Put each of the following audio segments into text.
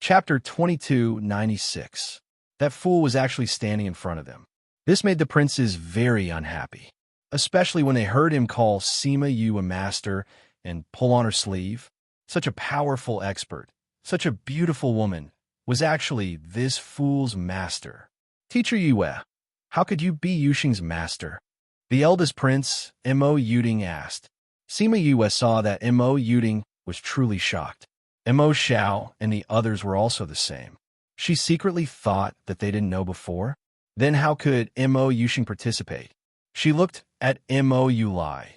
Chapter 2296. That fool was actually standing in front of them. This made the princes very unhappy, especially when they heard him call Sima Yu a master and pull on her sleeve. Such a powerful expert, such a beautiful woman, was actually this fool's master. Teacher Yue, how could you be Yuxing's master? The eldest prince, Mo Yuding, asked. Sima Yue saw that Mo Yuding was truly shocked. Mo Xiao and the others were also the same. She secretly thought that they didn't know before. Then how could Mo Yuxing participate? She looked at Mo Yulai,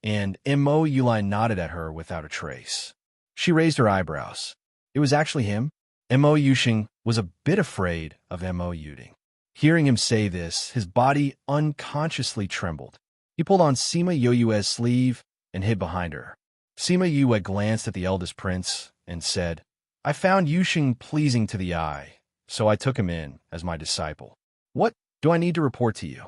and Mo Yulai nodded at her without a trace. She raised her eyebrows. It was actually him. Mo Yuxing was a bit afraid of Mo Yuding. Hearing him say this, his body unconsciously trembled. He pulled on Sima Yue's sleeve and hid behind her. Sima Yue glanced at the eldest prince and said, I found Yuxing pleasing to the eye, so I took him in as my disciple. What do I need to report to you?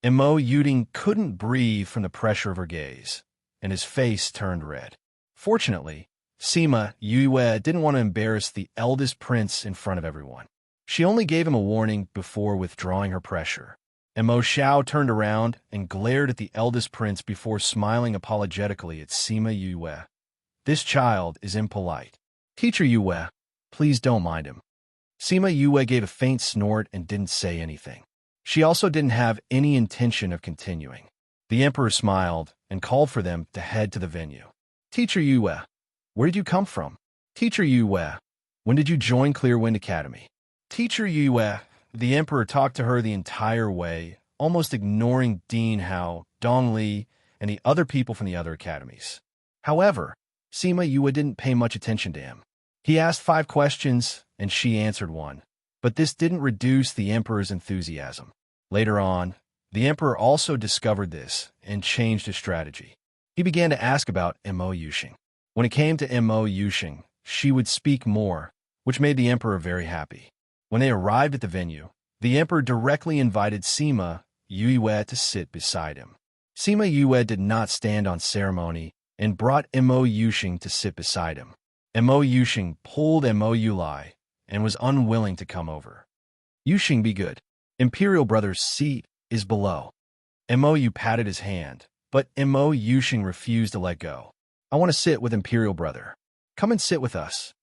Mo Yuding couldn't breathe from the pressure of her gaze, and his face turned red. Fortunately, Sima Yue didn't want to embarrass the eldest prince in front of everyone. She only gave him a warning before withdrawing her pressure. Mo Xiao turned around and glared at the eldest prince before smiling apologetically at Sima Yue. This child is impolite. Teacher Yue, please don't mind him. Sima Yue gave a faint snort and didn't say anything. She also didn't have any intention of continuing. The emperor smiled and called for them to head to the venue. Teacher Yue, where did you come from? Teacher Yue, when did you join Clearwind Academy? Teacher Yue, the emperor talked to her the entire way, almost ignoring Dean Hao, Dongli, and the other people from the other academies. However, Sima Yue didn't pay much attention to him. He asked 5 questions, and she answered 1. But this didn't reduce the emperor's enthusiasm. Later on, the emperor also discovered this and changed his strategy. He began to ask about Mo Yuxing. When it came to Mo Yuxing, she would speak more, which made the emperor very happy. When they arrived at the venue, the emperor directly invited Sima Yue to sit beside him. Sima Yue did not stand on ceremony and brought Mo Yuxing to sit beside him. Mo Yuxing pulled Mo Yulai and was unwilling to come over. Yuxing, be good. Imperial Brother's seat is below. Mo Yu patted his hand, but Mo Yuxing refused to let go. I want to sit with Imperial Brother. Come and sit with us.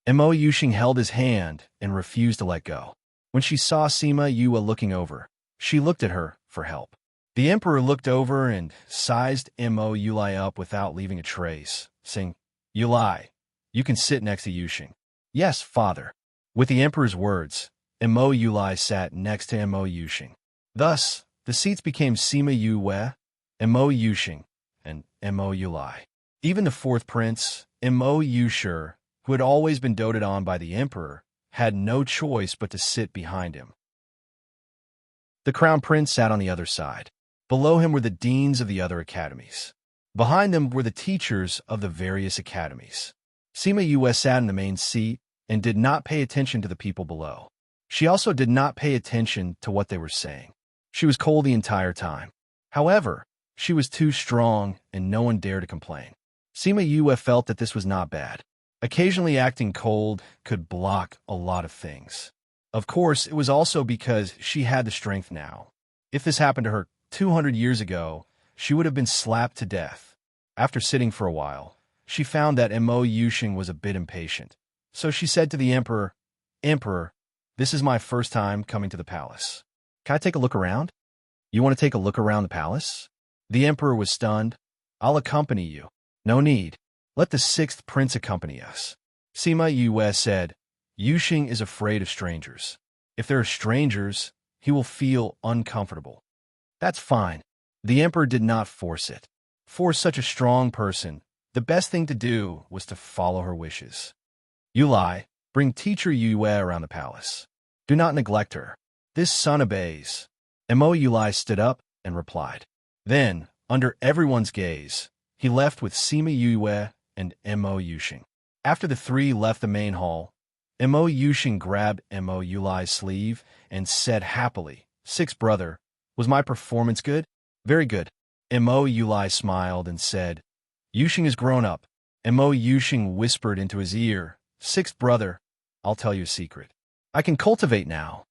Mo Yuxing held his hand and refused to let go. When she saw Sima Yue looking over, she looked at her for help. The emperor looked over and sized Mo Yulai up without leaving a trace, saying, Yulai, you can sit next to Yuxing. Yes, father. With the emperor's words, Mo Yulai sat next to Mo Yuxing. Thus, the seats became Sima Yue, Mo Yuxing, and Mo Yulai. Even the 4th prince, Mo Yushi, who had always been doted on by the emperor, had no choice but to sit behind him. The crown prince sat on the other side. Below him were the deans of the other academies. Behind them were the teachers of the various academies. Sima Yue sat in the main seat and did not pay attention to the people below. She also did not pay attention to what they were saying. She was cold the entire time. However, she was too strong and no one dared to complain. Sima Yue felt that this was not bad. Occasionally acting cold could block a lot of things. Of course, it was also because she had the strength now. If this happened to her 200 years ago, she would have been slapped to death. After sitting for a while, she found that Mo Yuxing was a bit impatient. So she said to the emperor, Emperor, this is my first time coming to the palace. Can I take a look around? You want to take a look around the palace? The emperor was stunned. I'll accompany you. No need. Let the 6th prince accompany us. Sima Yue said, Yuxing is afraid of strangers. If there are strangers, he will feel uncomfortable. That's fine. The emperor did not force it. For such a strong person, the best thing to do was to follow her wishes. Yulai, bring teacher Yue around the palace. Do not neglect her. This son obeys. Mo Yulai stood up and replied. Then, under everyone's gaze, he left with Sima Yue and Mo Yuxing. After the 3 left the main hall, Mo Yuxing grabbed Mo Yulai's sleeve and said happily, 6th brother, was my performance good? Very good. Mo Yulai smiled and said, Yuxing is grown up. Mo Yuxing whispered into his ear, 6th brother, I'll tell you a secret. I can cultivate now.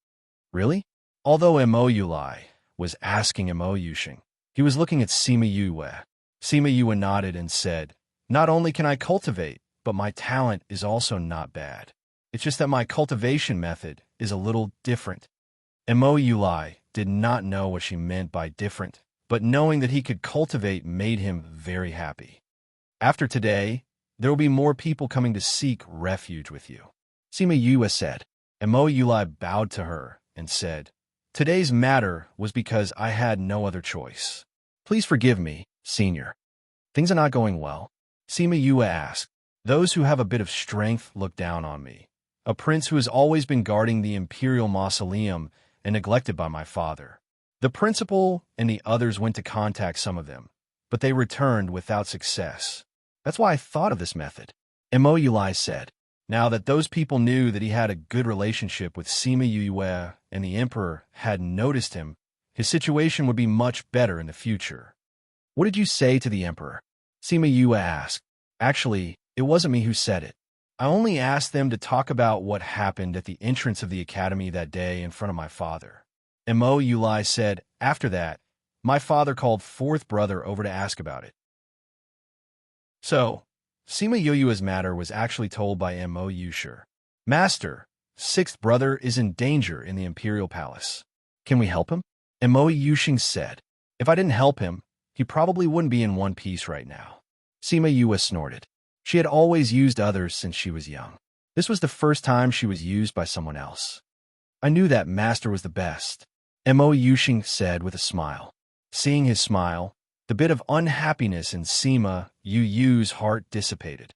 Really? Although Imoyulai was asking Imoyushing, he was looking at Sima Yue. Sima Yue nodded and said, "Not only can I cultivate, but my talent is also not bad. It's just that my cultivation method is a little different." Imoyulai did not know what she meant by different, but knowing that he could cultivate made him very happy. "After today, there will be more people coming to seek refuge with you," Sima Yue said. Imoyulai bowed to her and said, "Today's matter was because I had no other choice. Please forgive me, Senior. Things are not going well." Sima Yue asked, "Those who have a bit of strength look down on me, a prince who has always been guarding the imperial mausoleum and neglected by my father." The principal and the others went to contact some of them, but they returned without success. "That's why I thought of this method," Imoyulai said. Now that those people knew that he had a good relationship with Sima Yue and the emperor had noticed him, his situation would be much better in the future. "What did you say to the emperor?" Sima Yue asked. "Actually, it wasn't me who said it. I only asked them to talk about what happened at the entrance of the academy that day in front of my father." Imoyulai said, "After that, my father called fourth brother over to ask about it." So, Sima Yue's matter was actually told by Imoyusher. "Master, sixth brother is in danger in the imperial palace. Can we help him?" Imoyushing said. "If I didn't help him, he probably wouldn't be in one piece right now." Sima Yue snorted. She had always used others since she was young. This was the first time she was used by someone else. "I knew that master was the best," Imoyushing said with a smile. Seeing his smile, the bit of unhappiness in Sima Yue's heart dissipated.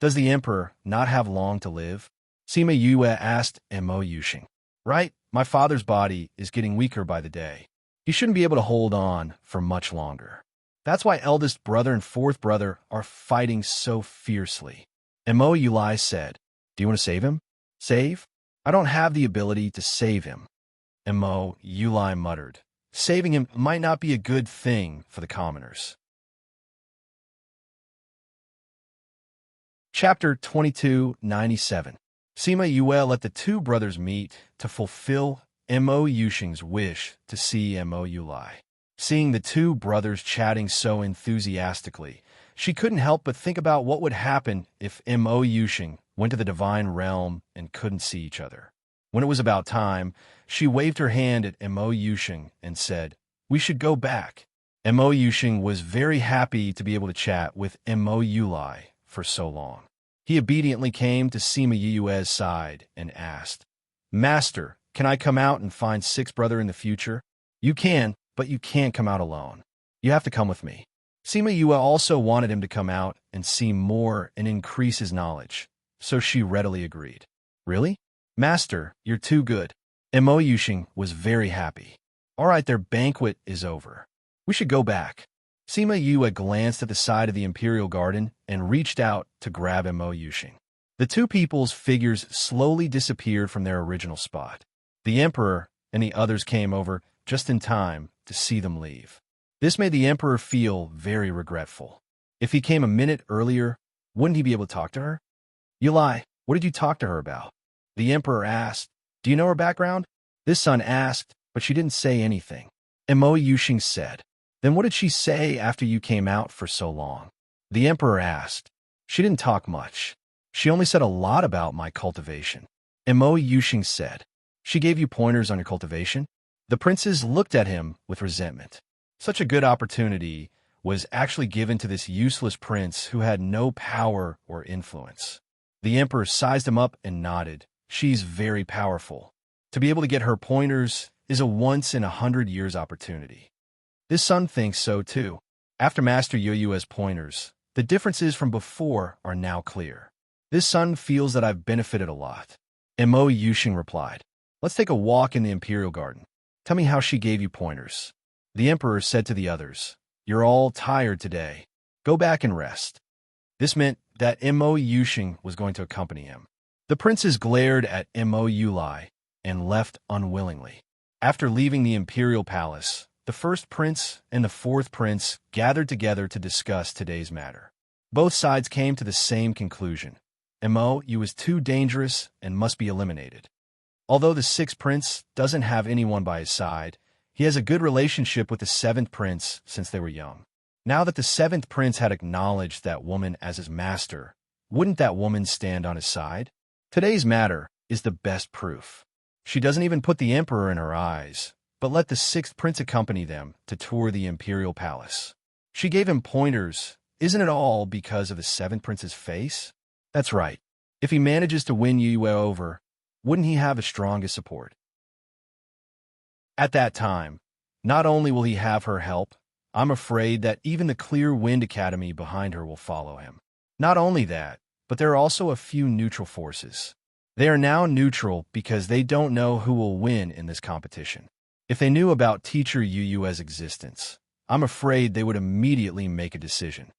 "Does the emperor not have long to live?" Sima Yue asked Imoyushing. "Right, my father's body is getting weaker by the day. He shouldn't be able to hold on for much longer. That's why eldest brother and fourth brother are fighting so fiercely." Imoyulai said, "Do you want to save him?" "Save? I don't have the ability to save him," Imoyulai muttered. "Saving him might not be a good thing for the commoners." Chapter 2297. Sima Yue let the two brothers meet to fulfill Imoyushing's wish to see Imoyulai. Seeing the two brothers chatting so enthusiastically, she couldn't help but think about what would happen if Imoyushing went to the divine realm and couldn't see each other. When it was about time, she waved her hand at Imoyushing and said, "We should go back." Imoyushing was very happy to be able to chat with Imoyulai for so long. He obediently came to Sima Yue's side and asked, "Master, can I come out and find sixth brother in the future?" "You can, but you can't come out alone. You have to come with me." Sima Yue also wanted him to come out and see more and increase his knowledge, so she readily agreed. "Really? Master, you're too good." Imoyushing was very happy. "All right, their banquet is over. We should go back." Sima Yue glanced at the side of the imperial garden and reached out to grab Imoyushing. The two people's figures slowly disappeared from their original spot. The emperor and the others came over just in time to see them leave. This made the emperor feel very regretful. If he came a minute earlier, wouldn't he be able to talk to her? "Yulai, what did you talk to her about?" The emperor asked. "Do you know her background?" This son asked, but she didn't say anything. Imoyushing said, "Then what did she say after you came out for so long?" The emperor asked. "She didn't talk much. She only said a lot about my cultivation." Imoyushing said, "She gave you pointers on your cultivation?" The princes looked at him with resentment. Such a good opportunity was actually given to this useless prince who had no power or influence. The emperor sized him up and nodded. "She's very powerful. To be able to get her pointers is a once-in-100 years opportunity." This son thinks so too. After Master Yueyu's pointers, the differences from before are now clear. This son feels that I've benefited a lot. Imoyushing replied, "Let's take a walk in the imperial garden. Tell me how she gave you pointers." The emperor said to the others, "You're all tired today. Go back and rest." This meant that Imoyushing was going to accompany him. The princes glared at Imoyulai and left unwillingly. After leaving the imperial palace, the first prince and the fourth prince gathered together to discuss today's matter. Both sides came to the same conclusion. Mo, you is too dangerous and must be eliminated. Although the sixth prince doesn't have anyone by his side, he has a good relationship with the seventh prince since they were young. Now that the seventh prince had acknowledged that woman as his master, wouldn't that woman stand on his side? Today's matter is the best proof. She doesn't even put the emperor in her eyes, but let the sixth prince accompany them to tour the imperial palace. She gave him pointers. Isn't it all because of the seventh prince's face? That's right. If he manages to win Yue over, wouldn't he have the strongest support? At that time, not only will he have her help, I'm afraid that even the Clear Wind Academy behind her will follow him. Not only that, but there are also a few neutral forces. They are now neutral because they don't know who will win in this competition. If they knew about Teacher Yu's existence, I'm afraid they would immediately make a decision.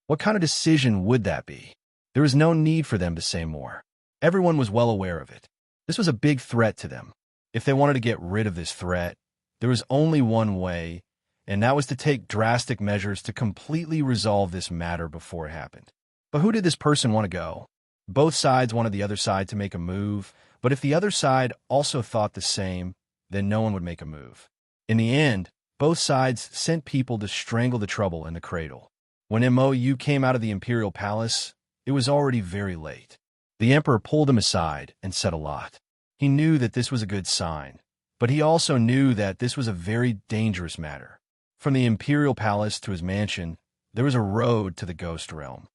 What kind of decision would that be? There was no need for them to say more. Everyone was well aware of it. This was a big threat to them. If they wanted to get rid of this threat, there was only one way, and that was to take drastic measures to completely resolve this matter before it happened. But who did this person want to go? Both sides wanted the other side to make a move, but if the other side also thought the same, then no one would make a move. In the end, both sides sent people to strangle the trouble in the cradle. When Mou came out of the imperial palace, it was already very late. The emperor pulled him aside and said a lot. He knew that this was a good sign, but he also knew that this was a very dangerous matter. From the imperial palace to his mansion, there was a road to the ghost realm.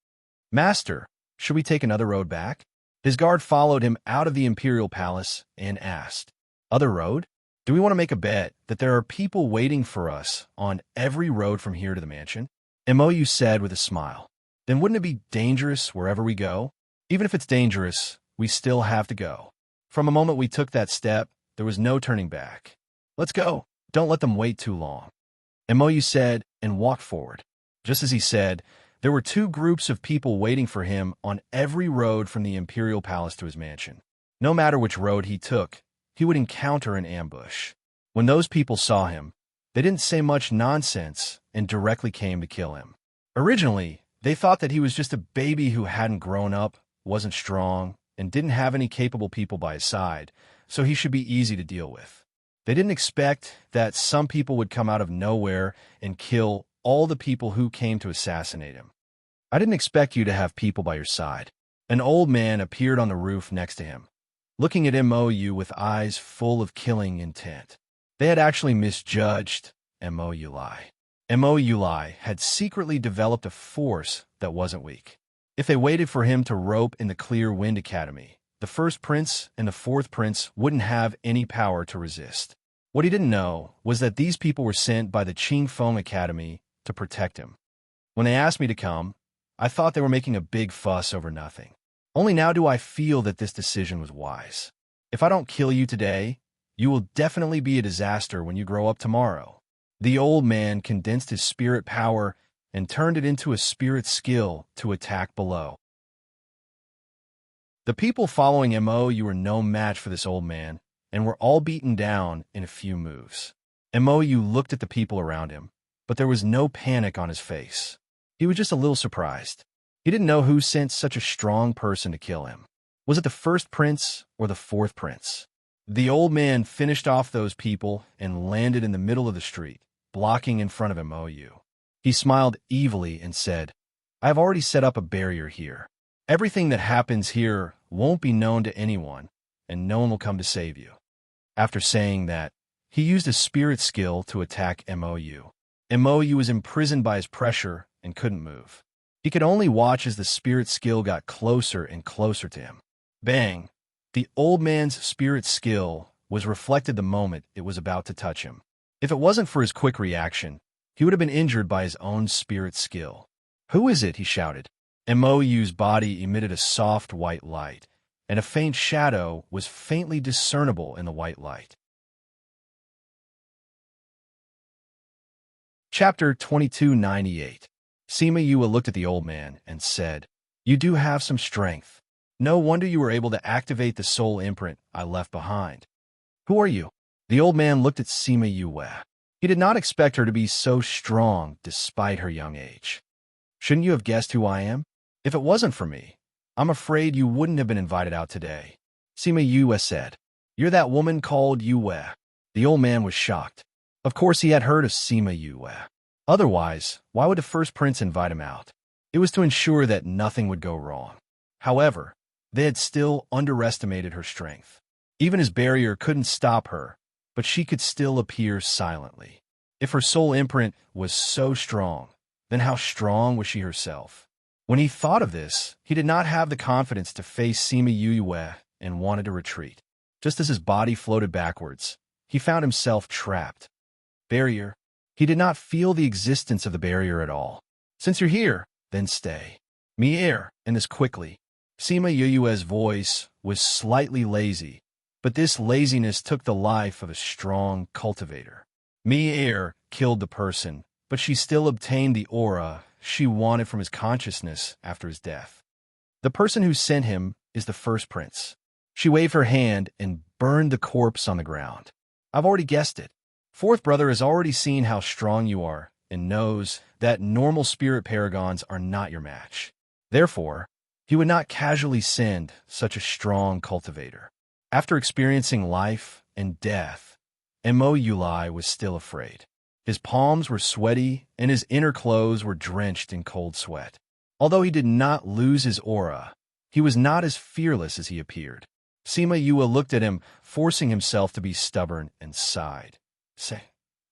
Master, should we take another road back? His guard followed him out of the imperial palace and asked, Other road? Do we want to make a bet that there are people waiting for us on every road from here to the mansion? Mou said with a smile. Then wouldn't it be dangerous wherever we go? Even if it's dangerous, we still have to go. From the moment we took that step, there was no turning back. Let's go. Don't let them wait too long. Mou said and walked forward. Just as he said, there were two groups of people waiting for him on every road from the imperial palace to his mansion. No matter which road he took, he would encounter an ambush. When those people saw him, they didn't say much nonsense and directly came to kill him. Originally, they thought that he was just a baby who hadn't grown up, wasn't strong, and didn't have any capable people by his side, so he should be easy to deal with. They didn't expect that some people would come out of nowhere and kill all the people who came to assassinate him. I didn't expect you to have people by your side. An old man appeared on the roof next to him, looking at Mou with eyes full of killing intent. They had actually misjudged Mou Mou had secretly developed a force that wasn't weak. If they waited for him to rope in the Clear Wind Academy, the first prince and the fourth prince wouldn't have any power to resist. What he didn't know was that these people were sent by the Qing Feng Academy to protect him. When they asked me to come, I thought they were making a big fuss over nothing. Only now do I feel that this decision was wise. If I don't kill you today, you will definitely be a disaster when you grow up tomorrow. The old man condensed his spirit power and turned it into a spirit skill to attack below. The people following Mou were no match for this old man and were all beaten down in a few moves. Mou looked at the people around him, but there was no panic on his face. He was just a little surprised. He didn't know who sent such a strong person to kill him. Was it the first prince or the fourth prince? The old man finished off those people and landed in the middle of the street, blocking in front of Mou. He smiled evilly and said, I have already set up a barrier here. Everything that happens here won't be known to anyone, and no one will come to save you. After saying that, he used a spirit skill to attack Mou. Mou was imprisoned by his pressure and couldn't move. He could only watch as the spirit skill got closer and closer to him. Bang! The old man's spirit skill was reflected the moment it was about to touch him. If it wasn't for his quick reaction, he would have been injured by his own spirit skill. Who is it? He shouted. Mou's body emitted a soft white light, and a faint shadow was faintly discernible in the white light. Chapter 2298. Sima Yue looked at the old man and said, You do have some strength. No wonder you were able to activate the soul imprint I left behind. Who are you? The old man looked at Sima Yue. He did not expect her to be so strong despite her young age. Shouldn't you have guessed who I am? If it wasn't for me, I'm afraid you wouldn't have been invited out today. Sima Yue said. You're that woman called Yue. The old man was shocked. Of course he had heard of Sima Yue. Otherwise, why would the first prince invite him out? It was to ensure that nothing would go wrong. However, they had still underestimated her strength. Even his barrier couldn't stop her, but she could still appear silently. If her soul imprint was so strong, then how strong was she herself? When he thought of this, he did not have the confidence to face Sima Yue and wanted to retreat. Just as his body floated backwards, he found himself trapped. Barrier. He did not feel the existence of the barrier at all. Since you're here, then stay. Mier, and this quickly. Sima Yue's voice was slightly lazy, but this laziness took the life of a strong cultivator. Mier killed the person, but she still obtained the aura she wanted from his consciousness after his death. The person who sent him is the first prince. She waved her hand and burned the corpse on the ground. I've already guessed it. Fourth brother has already seen how strong you are and knows that normal spirit paragons are not your match. Therefore, he would not casually send such a strong cultivator. After experiencing life and death, Mo Yulai was still afraid. His palms were sweaty and his inner clothes were drenched in cold sweat. Although he did not lose his aura, he was not as fearless as he appeared. Sima Yue looked at him, forcing himself to be stubborn, and sighed. Say,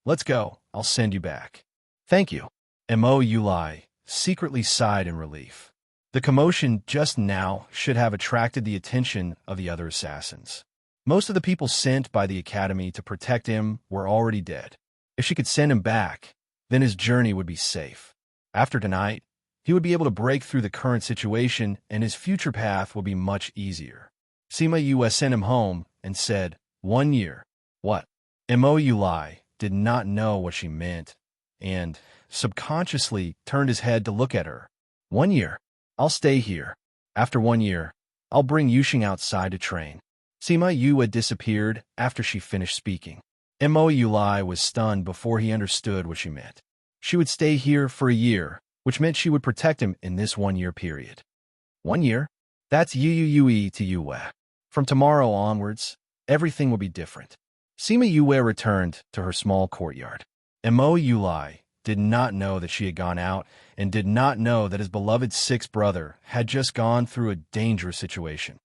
let's go. I'll send you back. Thank you. Mo Yulai secretly sighed in relief. The commotion just now should have attracted the attention of the other assassins. Most of the people sent by the academy to protect him were already dead. If she could send him back, then his journey would be safe. After tonight, he would be able to break through the current situation and his future path would be much easier. Sima Yue sent him home and said, 1 year. What? Mo Yulai did not know what she meant and subconsciously turned his head to look at her. 1 year. I'll stay here. After 1 year, I'll bring Yuxing outside to train. Sima Yue disappeared after she finished speaking. Mo Yulai was stunned before he understood what she meant. She would stay here for a year, which meant she would protect him in this 1 year period. 1 year? That's Yue to Yue. From tomorrow onwards, everything will be different. Sima Yue returned to her small courtyard. Mo Yulai did not know that she had gone out and did not know that his beloved sixth brother had just gone through a dangerous situation.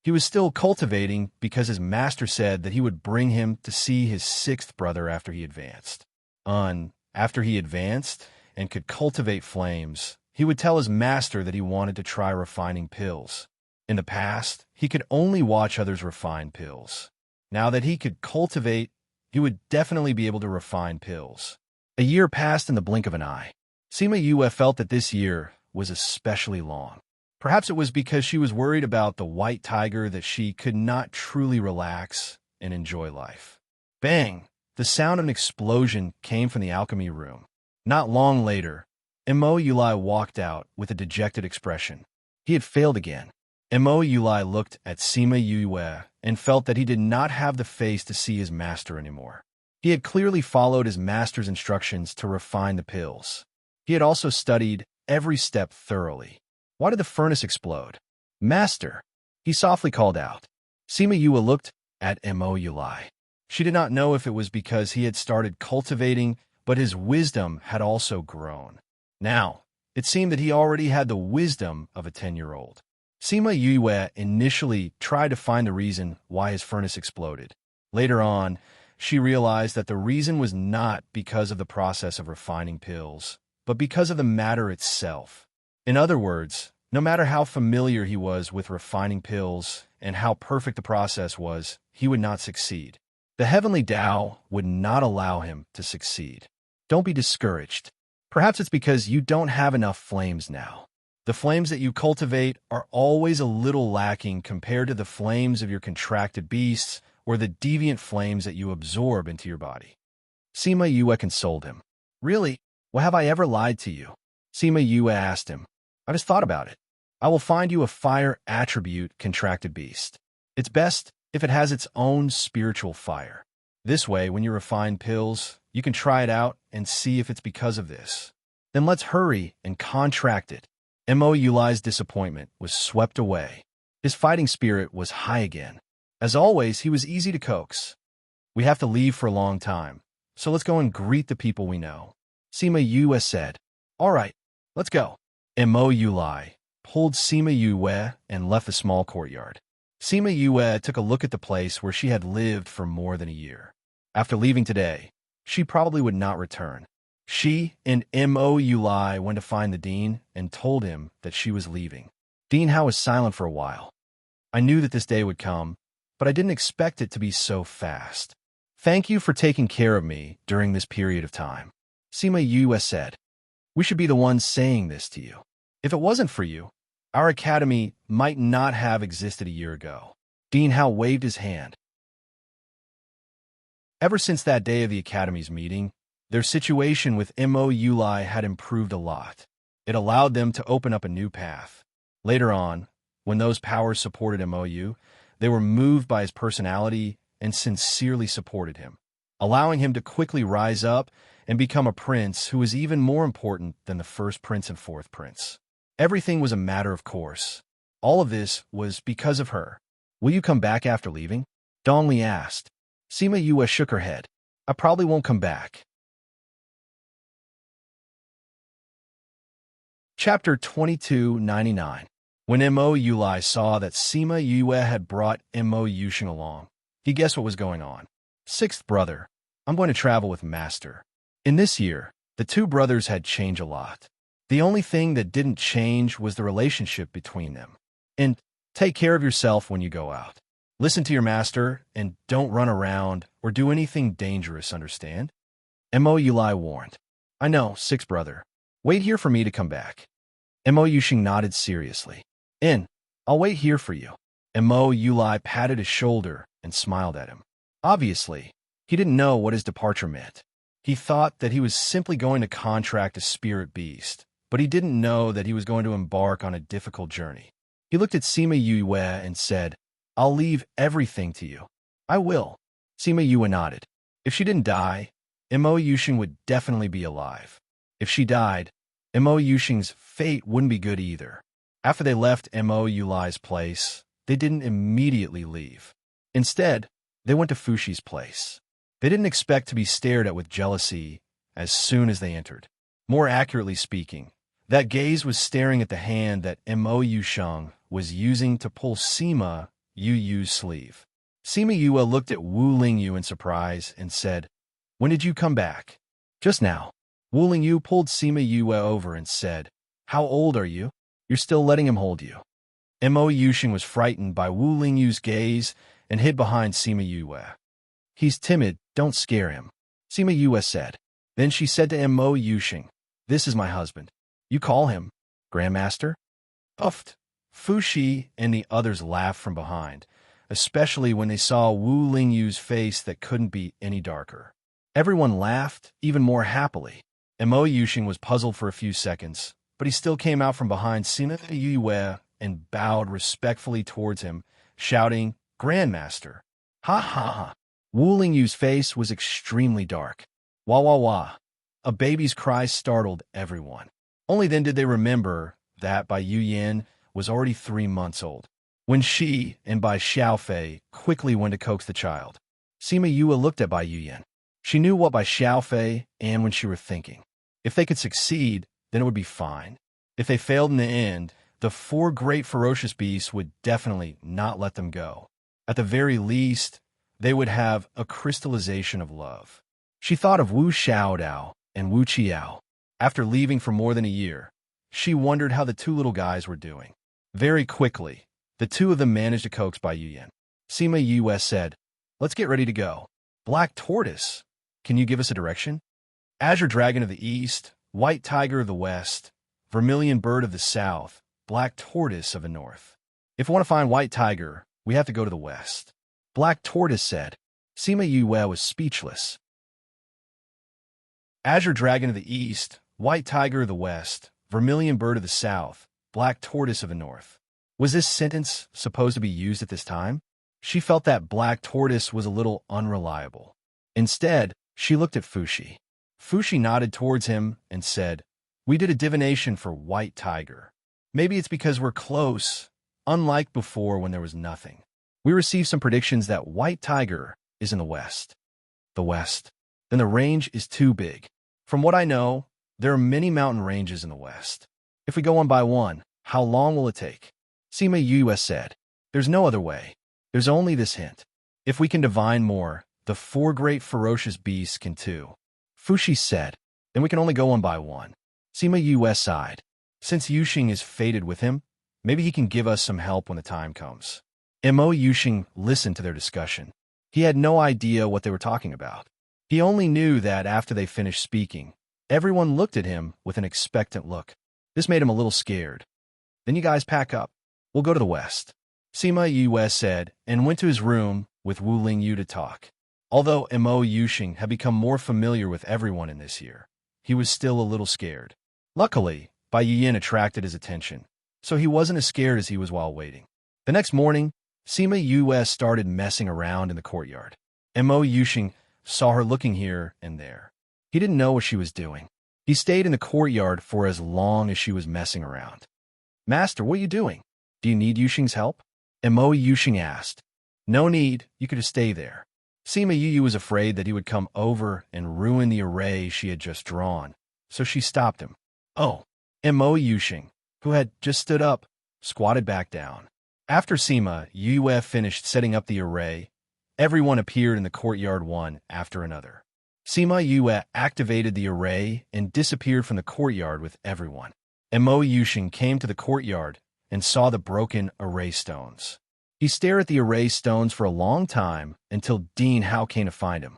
He was still cultivating because his master said that he would bring him to see his sixth brother after he advanced. After he advanced and could cultivate flames, he would tell his master that he wanted to try refining pills. In the past, he could only watch others refine pills. Now that he could cultivate, he would definitely be able to refine pills. A year passed in the blink of an eye. Sima Yue felt that this year was especially long. Perhaps it was because she was worried about the white tiger that she could not truly relax and enjoy life. Bang! The sound of an explosion came from the alchemy room. Not long later, Mo Yulai walked out with a dejected expression. He had failed again. Mo Yulai looked at Sima Yue and felt that he did not have the face to see his master anymore. He had clearly followed his master's instructions to refine the pills. He had also studied every step thoroughly. Why did the furnace explode? Master, he softly called out. Sima Yue looked at Mo Yulai. She did not know if it was because he had started cultivating, but his wisdom had also grown. Now, it seemed that he already had the wisdom of a 10-year-old. Sima Yue initially tried to find the reason why his furnace exploded. Later on, she realized that the reason was not because of the process of refining pills, but because of the matter itself. In other words, no matter how familiar he was with refining pills and how perfect the process was, he would not succeed. The heavenly Tao would not allow him to succeed. Don't be discouraged. Perhaps it's because you don't have enough flames now. The flames that you cultivate are always a little lacking compared to the flames of your contracted beasts or the deviant flames that you absorb into your body. Sima Yue consoled him. Really? Well, have I ever lied to you? Sima Yue asked him. I just thought about it. I will find you a fire attribute contracted beast. It's best if it has its own spiritual fire. This way, when you refine pills, you can try it out and see if it's because of this. Then let's hurry and contract it. Mo Yuli's disappointment was swept away. His fighting spirit was high again. As always, he was easy to coax. We have to leave for a long time, so let's go and greet the people we know. Sima Yue said. All right, let's go. Mo Yuli pulled Sima Yue and left the small courtyard. Sima Yue took a look at the place where she had lived for more than a year. After leaving today, she probably would not return. She and Mo Yuli went to find the dean and told him that she was leaving. Dean Hao was silent for a while. I knew that this day would come, but I didn't expect it to be so fast. Thank you for taking care of me during this period of time. Sima Yue said. We should be the ones saying this to you. If it wasn't for you, our academy might not have existed a year ago. Dean Hao waved his hand. Ever since that day of the academy's meeting, their situation with Mo Yuli had improved a lot. It allowed them to open up a new path. Later on, when those powers supported MOU, they were moved by his personality and sincerely supported him, allowing him to quickly rise up and become a prince who was even more important than the first prince and fourth prince. Everything was a matter of course. All of this was because of her. Will you come back after leaving? Dongli asked. Sima Yue shook her head. I probably won't come back. Chapter 2299. When Mo Yuli saw that Sima Yue had brought Mo Yusheng along, he guessed what was going on. Sixth brother, I'm going to travel with Master. In this year, the two brothers had changed a lot. The only thing that didn't change was the relationship between them. And take care of yourself when you go out. Listen to your master and don't run around or do anything dangerous, understand? Mo Yuli warned. I know, sixth brother. Wait here for me to come back. Mo Yusheng nodded seriously. I'll wait here for you. Mo Yuli patted his shoulder and smiled at him. Obviously, he didn't know what his departure meant. He thought that he was simply going to contract a spirit beast, but he didn't know that he was going to embark on a difficult journey. He looked at Sima Yue and said, I'll leave everything to you. I will. Sima Yue nodded. If she didn't die, Mo Yusheng would definitely be alive. If she died, Mo Yusheng's fate wouldn't be good either. After they left Mo Yuli's place, they didn't immediately leave. Instead, they went to Fushi's place. They didn't expect to be stared at with jealousy as soon as they entered. More accurately speaking, that gaze was staring at the hand that Mo Yusheng was using to pull Sima Yu's sleeve. Sima Yue looked at Wu Lingyu in surprise and said, When did you come back? Just now. Wu Lingyu pulled Sima Yue over and said, How old are you? You're still letting him hold you. Mo Yusheng was frightened by Wu Lingyu's gaze and hid behind Sima Yue. He's timid, don't scare him, Sima Yue said. Then she said to Mo Yusheng, This is my husband. You call him Grandmaster? Uffed. Fushi and the others laughed from behind, especially when they saw Wu Lingyu's face that couldn't be any darker. Everyone laughed even more happily. Mo Yusheng was puzzled for a few seconds, but he still came out from behind Sima Yue and bowed respectfully towards him, shouting, Grandmaster. Ha ha ha. Wu Lingyu's face was extremely dark. Wah wah wah. A baby's cry startled everyone. Only then did they remember that Bai Yuyan was already 3 months old. When she and Bai Xiaofei quickly went to coax the child, Sima Yue looked at Bai Yuyan. She knew what Bai Xiaofei and when she were thinking. If they could succeed, then it would be fine. If they failed in the end, the 4 great ferocious beasts would definitely not let them go. At the very least, they would have a crystallization of love. She thought of Wu Xiaodao and Wu Qiao. After leaving for more than a year, she wondered how the 2 little guys were doing. Very quickly, the 2 of them managed to coax Bai Yuyan. Sima Yue said, Let's get ready to go. Black Tortoise, can you give us a direction? Azure Dragon of the East, White Tiger of the West, Vermilion Bird of the South, Black Tortoise of the North. If we want to find White Tiger, we have to go to the west. Black Tortoise said. Sima Yue was speechless. Azure Dragon of the East, White Tiger of the West, Vermilion Bird of the South, Black Tortoise of the North. Was this sentence supposed to be used at this time? She felt that Black Tortoise was a little unreliable. Instead, she looked at Fushi. Fushi nodded towards him and said, We did a divination for White Tiger. Maybe it's because we're close, unlike before when there was nothing. We received some predictions that White Tiger is in the west. The west. Then the range is too big. From what I know, there are many mountain ranges in the west. If we go one by one, how long will it take? Sima US said. There's no other way. There's only this hint. If we can divine more, the 4 great ferocious beasts can too. Fushi said. Then we can only go one by one. Sima US sighed. Since Yuxing is fated with him, maybe he can give us some help when the time comes. Mo Yuxing listened to their discussion. He had no idea what they were talking about. He only knew that after they finished speaking, everyone looked at him with an expectant look. This made him a little scared. Then you guys pack up. We'll go to the west. Sima US said and went to his room with Wu Lingyu to talk. Although Mo Yuxing had become more familiar with everyone in this year, he was still a little scared. Luckily, Bai Yiyin attracted his attention, so he wasn't as scared as he was while waiting. The next morning, Sima US started messing around in the courtyard. Mo Yuxing saw her looking here and there. He didn't know what she was doing. He stayed in the courtyard for as long as she was messing around. Master, what are you doing? Do you need Yuxing's help? Mo Yuxing asked. No need, you could just stay there. Sima Yu was afraid that he would come over and ruin the array she had just drawn, so she stopped him. Oh. Mo Yuxing, who had just stood up, squatted back down. After Sima Yue finished setting up the array, everyone appeared in the courtyard one after another. Sima Yue activated the array and disappeared from the courtyard with everyone. Mo Yuxing came to the courtyard and saw the broken array stones. He stared at the array stones for a long time until Dean Hao came to find him.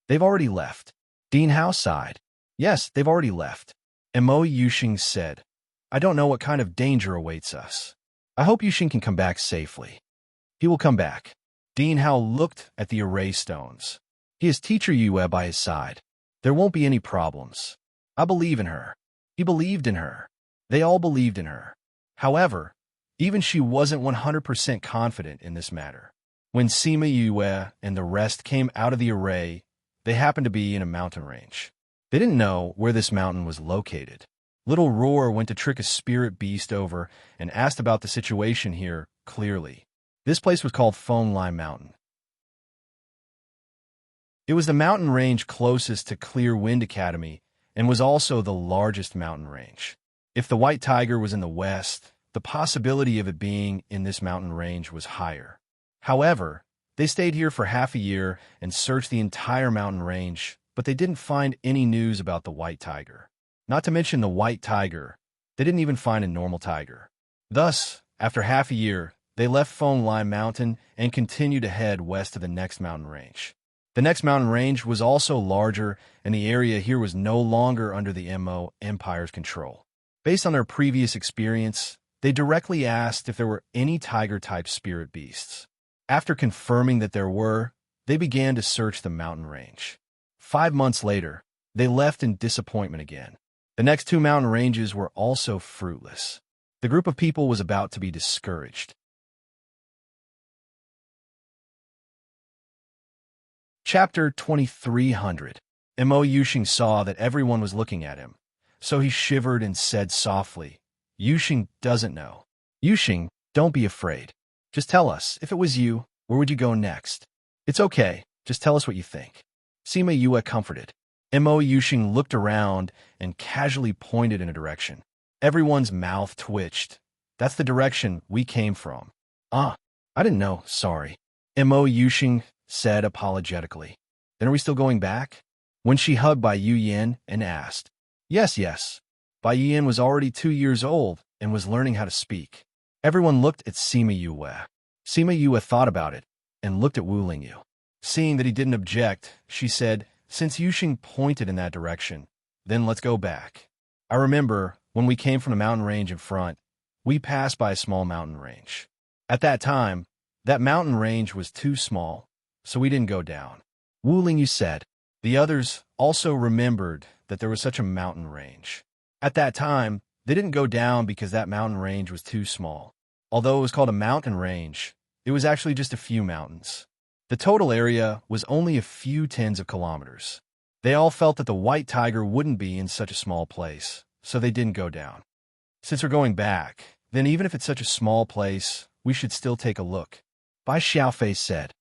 They've already left. Dean Hao sighed. Yes, they've already left. Mo Yuxing said, I don't know what kind of danger awaits us. I hope Yuxing can come back safely. He will come back. Dean Hao looked at the array stones. He has teacher Yue by his side. There won't be any problems. I believe in her. He believed in her. They all believed in her. However, even she wasn't 100% confident in this matter. When Sima Yue and the rest came out of the array, they happened to be in a mountain range. They didn't know where this mountain was located. Little Roar went to trick a spirit beast over and asked about the situation here clearly. This place was called Foam Lime Mountain. It was the mountain range closest to Clear Wind Academy and was also the largest mountain range. If the White Tiger was in the west, the possibility of it being in this mountain range was higher. However, they stayed here for half a year and searched the entire mountain range, but they didn't find any news about the White Tiger. Not to mention the White Tiger, they didn't even find a normal tiger. Thus, after half a year, they left Foam Lime Mountain and continued to head west to the next mountain range. The next mountain range was also larger, and the area here was no longer under the Mo Empire's control. Based on their previous experience, they directly asked if there were any tiger-type spirit beasts. After confirming that there were, they began to search the mountain range. 5 months later, they left in disappointment again. The next 2 mountain ranges were also fruitless. The group of people was about to be discouraged. Chapter 2300. Mo Yuxing saw that everyone was looking at him, so he shivered and said softly, Yuxing doesn't know. Yuxing, don't be afraid. Just tell us, if it was you, where would you go next? It's okay, just tell us what you think. Sima Yue comforted. Mo Yuxing looked around and casually pointed in a direction. Everyone's mouth twitched. That's the direction we came from. I didn't know, sorry. Mo Yuxing said apologetically. Then are we still going back? When she hugged Bai Yiyin and asked. Yes. Bai Yiyin was already 2 years old and was learning how to speak. Everyone looked at Sima Yue. Sima Yue thought about it and looked at Wu Lingyu. Seeing that he didn't object, she said, since Yuxing pointed in that direction, then let's go back. I remember when we came from the mountain range in front, we passed by a small mountain range. At that time, that mountain range was too small, so we didn't go down. Wu Lingyu said. The others also remembered that there was such a mountain range. At that time, they didn't go down because that mountain range was too small. Although it was called a mountain range, it was actually just a few mountains. The total area was only a few tens of kilometers. They all felt that the White Tiger wouldn't be in such a small place, so they didn't go down. Since we're going back, then even if it's such a small place, we should still take a look. Bai Xiaofei said.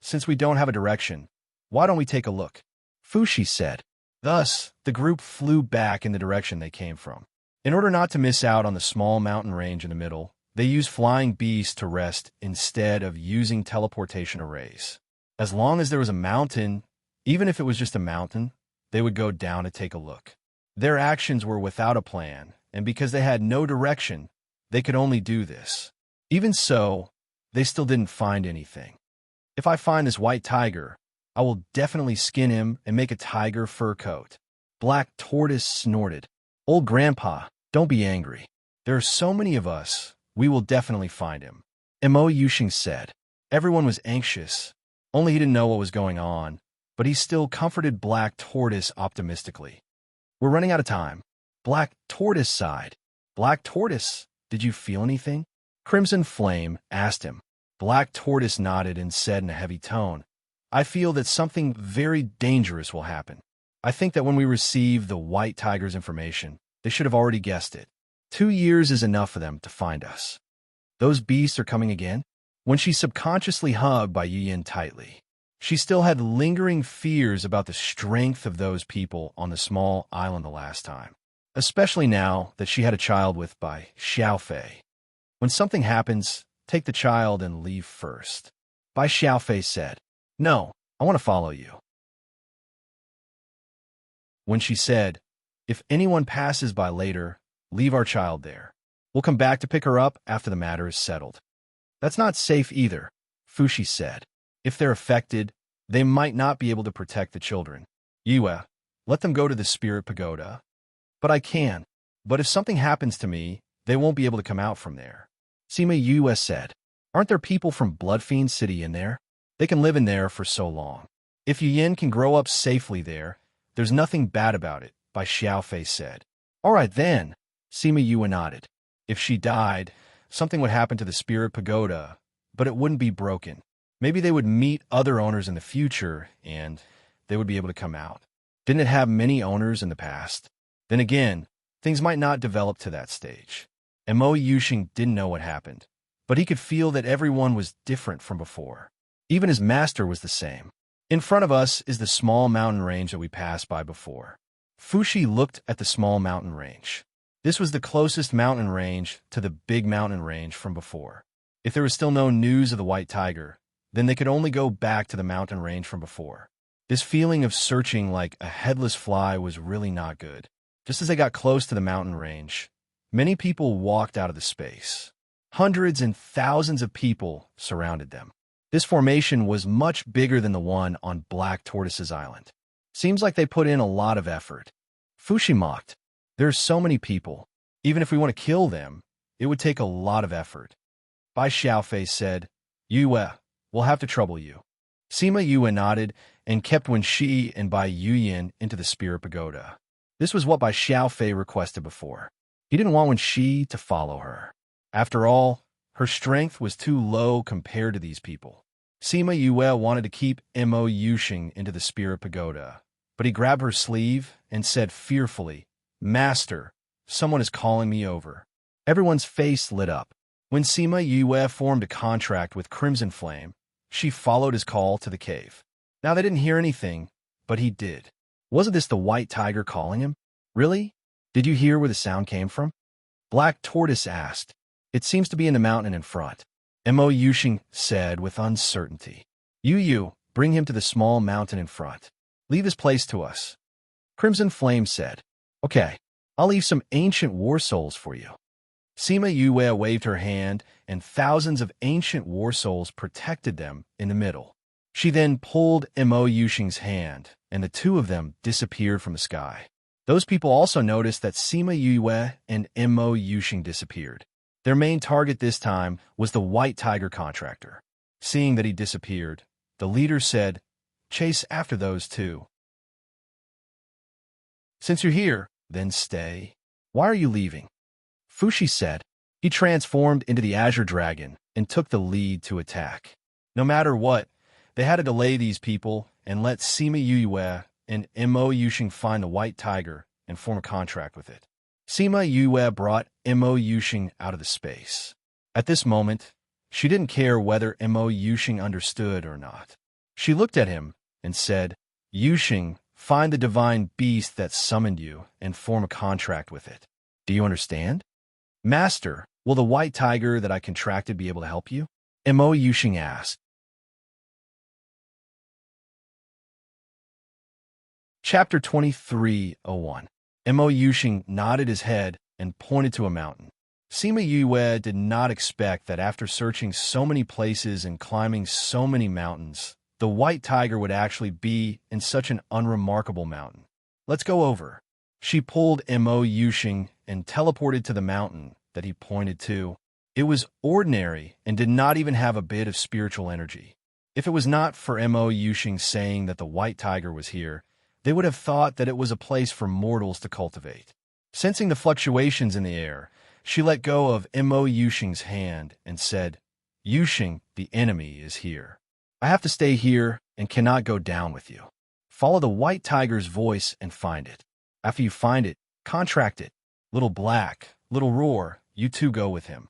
Since we don't have a direction, why don't we take a look? Fushi said. Thus, the group flew back in the direction they came from. In order not to miss out on the small mountain range in the middle, they used flying beasts to rest instead of using teleportation arrays. As long as there was a mountain, even if it was just a mountain, they would go down to take a look. Their actions were without a plan, and because they had no direction, they could only do this. Even so, they still didn't find anything. If I find this white tiger, I will definitely skin him and make a tiger fur coat. Black Tortoise snorted. Old Grandpa, don't be angry. There are so many of us, we will definitely find him. Mo Yuxing said. Everyone was anxious. Only he didn't know what was going on, but he still comforted Black Tortoise optimistically. We're running out of time. Black Tortoise sighed. Black Tortoise, did you feel anything? Crimson Flame asked him. Black Tortoise nodded and said in a heavy tone, I feel that something very dangerous will happen. I think that when we receive the White Tiger's information, they should have already guessed it. 2 years is enough for them to find us. Those beasts are coming again? When she subconsciously hugged Bai Yuyan tightly, she still had lingering fears about the strength of those people on the small island the last time, especially now that she had a child with Bai Xiaofei. When something happens, take the child and leave first. Bai Xiaofei said, No, I want to follow you. When she said, If anyone passes by later, leave our child there. We'll come back to pick her up after the matter is settled. That's not safe either, Fushi said. If they're affected, they might not be able to protect the children. Yue, let them go to the Spirit Pagoda. But I can. But if something happens to me, they won't be able to come out from there. Sima Yue said, Aren't there people from Bloodfiend City in there? They can live in there for so long. If Yuyin can grow up safely there, there's nothing bad about it, Bai Xiaofei said. All right then, Sima Yue nodded. If she died, something would happen to the Spirit Pagoda, but it wouldn't be broken. Maybe they would meet other owners in the future, and they would be able to come out. Didn't it have many owners in the past? Then again, things might not develop to that stage. And Mo Yuxing didn't know what happened, but he could feel that everyone was different from before. Even his master was the same. In front of us is the small mountain range that we passed by before. Fushi looked at the small mountain range. This was the closest mountain range to the big mountain range from before. If there was still no news of the white tiger, then they could only go back to the mountain range from before. This feeling of searching like a headless fly was really not good. Just as they got close to the mountain range, many people walked out of the space. Hundreds and thousands of people surrounded them. This formation was much bigger than the one on Black Tortoise's island. Seems like they put in a lot of effort. Fushi mocked. There are so many people. Even if we want to kill them, it would take a lot of effort. Bai Xiaofei said, Yue, we'll have to trouble you. Sima Yue nodded and kept Wenxi and Bai Yuyan into the Spirit Pagoda. This was what Bai Xiaofei requested before. He didn't want Wenxi to follow her. After all, her strength was too low compared to these people. Sima Yue wanted to keep Mo Yuxing into the Spirit Pagoda, but he grabbed her sleeve and said fearfully, Master, someone is calling me over. Everyone's face lit up. When Sima Yue formed a contract with Crimson Flame, she followed his call to the cave. Now they didn't hear anything, but he did. Wasn't this the white tiger calling him? Really? Did you hear where the sound came from? Black Tortoise asked. It seems to be in the mountain in front. Mo Yuxing said with uncertainty. Yu, bring him to the small mountain in front. Leave his place to us. Crimson Flame said. Okay, I'll leave some ancient war souls for you. Sima Yue waved her hand, and thousands of ancient war souls protected them in the middle. She then pulled Mo Yuxing's hand, and the two of them disappeared from the sky. Those people also noticed that Sima Yue and Mo Yuxing disappeared. Their main target this time was the White Tiger contractor. Seeing that he disappeared, the leader said, Chase after those two. Since you're here, then stay. Why are you leaving? Fushi said. He transformed into the Azure Dragon and took the lead to attack. No matter what, they had to delay these people and let Sima Yue and Mo Yuxing find the White Tiger and form a contract with it. Sima Yue brought Mo Yuxing out of the space. At this moment, she didn't care whether Mo Yuxing understood or not. She looked at him and said, Yuxing, find the divine beast that summoned you and form a contract with it. Do you understand? Master, will the white tiger that I contracted be able to help you? Mo Yuxing asked. Chapter 23:01. Mo Yuxing nodded his head and pointed to a mountain. Sima Yue did not expect that after searching so many places and climbing so many mountains, the white tiger would actually be in such an unremarkable mountain. Let's go over. She pulled Mo Yuxing and teleported to the mountain that he pointed to. It was ordinary and did not even have a bit of spiritual energy. If it was not for Mo Yuxing saying that the white tiger was here, they would have thought that it was a place for mortals to cultivate. Sensing the fluctuations in the air, she let go of Mo Yuxing's hand and said, Yuxing, the enemy is here. I have to stay here and cannot go down with you. Follow the white tiger's voice and find it. After you find it, contract it. Little Black, Little Roar, you two go with him.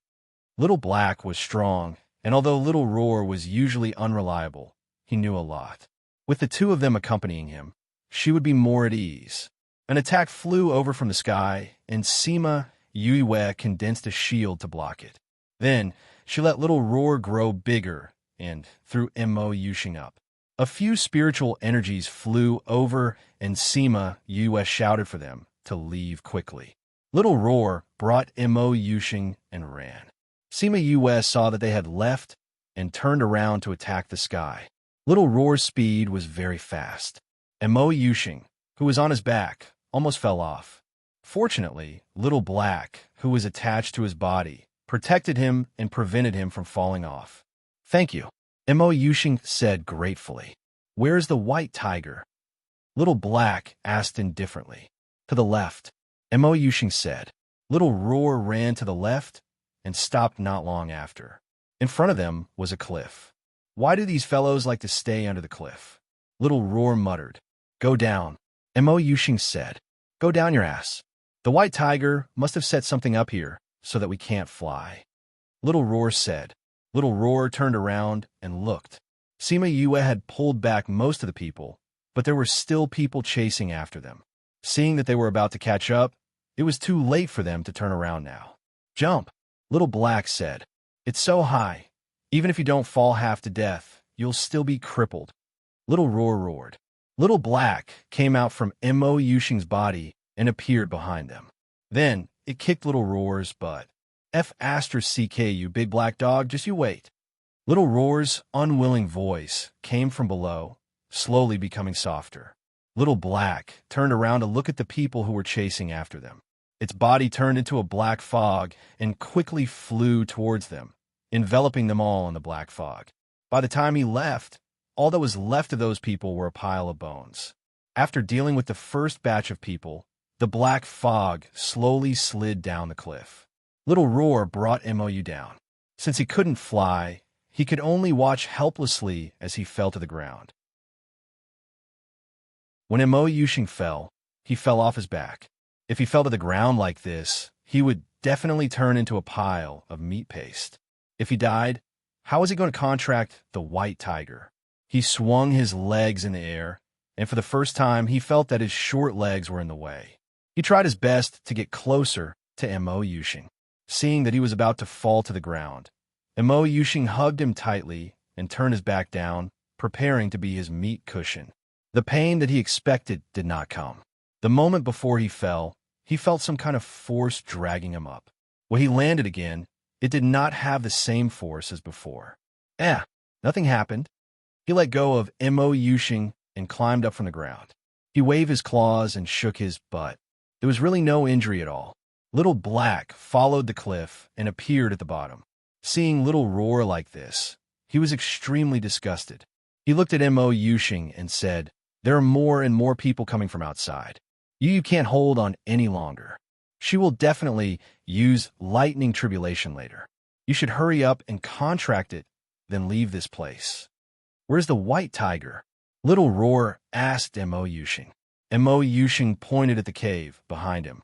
Little Black was strong, and although Little Roar was usually unreliable, he knew a lot. With the two of them accompanying him, she would be more at ease. An attack flew over from the sky, and Sima Yue condensed a shield to block it. Then, she let Little Roar grow bigger and threw Mo Yuxing up. A few spiritual energies flew over, and Sima Yue shouted for them to leave quickly. Little Roar brought Mo Yuxing and ran. Sima Yue saw that they had left and turned around to attack the sky. Little Roar's speed was very fast. Mo Yuxing, who was on his back, almost fell off. Fortunately, Little Black, who was attached to his body, protected him and prevented him from falling off. Thank you, Mo Yuxing said gratefully. Where is the white tiger? Little Black asked indifferently. To the left, Mo Yuxing said. Little Roar ran to the left and stopped not long after. In front of them was a cliff. Why do these fellows like to stay under the cliff? Little Roar muttered. Go down, Mo Yuxing said. Go down your ass. The white tiger must have set something up here so that we can't fly. Little Roar said. Little Roar turned around and looked. Sima Yue had pulled back most of the people, but there were still people chasing after them. Seeing that they were about to catch up, it was too late for them to turn around now. Jump, Little Black said. It's so high. Even if you don't fall half to death, you'll still be crippled. Little Roar roared. Little Black came out from Mo Yuxing's body and appeared behind them. Then it kicked Little Roar's butt. F***, you big black dog, just you wait. Little Roar's unwilling voice came from below, slowly becoming softer. Little Black turned around to look at the people who were chasing after them. Its body turned into a black fog and quickly flew towards them, enveloping them all in the black fog. By the time he left, all that was left of those people were a pile of bones. After dealing with the first batch of people, the black fog slowly slid down the cliff. Little Roar brought Mo down. Since he couldn't fly, he could only watch helplessly as he fell to the ground. When Mo Yuxing fell, he fell off his back. If he fell to the ground like this, he would definitely turn into a pile of meat paste. If he died, how was he going to contract the white tiger? He swung his legs in the air, and for the first time, he felt that his short legs were in the way. He tried his best to get closer to Mo Yuxing. Seeing that he was about to fall to the ground, Mo Yuxing hugged him tightly and turned his back down, preparing to be his meat cushion. The pain that he expected did not come. The moment before he fell, he felt some kind of force dragging him up. When he landed again, it did not have the same force as before. Nothing happened. He let go of Mo Yuxing and climbed up from the ground. He waved his claws and shook his butt. There was really no injury at all. Little Black followed the cliff and appeared at the bottom. Seeing Little Roar like this, he was extremely disgusted. He looked at Mo Yuxing and said, There are more and more people coming from outside. You can't hold on any longer. She will definitely use lightning tribulation later. You should hurry up and contract it, then leave this place. Where's the white tiger? Little Roar asked Mo Yuxing. Mo Yuxing pointed at the cave behind him.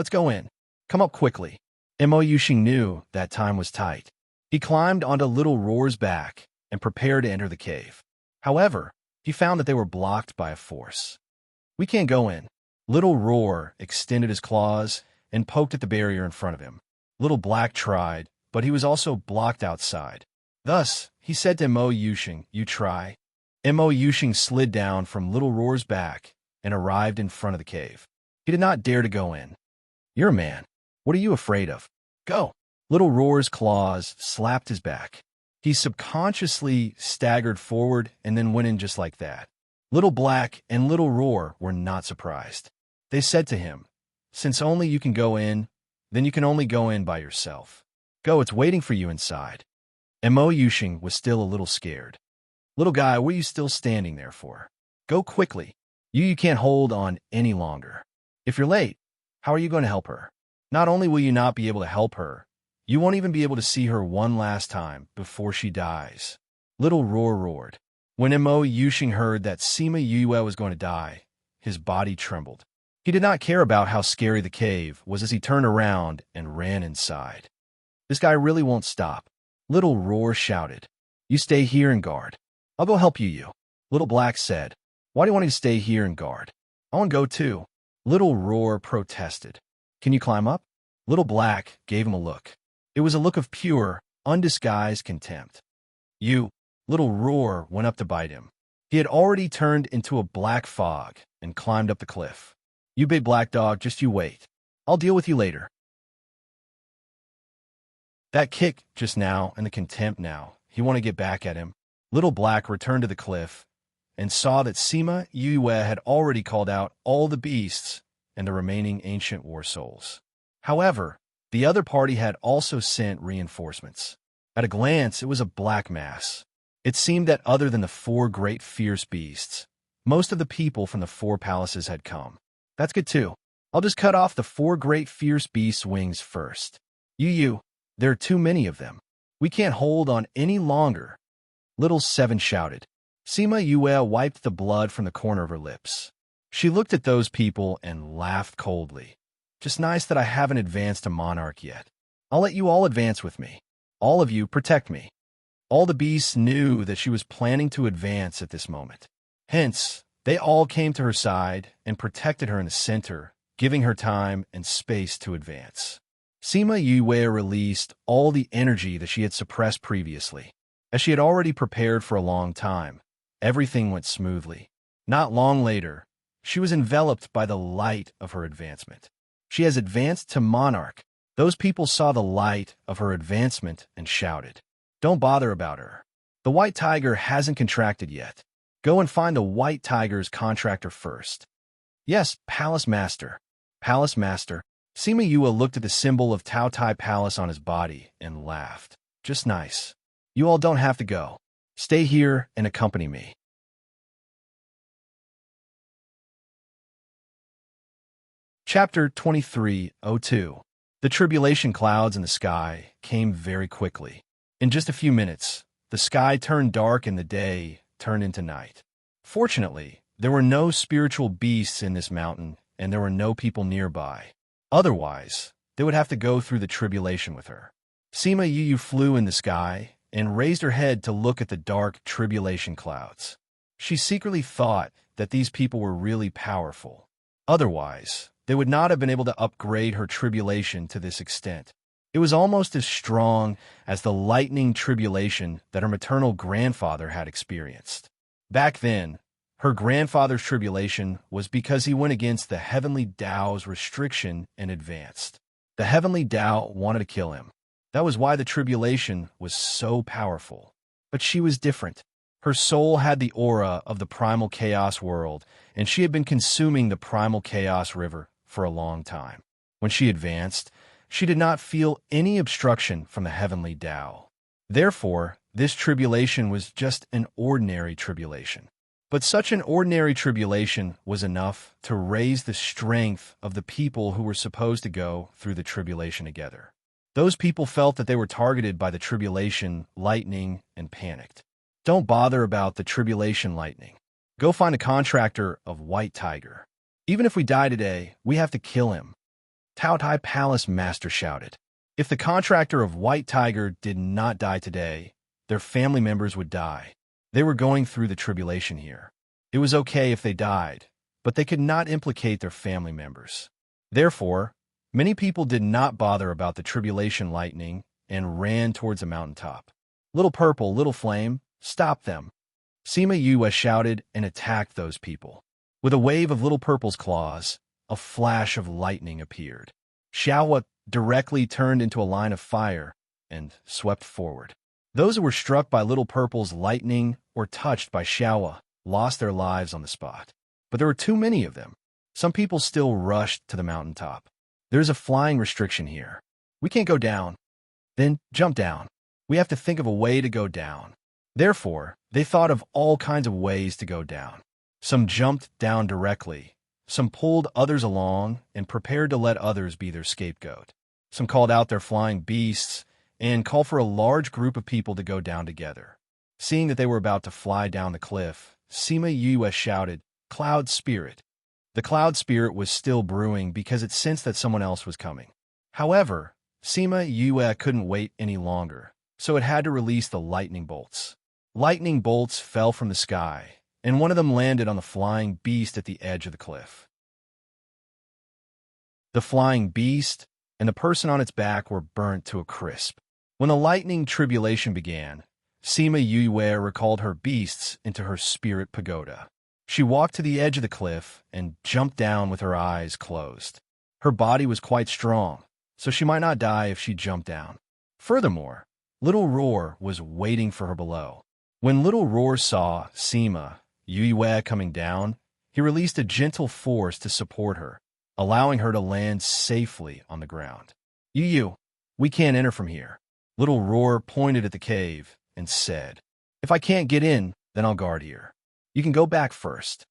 Let's go in. Come up quickly. Mo Yuxing knew that time was tight. He climbed onto Little Roar's back and prepared to enter the cave. However, he found that they were blocked by a force. We can't go in. Little Roar extended his claws and poked at the barrier in front of him. Little Black tried, but he was also blocked outside. Thus, he said to Mo Yuxing, "You try." Mo Yuxing slid down from Little Roar's back and arrived in front of the cave. He did not dare to go in. "You're a man. What are you afraid of? Go." Little Roar's claws slapped his back. He subconsciously staggered forward and then went in just like that. Little Black and Little Roar were not surprised. They said to him, "Since only you can go in, then you can only go in by yourself. Go, it's waiting for you inside." And Mo Yuxing was still a little scared. "Little guy, what are you still standing there for? Go quickly. You can't hold on any longer. If you're late, how are you going to help her? Not only will you not be able to help her, you won't even be able to see her one last time before she dies." Little Roar roared. When Mo Yuxing heard that Sima Yue was going to die, his body trembled. He did not care about how scary the cave was as he turned around and ran inside. "This guy really won't stop." Little Roar shouted. "You stay here and guard. I'll go help you." Little Black said, "Why do you want me to stay here and guard? I want to go too." Little Roar protested. "Can you climb up?" Little Black gave him a look. It was a look of pure, undisguised contempt. "You." Little Roar went up to bite him. He had already turned into a black fog and climbed up the cliff. "You big black dog, just you wait. I'll deal with you later." That kick just now and the contempt now, he wanted to get back at him. Little Black returned to the cliff and saw that Sima Yue had already called out all the beasts and the remaining ancient war souls. However, the other party had also sent reinforcements. At a glance, it was a black mass. It seemed that other than the 4 great fierce beasts, most of the people from the 4 palaces had come. That's good too. I'll just cut off the 4 great fierce beasts' wings first. You, there are too many of them. We can't hold on any longer. Little Seven shouted. Sima Yue wiped the blood from the corner of her lips. She looked at those people and laughed coldly. "Just nice that I haven't advanced to monarch yet. I'll let you all advance with me. All of you protect me." All the beasts knew that she was planning to advance at this moment. Hence, they all came to her side and protected her in the center, giving her time and space to advance. Sima Yue released all the energy that she had suppressed previously. As she had already prepared for a long time, everything went smoothly. Not long later, she was enveloped by the light of her advancement. She has advanced to monarch. Those people saw the light of her advancement and shouted, "Don't bother about her. The white tiger hasn't contracted yet. Go and find the white tiger's contractor first." "Yes, Palace Master." "Palace Master." Sima Yue looked at the symbol of Tao Tai Palace on his body and laughed. "Just nice. You all don't have to go. Stay here and accompany me." Chapter 23:02. The tribulation clouds in the sky came very quickly. In just a few minutes, the sky turned dark and the day turned into night. Fortunately, there were no spiritual beasts in this mountain and there were no people nearby. Otherwise, they would have to go through the tribulation with her. Sima Yue flew in the sky and raised her head to look at the dark tribulation clouds. She secretly thought that these people were really powerful. Otherwise, they would not have been able to upgrade her tribulation to this extent. It was almost as strong as the lightning tribulation that her maternal grandfather had experienced. Back then, her grandfather's tribulation was because he went against the heavenly Tao's restriction and advanced. The heavenly Tao wanted to kill him. That was why the tribulation was so powerful. But she was different. Her soul had the aura of the primal chaos world, and she had been consuming the primal chaos river for a long time. When she advanced, she did not feel any obstruction from the heavenly Tao. Therefore, this tribulation was just an ordinary tribulation. But such an ordinary tribulation was enough to raise the strength of the people who were supposed to go through the tribulation together. Those people felt that they were targeted by the tribulation lightning and panicked. Don't bother about the tribulation lightning. Go find a contractor of White Tiger. Even if we die today, we have to kill him. Taotai Palace Master shouted. If the contractor of White Tiger did not die today, their family members would die. They were going through the tribulation here. It was okay if they died, but they could not implicate their family members. Therefore, many people did not bother about the tribulation lightning and ran towards the mountaintop. Little Purple, Little Flame, stop them. Sima Yue shouted and attacked those people. With a wave of Little Purple's claws, a flash of lightning appeared. Xiaohua directly turned into a line of fire and swept forward. Those who were struck by Little Purple's lightning or touched by Xiaohua lost their lives on the spot. But there were too many of them. Some people still rushed to the mountaintop. There's a flying restriction here. We can't go down. Then jump down. We have to think of a way to go down. Therefore, they thought of all kinds of ways to go down. Some jumped down directly. Some pulled others along and prepared to let others be their scapegoat. Some called out their flying beasts and called for a large group of people to go down together. Seeing that they were about to fly down the cliff, Sima Yue shouted, "Cloud Spirit." The cloud spirit was still brewing because it sensed that someone else was coming. However, Sima Yue couldn't wait any longer, so it had to release the lightning bolts. Lightning bolts fell from the sky, and one of them landed on the flying beast at the edge of the cliff. The flying beast and the person on its back were burnt to a crisp. When the lightning tribulation began, Sima Yue recalled her beasts into her spirit pagoda. She walked to the edge of the cliff and jumped down with her eyes closed. Her body was quite strong, so she might not die if she jumped down. Furthermore, Little Roar was waiting for her below. When Little Roar saw Sima Yue coming down, he released a gentle force to support her, allowing her to land safely on the ground. Yu, we can't enter from here. Little Roar pointed at the cave and said, "If I can't get in, then I'll guard here. You can go back first."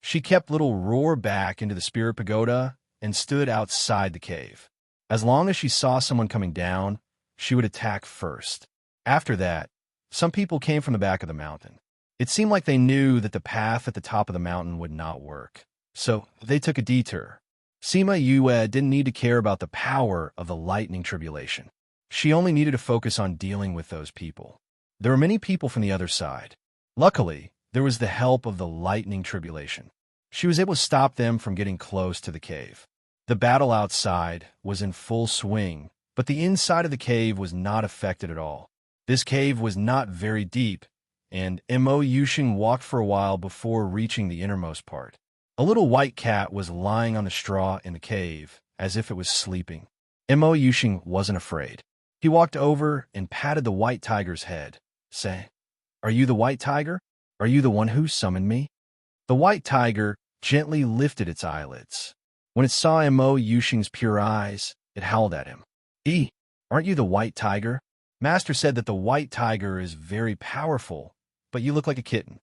She kept Little Roar back into the spirit pagoda and stood outside the cave. As long as she saw someone coming down, she would attack first. After that, some people came from the back of the mountain. It seemed like they knew that the path at the top of the mountain would not work, so they took a detour. Sima Yue didn't need to care about the power of the lightning tribulation. She only needed to focus on dealing with those people. There were many people from the other side. Luckily, there was the help of the lightning tribulation. She was able to stop them from getting close to the cave. The battle outside was in full swing, but the inside of the cave was not affected at all. This cave was not very deep, and Mo Yuxing walked for a while before reaching the innermost part. A little white cat was lying on the straw in the cave, as if it was sleeping. Mo Yuxing wasn't afraid. He walked over and patted the white tiger's head, saying, "Are you the white tiger? Are you the one who summoned me?" The white tiger gently lifted its eyelids. When it saw Mo Yuxing's pure eyes, it howled at him. Aren't you the white tiger? Master said that the white tiger is very powerful, but you look like a kitten."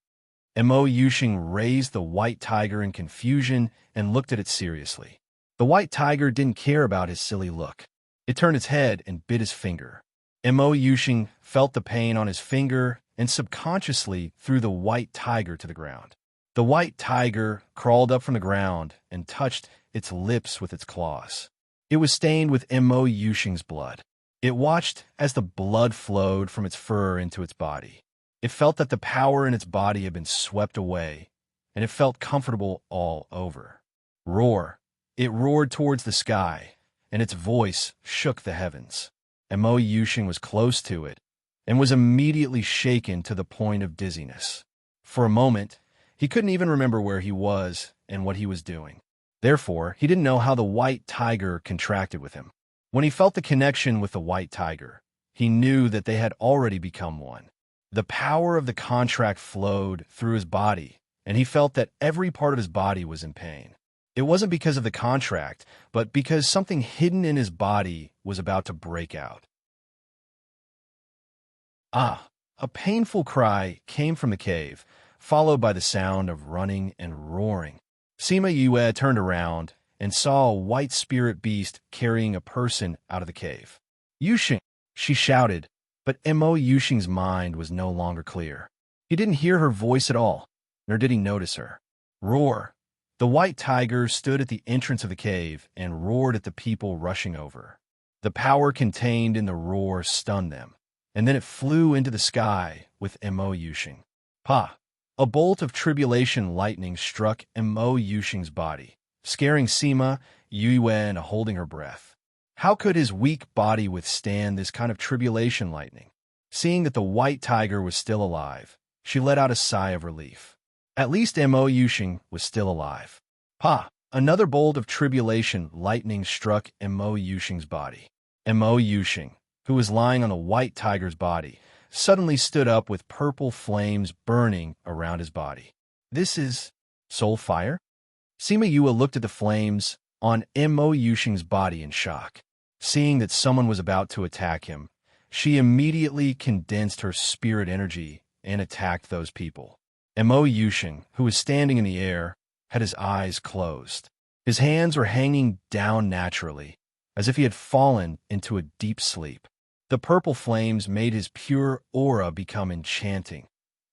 Mo Yuxing raised the white tiger in confusion and looked at it seriously. The white tiger didn't care about his silly look. It turned its head and bit his finger. Mo Yuxing felt the pain on his finger and subconsciously threw the white tiger to the ground. The white tiger crawled up from the ground and touched its lips with its claws. It was stained with Mo Yuxing's blood. It watched as the blood flowed from its fur into its body. It felt that the power in its body had been swept away, and it felt comfortable all over. Roar! It roared towards the sky, and its voice shook the heavens. Mo Yuxing was close to it, and was immediately shaken to the point of dizziness. For a moment, he couldn't even remember where he was and what he was doing. Therefore, he didn't know how the white tiger contracted with him. When he felt the connection with the white tiger, he knew that they had already become one. The power of the contract flowed through his body, and he felt that every part of his body was in pain. It wasn't because of the contract, but because something hidden in his body was about to break out. A painful cry came from the cave, followed by the sound of running and roaring. Sima Yue turned around and saw a white spirit beast carrying a person out of the cave. "Yuxing!" she shouted, but Mo Yuxing's mind was no longer clear. He didn't hear her voice at all, nor did he notice her. "Roar!" The white tiger stood at the entrance of the cave and roared at the people rushing over. The power contained in the roar stunned them, and then it flew into the sky with Mo Yushing. Pa! A bolt of tribulation lightning struck Mo Yushing's body, scaring Sima Yue and holding her breath. How could his weak body withstand this kind of tribulation lightning? Seeing that the white tiger was still alive, she let out a sigh of relief. At least Mo Yushing was still alive. Pa! Another bolt of tribulation lightning struck Mo Yushing's body. Mo Yushing, who was lying on the white tiger's body, suddenly stood up with purple flames burning around his body. This is soul fire? Sima Yue looked at the flames on Mo Yushing's body in shock. Seeing that someone was about to attack him, she immediately condensed her spirit energy and attacked those people. Mo Yushing, who was standing in the air, had his eyes closed. His hands were hanging down naturally, as if he had fallen into a deep sleep. The purple flames made his pure aura become enchanting,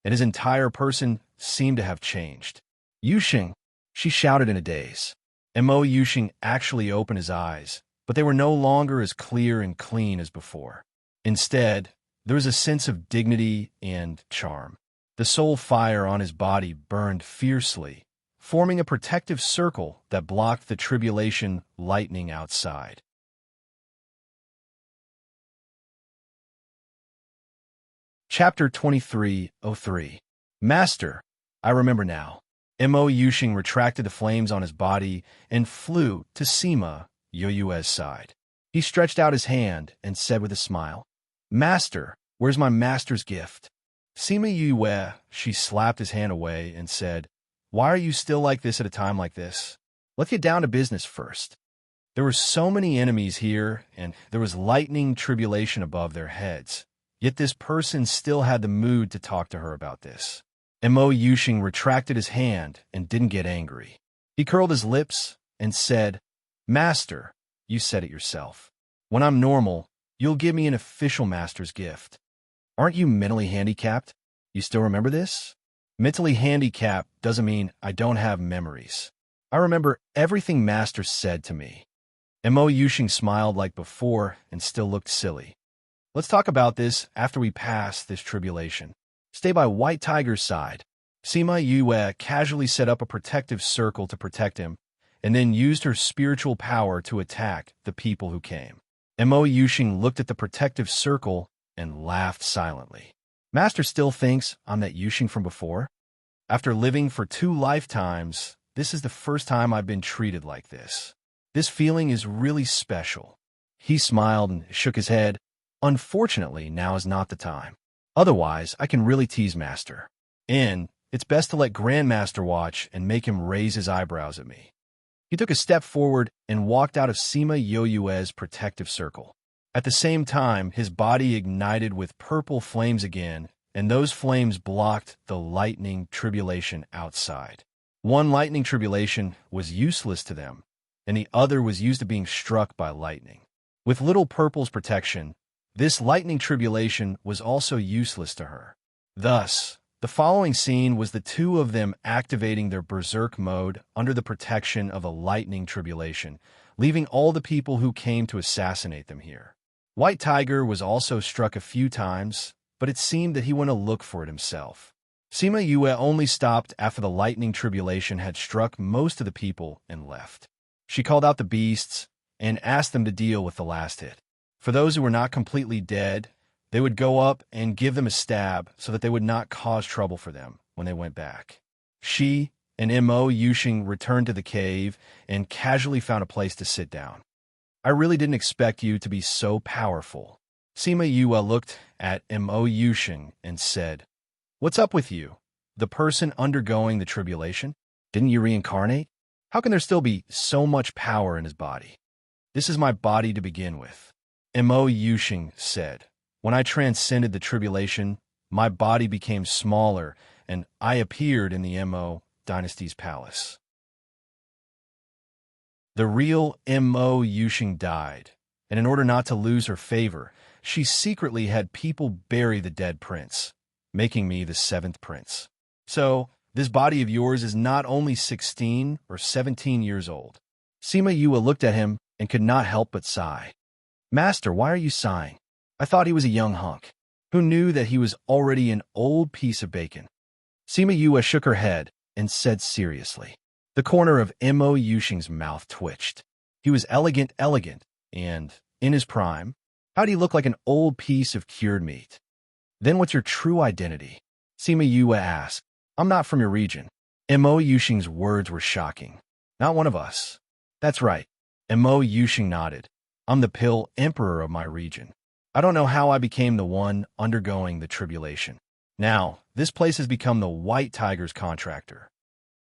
and his entire person seemed to have changed. Yushing, she shouted in a daze. Mo Yushing actually opened his eyes, but they were no longer as clear and clean as before. Instead, there was a sense of dignity and charm. The soul fire on his body burned fiercely, forming a protective circle that blocked the tribulation lightning outside. Chapter 23:03. Master, I remember now. Mo Yushing retracted the flames on his body and flew to Sima Yue's side. He stretched out his hand and said with a smile, Master, where's my master's gift? Sima Yue, she slapped his hand away and said, Why are you still like this at a time like this? Let's get down to business first. There were so many enemies here, and there was lightning tribulation above their heads. Yet this person still had the mood to talk to her about this. Mo Yushing retracted his hand and didn't get angry. He curled his lips and said, Master, you said it yourself. When I'm normal, you'll give me an official master's gift. Aren't you mentally handicapped? You still remember this? Mentally handicapped doesn't mean I don't have memories. I remember everything Master said to me. Mo Yushing smiled like before and still looked silly. Let's talk about this after we pass this tribulation. Stay by White Tiger's side. Sima Yue casually set up a protective circle to protect him, and then used her spiritual power to attack the people who came. Mo Yushing looked at the protective circle and laughed silently. Master still thinks I'm that Yushing from before? After living for 2 lifetimes, this is the first time I've been treated like this. This feeling is really special. He smiled and shook his head. Unfortunately, now is not the time. Otherwise, I can really tease Master. And it's best to let Grandmaster watch and make him raise his eyebrows at me. He took a step forward and walked out of Sima Yue's protective circle. At the same time, his body ignited with purple flames again, and those flames blocked the lightning tribulation outside. One lightning tribulation was useless to them, and the other was used to being struck by lightning. With Little Purple's protection, this lightning tribulation was also useless to her. Thus, the following scene was the 2 of them activating their berserk mode under the protection of a lightning tribulation, leaving all the people who came to assassinate them here. White Tiger was also struck a few times, but it seemed that he went to look for it himself. Sima Yue only stopped after the lightning tribulation had struck most of the people and left. She called out the beasts and asked them to deal with the last hit. For those who were not completely dead, they would go up and give them a stab so that they would not cause trouble for them when they went back. She and Mo Yushing returned to the cave and casually found a place to sit down. I really didn't expect you to be so powerful. Sima Yue looked at Mo Yushing and said, What's up with you? The person undergoing the tribulation? Didn't you reincarnate? How can there still be so much power in his body? This is my body to begin with. Mo Yushing said, When I transcended the tribulation, my body became smaller, and I appeared in the Mo dynasty's palace. The real Mo Yushing died, and in order not to lose her favor, she secretly had people bury the dead prince, making me the 7th prince. So, This body of yours is not only 16 or 17 years old. Sima Yue looked at him and could not help but sigh. Master, why are you sighing? I thought he was a young hunk. Who knew that he was already an old piece of bacon? Sima Yue shook her head and said seriously. The corner of Mo Yuxing's mouth twitched. He was elegant, and, in his prime, how'd he look like an old piece of cured meat? Then what's your true identity? Sima Yue asked. I'm not from your region. Mo Yuxing's words were shocking. Not one of us. That's right. Mo Yuxing nodded. I'm the Pill Emperor of my region. I don't know how I became the one undergoing the tribulation. Now, this place has become the White Tiger's contractor.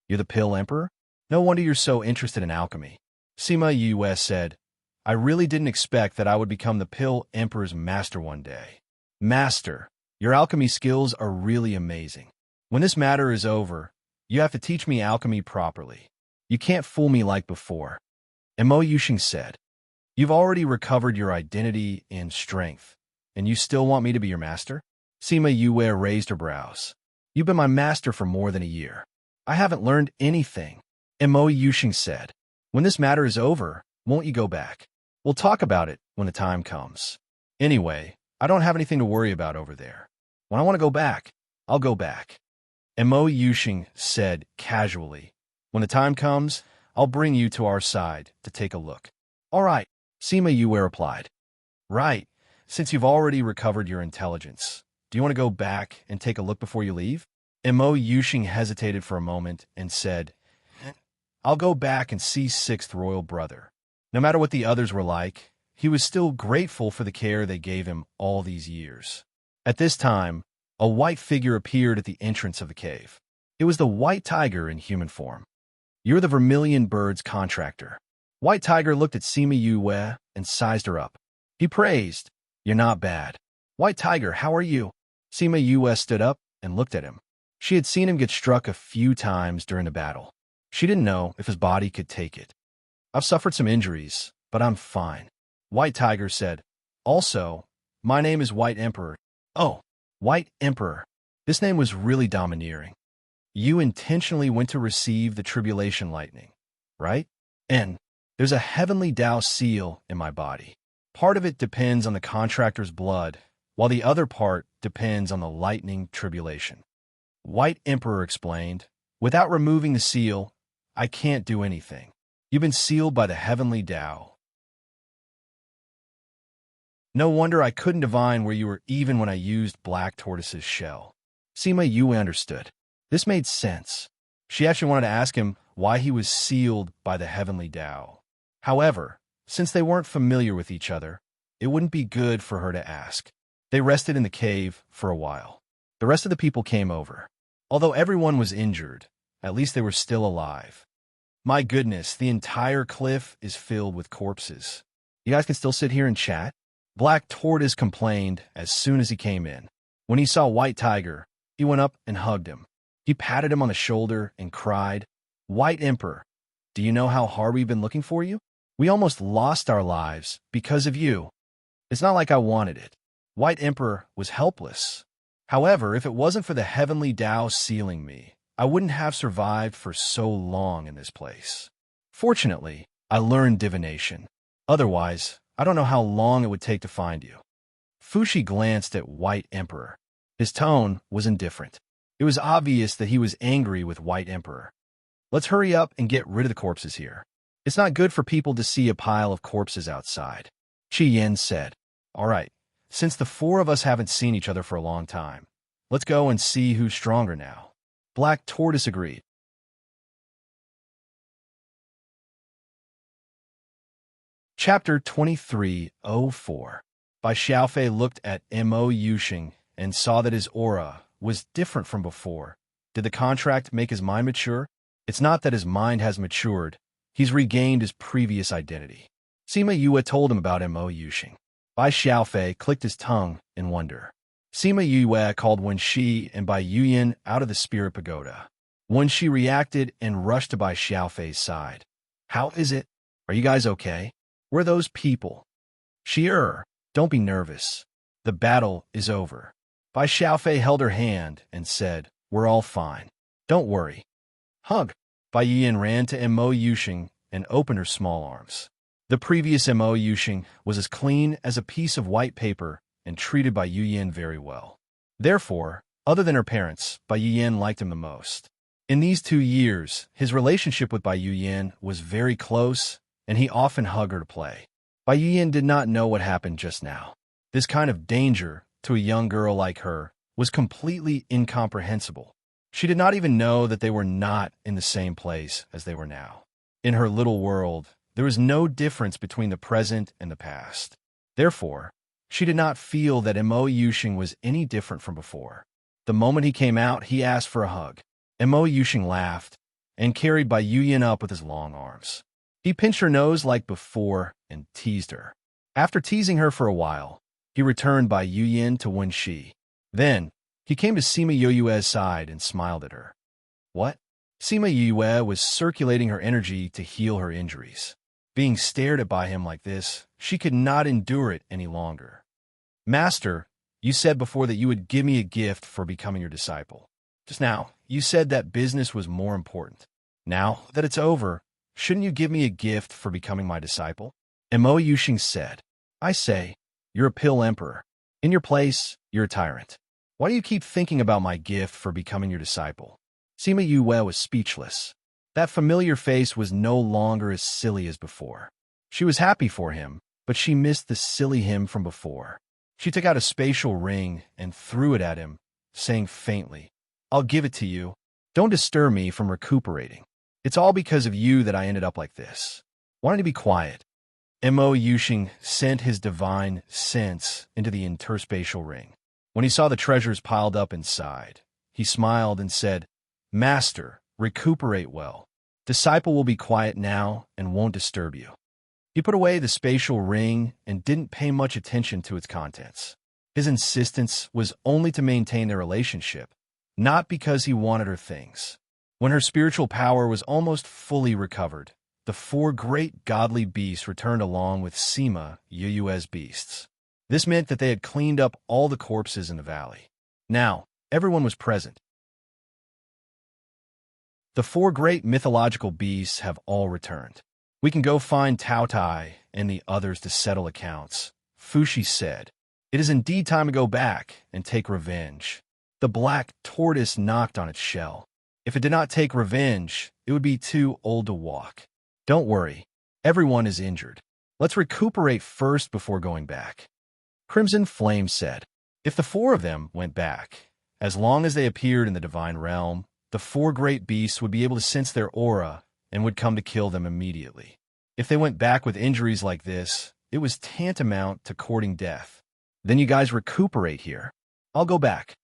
You're the Pill Emperor? No wonder you're so interested in alchemy. Sima Yue said, I really didn't expect that I would become the Pill Emperor's master one day. Master, your alchemy skills are really amazing. When this matter is over, you have to teach me alchemy properly. You can't fool me like before. Mo Yuxing said, You've already recovered your identity and strength, and you still want me to be your master? Sima Yue raised her brows. You've been my master for more than a year. I haven't learned anything. Mo Yuxing said, When this matter is over, won't you go back? We'll talk about it when the time comes. Anyway, I don't have anything to worry about over there. When I want to go back, I'll go back. Mo Yuxing said casually, When the time comes, I'll bring you to our side to take a look. All right, Sima Yue replied. Right, since you've already recovered your intelligence, do you want to go back and take a look before you leave? Mo Yuxing hesitated for a moment and said, I'll go back and see Sixth Royal Brother. No matter what the others were like, he was still grateful for the care they gave him all these years. At this time, a white figure appeared at the entrance of the cave. It was the White Tiger in human form. You're the Vermilion Bird's contractor. White Tiger looked at Sima Yue and sized her up. He praised, You're not bad. White Tiger, how are you? Sima Yue stood up and looked at him. She had seen him get struck a few times during the battle. She didn't know if his body could take it. I've suffered some injuries, but I'm fine. White Tiger said, Also, my name is White Emperor. Oh, White Emperor. This name was really domineering. You intentionally went to receive the tribulation lightning, right? And there's a heavenly Tao seal in my body. Part of it depends on the contractor's blood, while the other part depends on the lightning tribulation. White Emperor explained, Without removing the seal, I can't do anything. You've been sealed by the heavenly Tao. No wonder I couldn't divine where you were even when I used Black Tortoise's shell. Sima Yue understood. This made sense. She actually wanted to ask him why he was sealed by the heavenly Tao. However, since they weren't familiar with each other, it wouldn't be good for her to ask. They rested in the cave for a while. The rest of the people came over. Although everyone was injured, at least they were still alive. My goodness, the entire cliff is filled with corpses. You guys can still sit here and chat? Black Tortoise complained as soon as he came in. When he saw White Tiger, he went up and hugged him. He patted him on the shoulder and cried, White Emperor, do you know how hard we've been looking for you? We almost lost our lives because of you. It's not like I wanted it. White Emperor was helpless. However, if it wasn't for the heavenly Tao sealing me, I wouldn't have survived for so long in this place. Fortunately, I learned divination. Otherwise, I don't know how long it would take to find you. Fushi glanced at White Emperor. His tone was indifferent. It was obvious that he was angry with White Emperor. Let's hurry up and get rid of the corpses here. It's not good for people to see a pile of corpses outside. Qi Yen said, All right, since the four of us haven't seen each other for a long time, let's go and see who's stronger now. Black Tortoise agreed. Chapter 2304. Bai Xiaofei looked at Mo Yuxing and saw that his aura was different from before. Did the contract make his mind mature? It's not that his mind has matured. He's regained his previous identity. Sima Yue told him about Mo Yuxing. Bai Xiaofei clicked his tongue in wonder. Sima Yue called Wen Shi and Bai Yuyan out of the spirit pagoda. Wen Shi reacted and rushed to Bai Xiaofei's side. How is it? Are you guys okay? Where are those people? Shi, don't be nervous. The battle is over. Bai Xiaofei held her hand and said, We're all fine. Don't worry. Hug. Bai Yiyan ran to Mo Yusheng and opened her small arms. The previous Mo Yusheng was as clean as a piece of white paper and treated Bai Yiyan very well. Therefore, other than her parents, Bai Yiyan liked him the most. In these 2 years, his relationship with Bai Yiyan was very close, and he often hugged her to play. Bai Yiyan did not know what happened just now. This kind of danger, to a young girl like her, was completely incomprehensible. She did not even know that they were not in the same place as they were now. In her little world, there was no difference between the present and the past. Therefore, she did not feel that Mo Yusheng was any different from before. The moment he came out, he asked for a hug. Mo Yusheng laughed and carried Bai Yiyan up with his long arms. He pinched her nose like before and teased her. After teasing her for a while, he returned Bai Yiyan to Wen Shi. Then, he came to Sima Yoyue's side and smiled at her. What? Sima Yoyue was circulating her energy to heal her injuries. Being stared at by him like this, she could not endure it any longer. Master, you said before that you would give me a gift for becoming your disciple. Just now, you said that business was more important. Now that it's over, shouldn't you give me a gift for becoming my disciple? Mo Yusheng said, I say, you're a pill emperor. In your place, you're a tyrant. Why do you keep thinking about my gift for becoming your disciple? Sima Yue was speechless. That familiar face was no longer as silly as before. She was happy for him, but she missed the silly him from before. She took out a spatial ring and threw it at him, saying faintly, I'll give it to you. Don't disturb me from recuperating. It's all because of you that I ended up like this. Why don't you be quiet? Mo Yusheng sent his divine sense into the interspatial ring. When he saw the treasures piled up inside, he smiled and said, Master, recuperate well. Disciple will be quiet now and won't disturb you. He put away the spatial ring and didn't pay much attention to its contents. His insistence was only to maintain their relationship, not because he wanted her things. When her spiritual power was almost fully recovered, the 4 great godly beasts returned along with Sima Yoyue's beasts. This meant that they had cleaned up all the corpses in the valley. Now, everyone was present. The 4 great mythological beasts have all returned. We can go find Tao Tai and the others to settle accounts, Fushi said. It is indeed time to go back and take revenge. The black tortoise knocked on its shell. If it did not take revenge, it would be too old to walk. Don't worry, everyone is injured. Let's recuperate first before going back. Crimson Flame said, if the 4 of them went back, as long as they appeared in the divine realm, the 4 great beasts would be able to sense their aura and would come to kill them immediately. If they went back with injuries like this, it was tantamount to courting death. Then you guys recuperate here. I'll go back.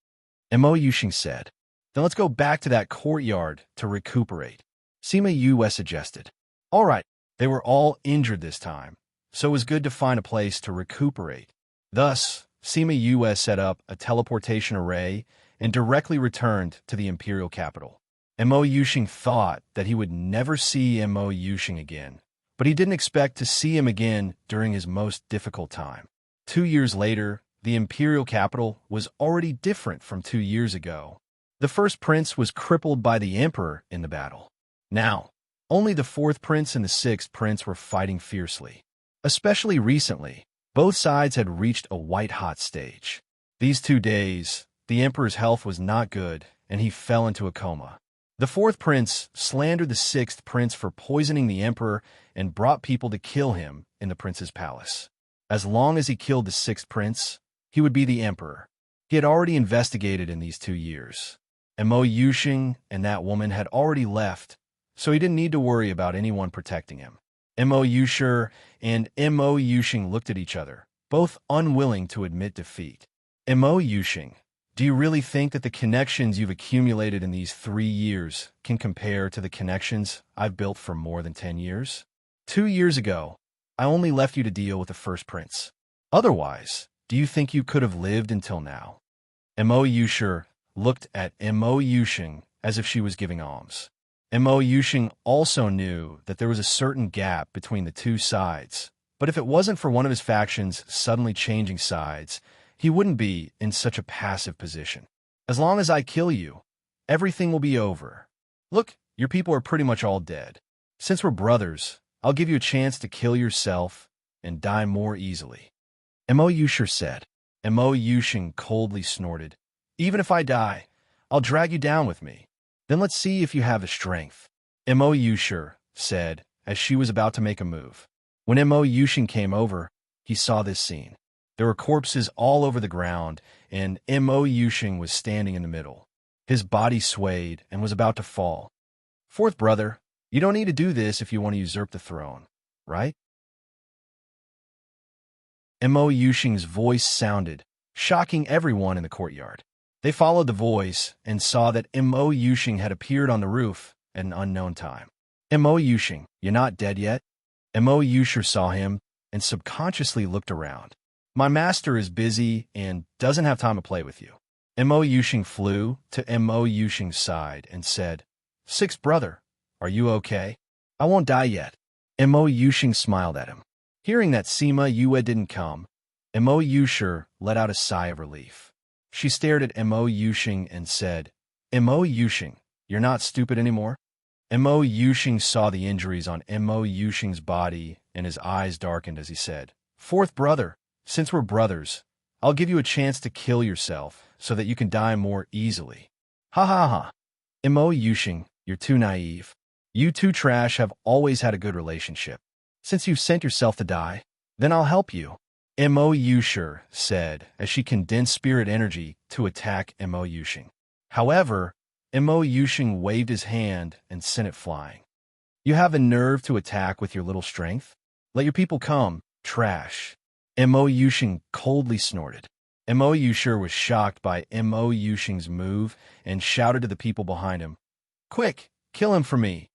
Mo Yusheng said, then let's go back to that courtyard to recuperate. Sima Yue suggested. All right, they were all injured this time, so it was good to find a place to recuperate. Thus, Sima Yue set up a teleportation array and directly returned to the imperial capital. Mo Yusheng thought that he would never see Mo Yusheng again, but he didn't expect to see him again during his most difficult time. 2 years later, the imperial capital was already different from 2 years ago. The first prince was crippled by the emperor in the battle. Now, only the 4th prince and the 6th prince were fighting fiercely. Especially recently, both sides had reached a white-hot stage. These 2 days, the emperor's health was not good, and he fell into a coma. The 4th prince slandered the 6th prince for poisoning the emperor and brought people to kill him in the prince's palace. As long as he killed the 6th prince, he would be the emperor. He had already investigated in these 2 years. Mo Yusheng and that woman had already left, so he didn't need to worry about anyone protecting him. Mo Yusheng and Mo Yusheng looked at each other, both unwilling to admit defeat. Mo Yusheng, do you really think that the connections you've accumulated in these 3 years can compare to the connections I've built for more than 10 years? 2 years ago, I only left you to deal with the first prince. Otherwise, do you think you could have lived until now? Mo Yusheng looked at Mo Yusheng as if she was giving alms. Mo Yusheng also knew that there was a certain gap between the 2 sides, but if it wasn't for one of his factions suddenly changing sides, he wouldn't be in such a passive position. As long as I kill you, everything will be over. Look, your people are pretty much all dead. Since we're brothers, I'll give you a chance to kill yourself and die more easily. Mo Yushir said. Mo Yushing coldly snorted. Even if I die, I'll drag you down with me. Then let's see if you have the strength. Mo Yushir said, as she was about to make a move. When Mo Yushing came over, he saw this scene. There were corpses all over the ground, and Mo Yushing was standing in the middle. His body swayed and was about to fall. Fourth brother, you don't need to do this if you want to usurp the throne, right? Mo Yushing's voice sounded, shocking everyone in the courtyard. They followed the voice and saw that Mo Yushing had appeared on the roof at an unknown time. Mo Yushing, you're not dead yet? Mo Yushir saw him and subconsciously looked around. My master is busy and doesn't have time to play with you. Mo Yushing flew to Mo Yushing's side and said, Sixth brother, are you okay? I won't die yet. Mo Yushing smiled at him. Hearing that Sima Yue didn't come, Mo Yushir let out a sigh of relief. She stared at Mo Yushing and said, Mo Yushing, you're not stupid anymore? Mo Yushing saw the injuries on Mo Yushing's body and his eyes darkened as he said, Fourth brother, since we're brothers, I'll give you a chance to kill yourself so that you can die more easily. Ha ha ha. Mo Yushing, you're too naive. You two trash have always had a good relationship. Since you've sent yourself to die, then I'll help you. Mo Yushir said as she condensed spirit energy to attack Mo Yushing. However, Mo Yushing waved his hand and sent it flying. You have the nerve to attack with your little strength? Let your people come, trash. Mo Yushing coldly snorted. Mo Yushir was shocked by Mo Yushing's move and shouted to the people behind him, Quick, kill him for me.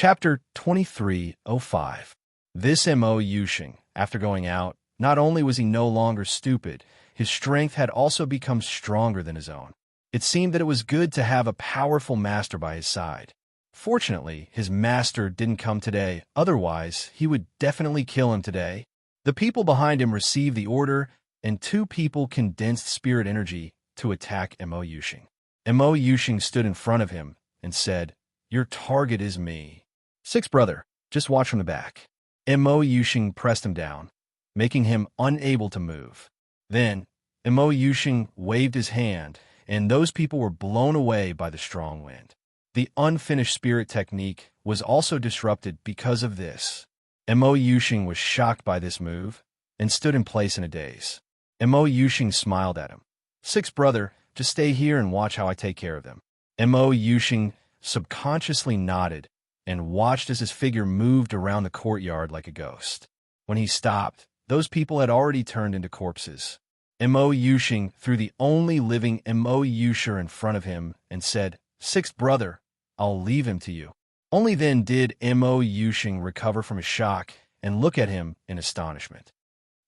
Chapter 2305. This Mo Yushing, after going out, not only was he no longer stupid, his strength had also become stronger than his own. It seemed that it was good to have a powerful master by his side. Fortunately, his master didn't come today, otherwise he would definitely kill him today. The people behind him received the order, and two people condensed spirit energy to attack Mo Yushing. Mo Yushing stood in front of him and said, Your target is me. Sixth brother, just watch from the back. Mo Yushing pressed him down, making him unable to move. Then, Mo Yushing waved his hand, and those people were blown away by the strong wind. The unfinished spirit technique was also disrupted because of this. Mo Yushing was shocked by this move and stood in place in a daze. Mo Yushing smiled at him. Sixth brother, just stay here and watch how I take care of them. Mo Yushing subconsciously nodded and watched as his figure moved around the courtyard like a ghost. When he stopped, those people had already turned into corpses. Mo Yushing threw the only living Mo Yushir in front of him and said, Sixth brother, I'll leave him to you. Only then did Mo Yushing recover from his shock and look at him in astonishment.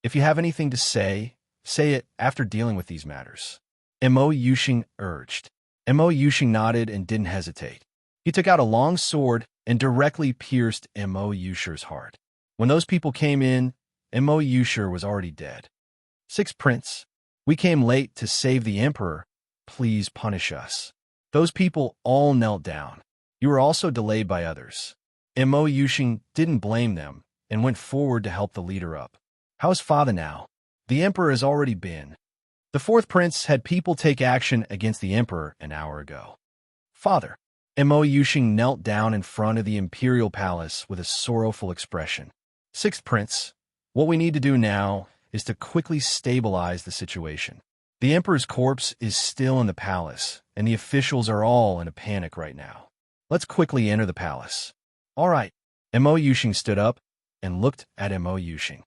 If you have anything to say it after dealing with these matters. Mo Yushing urged. Mo Yushing nodded and didn't hesitate. He took out a long sword and directly pierced Mo Yushir's heart. When those people came in, Mo Yushir was already dead. Sixth prince, we came late to save the emperor. Please punish us. Those people all knelt down. You were also delayed by others. Mo Yushing didn't blame them and went forward to help the leader up. How's father now? The emperor has already been. The fourth prince had people take action against the emperor an hour ago. Father. Mo Yushing knelt down in front of the imperial palace with a sorrowful expression. Sixth prince, what we need to do now is to quickly stabilize the situation. The emperor's corpse is still in the palace, and the officials are all in a panic right now. Let's quickly enter the palace. All right. Mo Yushing stood up and looked at Mo Yushing.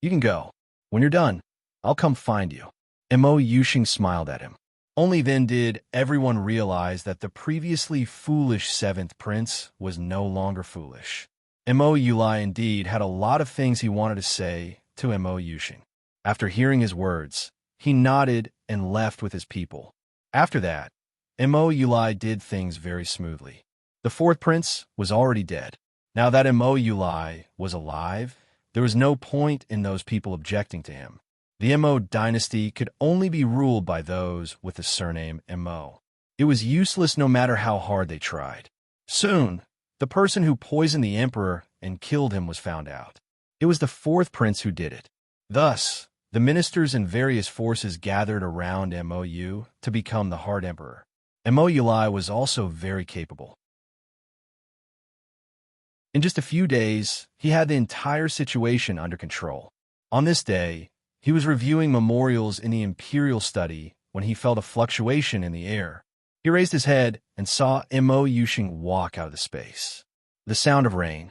You can go. When you're done, I'll come find you. Mo Yushing smiled at him. Only then did everyone realize that the previously foolish seventh prince was no longer foolish. Mo Yulai indeed had a lot of things he wanted to say to Mo Yushing. After hearing his words, he nodded and left with his people. After that, Mo Yulai did things very smoothly. The fourth prince was already dead. Now that Mo Yulai was alive, there was no point in those people objecting to him. The Mo dynasty could only be ruled by those with the surname Mo. It was useless no matter how hard they tried. Soon, the person who poisoned the emperor and killed him was found out. It was the fourth prince who did it. Thus, the ministers and various forces gathered around Mou to become the Hard Emperor. Mou was also very capable. In just a few days, he had the entire situation under control. On this day, he was reviewing memorials in the imperial study when he felt a fluctuation in the air. He raised his head and saw Mo Yuxing walk out of the space. The sound of rain.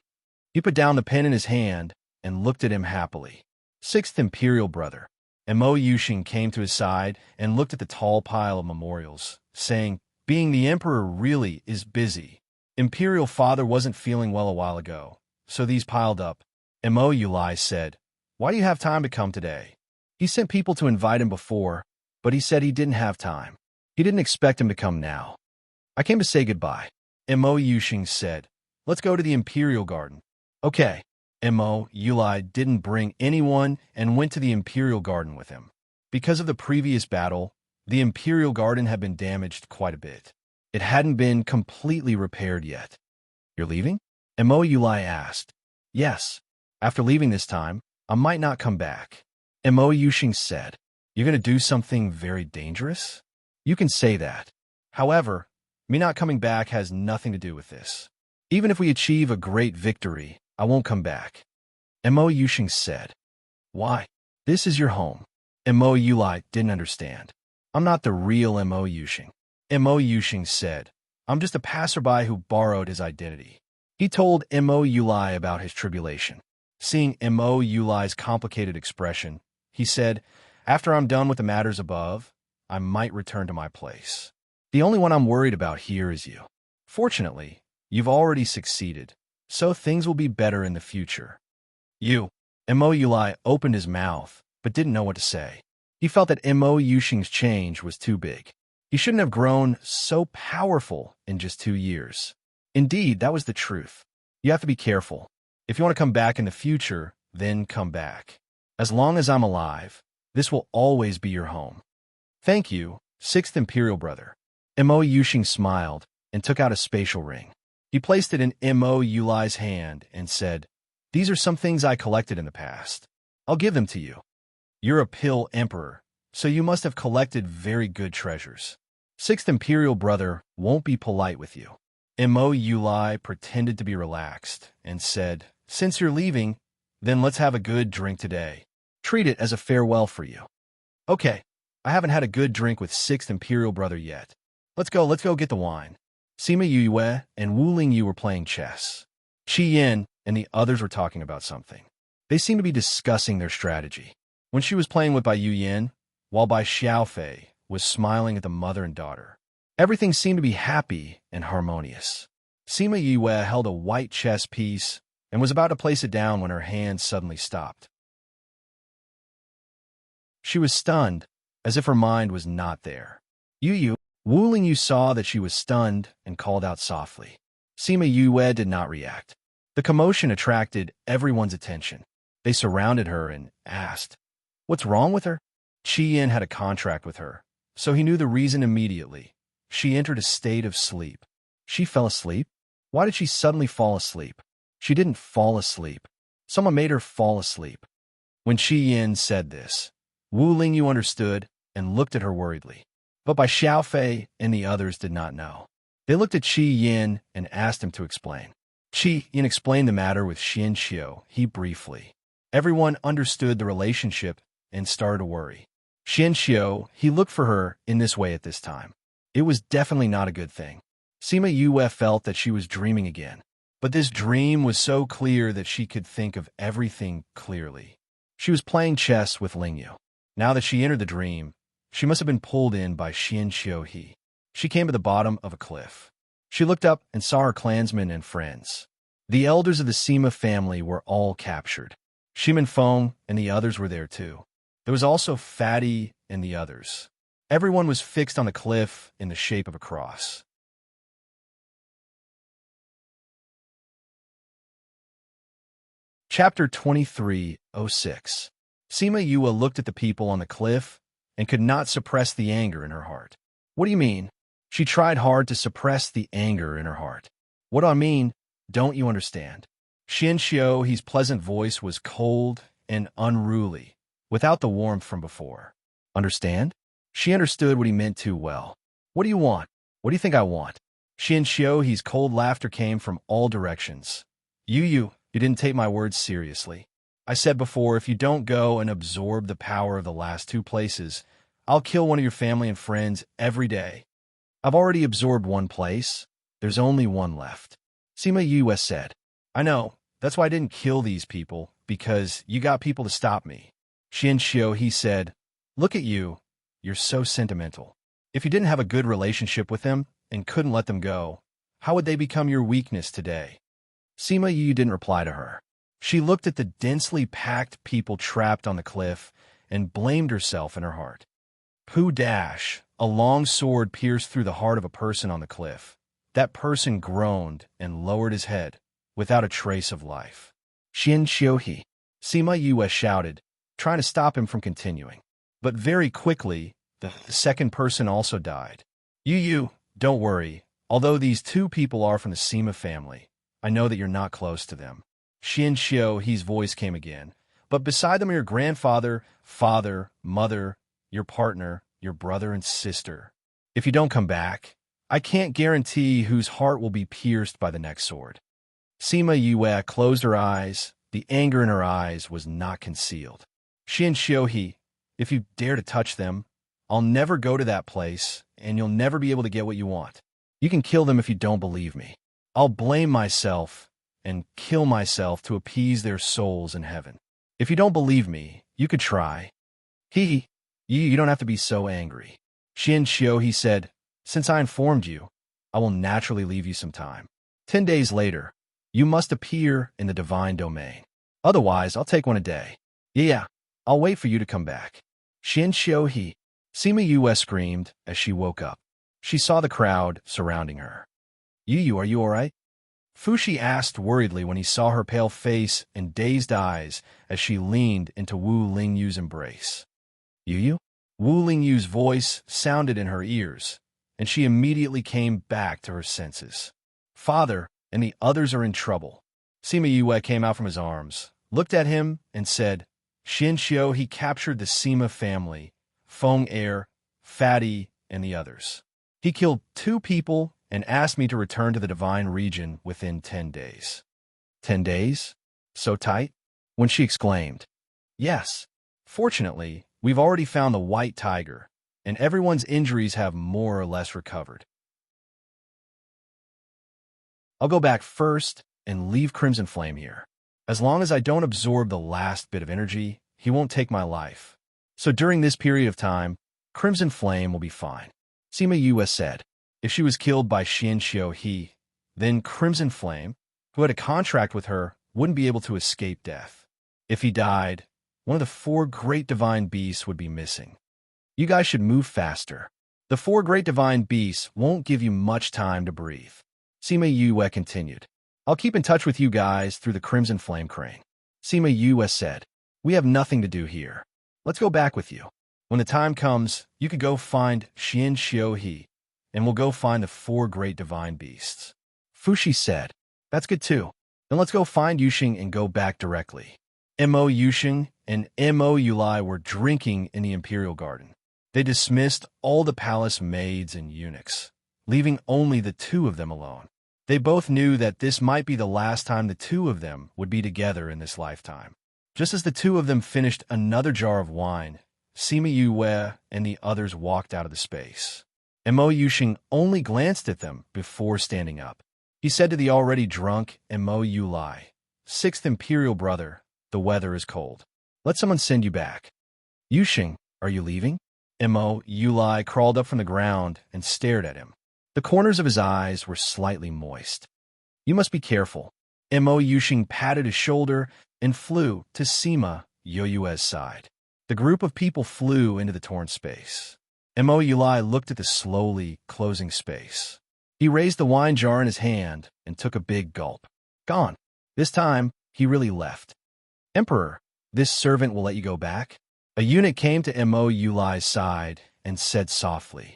He put down the pen in his hand and looked at him happily. Sixth Imperial Brother. Mo Yuxing came to his side and looked at the tall pile of memorials, saying, "Being the emperor really is busy. Imperial Father wasn't feeling well a while ago, so these piled up." Mo said, "Why do you have time to come today?" He sent people to invite him before, but he said he didn't have time. He didn't expect him to come now. "I came to say goodbye." Mo Yuxing said, "Let's go to the Imperial Garden." Okay. Mo didn't bring anyone and went to the Imperial Garden with him. Because of the previous battle, the Imperial Garden had been damaged quite a bit. It hadn't been completely repaired yet. "You're leaving?" Mo asked. "Yes. After leaving this time, I might not come back." Mo Yuxing said, "You're going to do something very dangerous?" "You can say that. However, me not coming back has nothing to do with this. Even if we achieve a great victory, I won't come back." Mo Yuxing said. "Why? This is your home." Mo didn't understand. "I'm not the real Mo Yuxing." Mo Yuxing said, "I'm just a passerby who borrowed his identity." He told Mo about his tribulation. Seeing Mo complicated expression, he said, "After I'm done with the matters above, I might return to my place. The only one I'm worried about here is you. Fortunately, you've already succeeded, so things will be better in the future." "You." Mo opened his mouth, but didn't know what to say. He felt that Mo Yuxing's change was too big. He shouldn't have grown so powerful in just 2 years. Indeed, that was the truth. You have to be careful. If you want to come back in the future, then come back. As long as I'm alive, this will always be your home. "Thank you, Sixth Imperial Brother." Mo Yuxing smiled and took out a spatial ring. He placed it in Mo hand and said, "These are some things I collected in the past. I'll give them to you. You're a pill emperor, so you must have collected very good treasures. Sixth Imperial Brother won't be polite with you." Mo pretended to be relaxed and said, "Since you're leaving, then let's have a good drink today. Treat it as a farewell for you." "Okay. I haven't had a good drink with Sixth Imperial Brother yet. Let's go get the wine." Sima Yue and Wu Lingyu were playing chess. Qi Yin and the others were talking about something. They seemed to be discussing their strategy. When she was playing with Bai Yin, while Bai Xiaofei was smiling at the mother and daughter. Everything seemed to be happy and harmonious. Sima Yue held a white chess piece and was about to place it down when her hand suddenly stopped. She was stunned, as if her mind was not there. Wu Lingyu saw that she was stunned and called out softly. Sima Yue did not react. The commotion attracted everyone's attention. They surrounded her and asked, "What's wrong with her?" Qi Yin had a contract with her, so he knew the reason immediately. She entered a state of sleep. She fell asleep? Why did she suddenly fall asleep? She didn't fall asleep. Someone made her fall asleep. When Qi Yin said this, Wu Lingyu understood and looked at her worriedly. But Bai Xiaofei and the others did not know. They looked at Qi Yin and asked him to explain. Qi Yin explained the matter with Xianxiu he briefly. Everyone understood the relationship and started to worry. Xianxiu, he looked for her in this way at this time. It was definitely not a good thing. Sima Yue felt that she was dreaming again. But this dream was so clear that she could think of everything clearly. She was playing chess with Lingyu. Now that she entered the dream, she must have been pulled in by Xianxiu he. She came to the bottom of a cliff. She looked up and saw her clansmen and friends. The elders of the Sima family were all captured. Shimin Feng and the others were there too. There was also Fatty and the others. Everyone was fixed on the cliff in the shape of a cross. Chapter 23:06. Sima Yue looked at the people on the cliff and could not suppress the anger in her heart. What do you mean? She tried hard to suppress the anger in her heart. What do I mean? Don't you understand? Xian Xiu's pleasant voice was cold and unruly, without the warmth from before. Understand? She understood what he meant too well. What do you want? What do you think I want? Xian Xiu's cold laughter came from all directions. You didn't take my words seriously. I said before, if you don't go and absorb the power of the last two places, I'll kill one of your family and friends every day. I've already absorbed one place. There's only one left. Sima Yue said. I know. That's why I didn't kill these people, because you got people to stop me. Xian Xiu, he said, look at you. You're so sentimental. If you didn't have a good relationship with them and couldn't let them go, how would they become your weakness today? Sima Yue didn't reply to her. She looked at the densely packed people trapped on the cliff and blamed herself in her heart. Pooh dash, a long sword pierced through the heart of a person on the cliff. That person groaned and lowered his head, without a trace of life. Xian Xiuhi, Sima Yue shouted, trying to stop him from continuing. But very quickly, the second person also died. You, don't worry. Although these two people are from the Sima family, I know that you're not close to them. Xian Xiu's voice came again. But beside them are your grandfather, father, mother, your partner, your brother and sister. If you don't come back, I can't guarantee whose heart will be pierced by the next sword. Sima Yue closed her eyes. The anger in her eyes was not concealed. Xian Xiuhi, if you dare to touch them, I'll never go to that place, and you'll never be able to get what you want. You can kill them if you don't believe me. I'll blame myself and kill myself to appease their souls in heaven. If you don't believe me, you could try. You don't have to be so angry. Xian Xiu, he said, since I informed you, I will naturally leave you some time. 10 days later, you must appear in the divine domain. Otherwise, I'll take one a day. Yeah, I'll wait for you to come back. Xian Xiu, Sima Yue screamed as she woke up. She saw the crowd surrounding her. Are you all right? Fushi asked worriedly when he saw her pale face and dazed eyes as she leaned into Wu Lingyu's embrace. Yu? Wu Lingyu's voice sounded in her ears, and she immediately came back to her senses. Father and the others are in trouble. Sima Yue came out from his arms, looked at him, and said, Xian Xiu, he captured the Sima family, Feng Air, Fatty, and the others. He killed 2 people and asked me to return to the divine region within 10 days. 10 days? So tight? When she exclaimed, yes. Fortunately, we've already found the white tiger, and everyone's injuries have more or less recovered. I'll go back first and leave Crimson Flame here. As long as I don't absorb the last bit of energy, he won't take my life. So during this period of time, Crimson Flame will be fine. Sima Yue said. If she was killed by Xian Xiu, then Crimson Flame, who had a contract with her, wouldn't be able to escape death. If he died, one of the 4 great divine beasts would be missing. You guys should move faster. The 4 great divine beasts won't give you much time to breathe. Sima Yue continued. I'll keep in touch with you guys through the Crimson Flame Crane. Sima Yue said, we have nothing to do here. Let's go back with you. When the time comes, you could go find Xian Xiu, and we'll go find the 4 great divine beasts. Fushi said, that's good too. Then let's go find Yuxing and go back directly. Mo Yuxing and Mo Yulai were drinking in the Imperial Garden. They dismissed all the palace maids and eunuchs, leaving only the 2 of them alone. They both knew that this might be the last time the 2 of them would be together in this lifetime. Just as the 2 of them finished another jar of wine, Sima Yue and the others walked out of the space. Mo Yuxing only glanced at them before standing up. He said to the already drunk Mo Yulai, 6th Imperial brother, the weather is cold. Let someone send you back. Yuxing, are you leaving? Mo Yulai crawled up from the ground and stared at him. The corners of his eyes were slightly moist. You must be careful. Mo Yuxing patted his shoulder and flew to Sima Yue's side. The group of people flew into the torn space. Mo Yulai looked at the slowly closing space. He raised the wine jar in his hand and took a big gulp. Gone. This time, he really left. Emperor, This servant will let you go back? A eunuch came to Mo Yuli's side and said softly,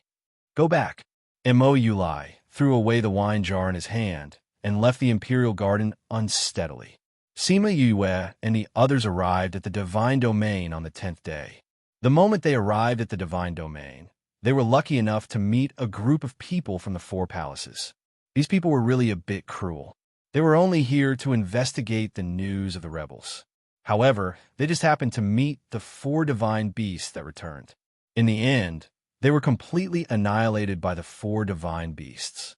"Go back." Mo Yuli threw away the wine jar in his hand and left the imperial garden unsteadily. Sima Yue and the others arrived at the divine domain on the 10th day. The moment they arrived at the divine domain, they were lucky enough to meet a group of people from the four palaces. These people were really a bit cruel. They were only here to investigate the news of the rebels. However, they just happened to meet the four divine beasts that returned. In the end, they were completely annihilated by the four divine beasts.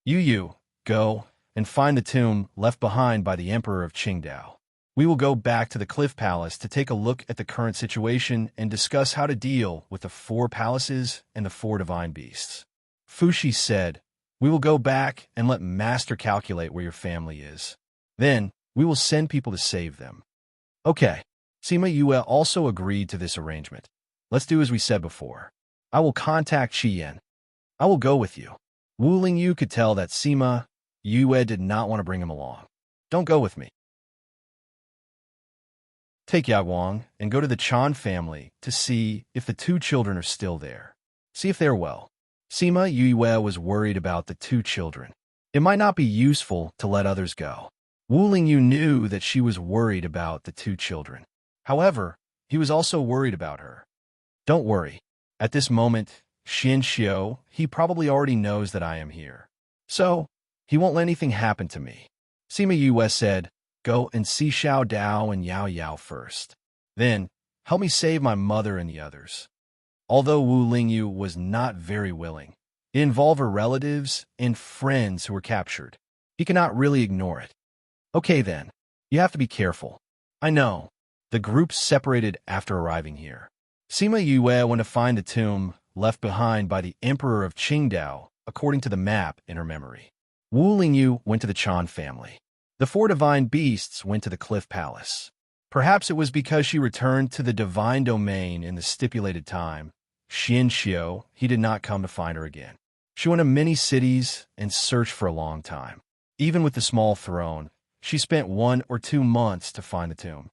You, go and find the tomb left behind by the Emperor of Qingdao. We will go back to the Cliff Palace to take a look at the current situation and discuss how to deal with the four palaces and the four divine beasts. Fushi said, "We will go back and let Master calculate where your family is. Then, we will send people to save them." Okay. Sima Yue also agreed to this arrangement. Let's do as we said before. I will contact Qiyan. I will go with you. Wu Lingyu could tell that Sima Yue did not want to bring him along. Don't go with me. Take Yawang and go to the Chan family to see if the two children are still there. See if they're well. Sima Yue was worried about the two children. It might not be useful to let others go. Wu Lingyu knew that she was worried about the two children. However, he was also worried about her. Don't worry. At this moment, Xin Xiu, he probably already knows that I am here. So, he won't let anything happen to me. Sima Yue said, "Go and see Xiao Dao and Yao Yao first. Then, help me save my mother and the others." Although Wu Lingyu was not very willing, it involved her relatives and friends who were captured. He cannot really ignore it. Okay then, you have to be careful. I know. The group separated after arriving here. Sima Yue went to find the tomb left behind by the Emperor of Qingdao, according to the map in her memory. Wu Lingyu went to the Chan family. The four divine beasts went to the Cliff Palace. Perhaps it was because she returned to the divine domain in the stipulated time. Xin Xiu, he did not come to find her again. She went to many cities and searched for a long time. Even with the small throne, she spent 1 or 2 months to find the tomb.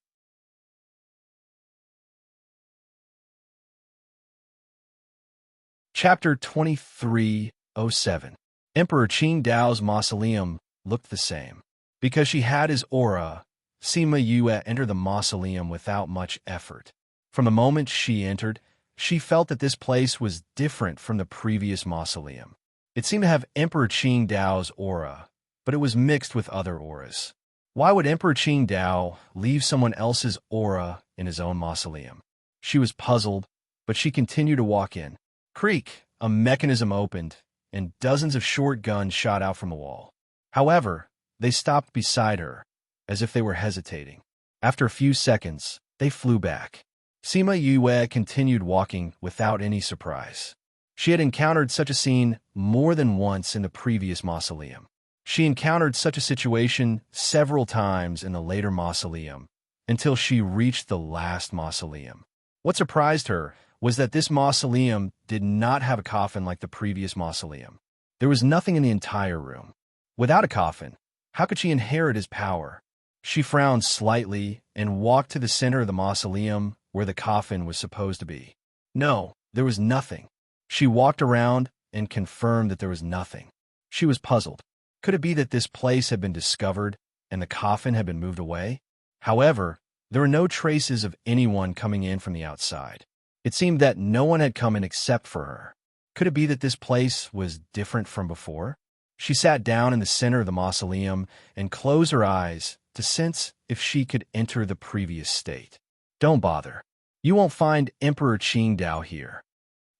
Chapter 2307. Emperor Qingdao's mausoleum looked the same. Because she had his aura, Sima Yue entered the mausoleum without much effort. From the moment she entered, she felt that this place was different from the previous mausoleum. It seemed to have Emperor Qingdao's aura, but it was mixed with other auras. Why would Emperor Qingdao leave someone else's aura in his own mausoleum? She was puzzled, but she continued to walk in. Creak! A mechanism opened, and dozens of short guns shot out from the wall. However, they stopped beside her, as if they were hesitating. After a few seconds, they flew back. Sima Yue continued walking without any surprise. She had encountered such a scene more than once in the previous mausoleum. She encountered such a situation several times in the later mausoleum, until she reached the last mausoleum. What surprised her was that this mausoleum did not have a coffin like the previous mausoleum. There was nothing in the entire room. Without a coffin, how could she inherit his power? She frowned slightly and walked to the center of the mausoleum where the coffin was supposed to be. No, there was nothing. She walked around and confirmed that there was nothing. She was puzzled. Could it be that this place had been discovered and the coffin had been moved away? However, there were no traces of anyone coming in from the outside. It seemed that no one had come in except for her. Could it be that this place was different from before? She sat down in the center of the mausoleum and closed her eyes to sense if she could enter the previous state. Don't bother. You won't find Emperor Qingdao here.